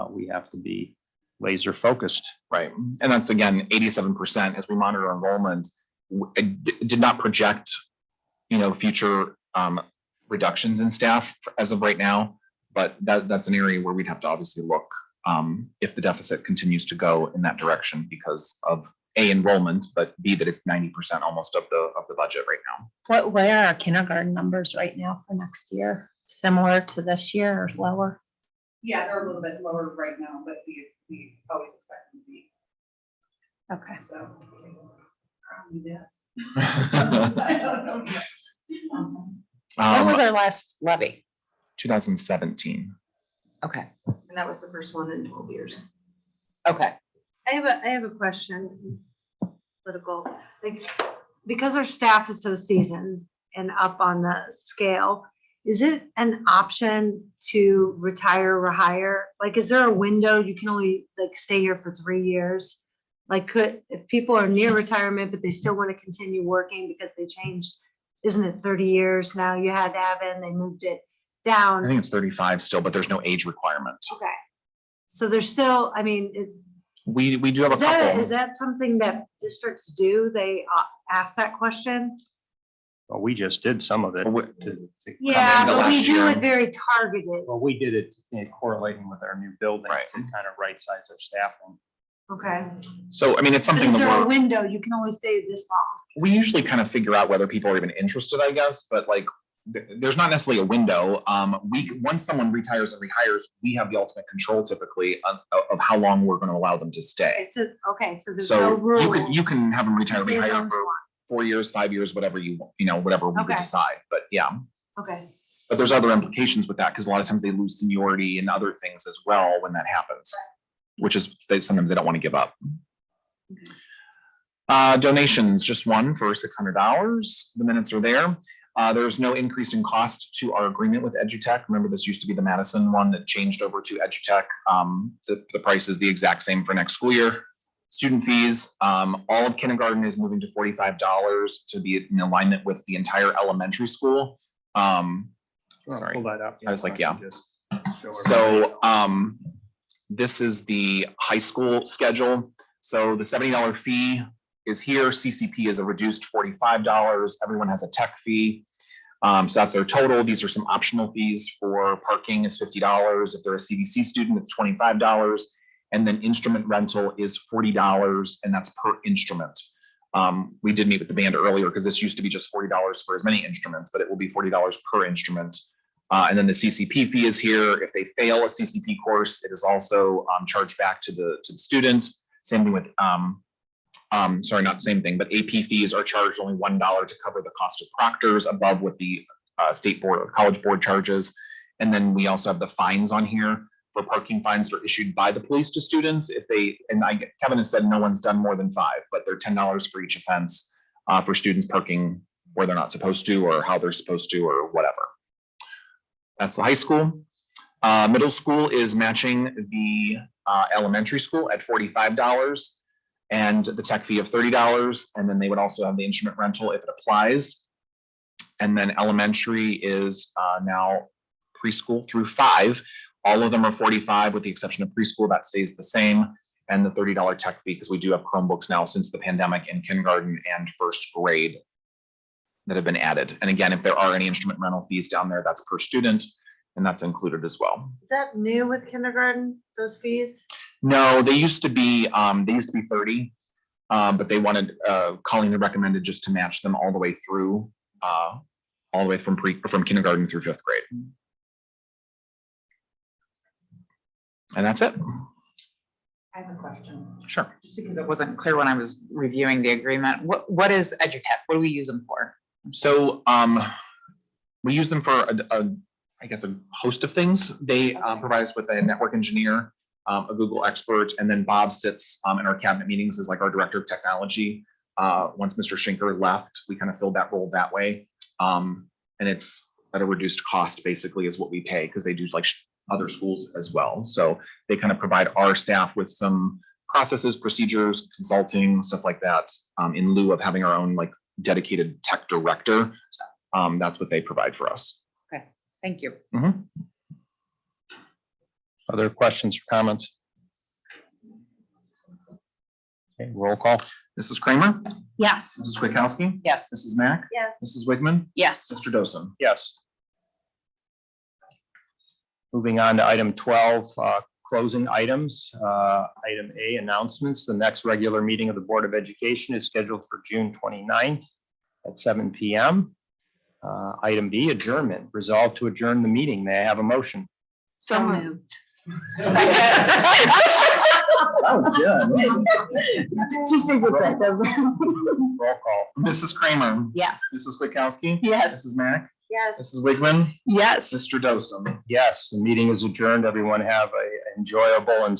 we have to be laser focused. Right. And that's, again, 87% as we monitor enrollment. It did not project, future reductions in staff as of right now, but that's an area where we'd have to obviously look if the deficit continues to go in that direction because of A, enrollment, but B, that it's 90% almost of the budget right now. What are our kindergarten numbers right now for next year? Similar to this year or lower? Yeah, they're a little bit lower right now, but we always expect them to be, Okay. so. Yes. I don't know. When was our last levy? 2017. Okay. And that was the first one in 12 years. Okay. I have a question, political, because our staff is so seasoned and up on the scale, is it an option to retire or hire? Is there a window you can only stay here for 3 years? If people are near retirement, but they still want to continue working because they changed, isn't it 30 years now? You had to have it and they moved it down. I think it's 35 still, but there's no age requirement. Okay. So there's still, We do have a couple. Is that something that districts do? They ask that question? Well, we just did some of it. Yeah, into but we last do year. it very targeted. Well, we did it correlating with our new building Right. to kind of right size our staffing. Okay. So, it's But something is there a that window? You can only stay this long. we usually kind of figure out whether people are even interested, I guess, but there's not necessarily a window. Once someone retires and rehires, we have the ultimate control typically of how long we're going to allow them to stay. So there's no So rule. you can have them retire, Say as long rehire as for you want. 4 years, 5 years, whatever whatever we would Okay. decide. But yeah, Okay. but there's other implications with that because a lot of times they lose seniority and other things as well when that happens, which is sometimes they don't want to give up. Donations, just one for $600. The minutes are there. There's no increase in cost to our agreement with EduTech. Remember, this used to be the Madison one that changed over to EduTech. The price is the exact same for next school year. Student fees, all of kindergarten is moving to $45 to be in alignment with the entire elementary school. Sorry, Pull that up. I was like, yeah. Just show So this is the high school schedule. So the $70 fee is here. CCP is a reduced $45. Everyone has a tech fee. So that's their total. These are some optional fees. For parking is $50. If they're a Cvcc student, it's $25. And then instrument rental is $40, and that's per instrument. We did meet with the band earlier because this used to be just $40 for as many instruments, but it will be $40 per instrument. And then the CCP fee is here. If they fail a CCP course, it is also charged back to the student. Same thing with, sorry, not the same thing, but AP fees are charged only $1 to cover the cost of proctors above what the state board or college board charges. And then we also have the fines on here for parking fines that are issued by the police to students. Kevin has said no one's done more than 5, but they're $10 for each offense for students parking where they're not supposed to or how they're supposed to or whatever. That's the high school. Middle school is matching the elementary school at $45 and the tech fee of $30. And then they would also have the instrument rental if it applies. And then elementary is now preschool through 5. All of them are $45 with the exception of preschool, that stays the same. And the $30 tech fee, because we do have Chromebooks now since the pandemic in kindergarten and first grade that have been added. And again, if there are any instrument rental fees down there, that's per student, and that's included as well. Is that new with kindergarten, those fees? No, they used to be 30, but they wanted, Colleen had recommended just to match them all the way through, all the way from kindergarten through 5th grade. And that's it. I have a question. Sure. Just because it wasn't clear when I was reviewing the agreement. What is EduTech? What do we use them for? So we use them for I guess a host of things. They provide us with a network engineer, a Google expert, and then Bob sits in our cabinet meetings as like our director of technology. Once Mr. Schinker left, we kind of filled that role that way. And it's at a reduced cost basically is what we pay because they do like other schools as well. So they kind of provide our staff with some processes, procedures, consulting, stuff like that, in lieu of having our own like dedicated tech director. That's what they provide for us. Okay, thank you. Mhm. Other questions or comments? Okay, roll call. Mrs. Kramer, Yes. Mrs. Kwiatkowski, Yes. Mrs. Mack, Yes. Mrs. Wigman, Yes. Mr. Dosen. Yes. Moving on to item 12, closing items. Item A, announcements. The next regular meeting of the Board of Education is scheduled for June 29th at 7 p.m. Item B, adjournment. Resolved to adjourn the meeting. May I have a motion? So moved. That was good. Just take it back. Roll call. Mrs. Kramer, Yes. Mrs. Kwiatkowski, Yes. Mrs. Mack, Yes. Mrs. Wigman, Yes. Mr. Dosen. Yes, the meeting is adjourned. Everyone have a enjoyable and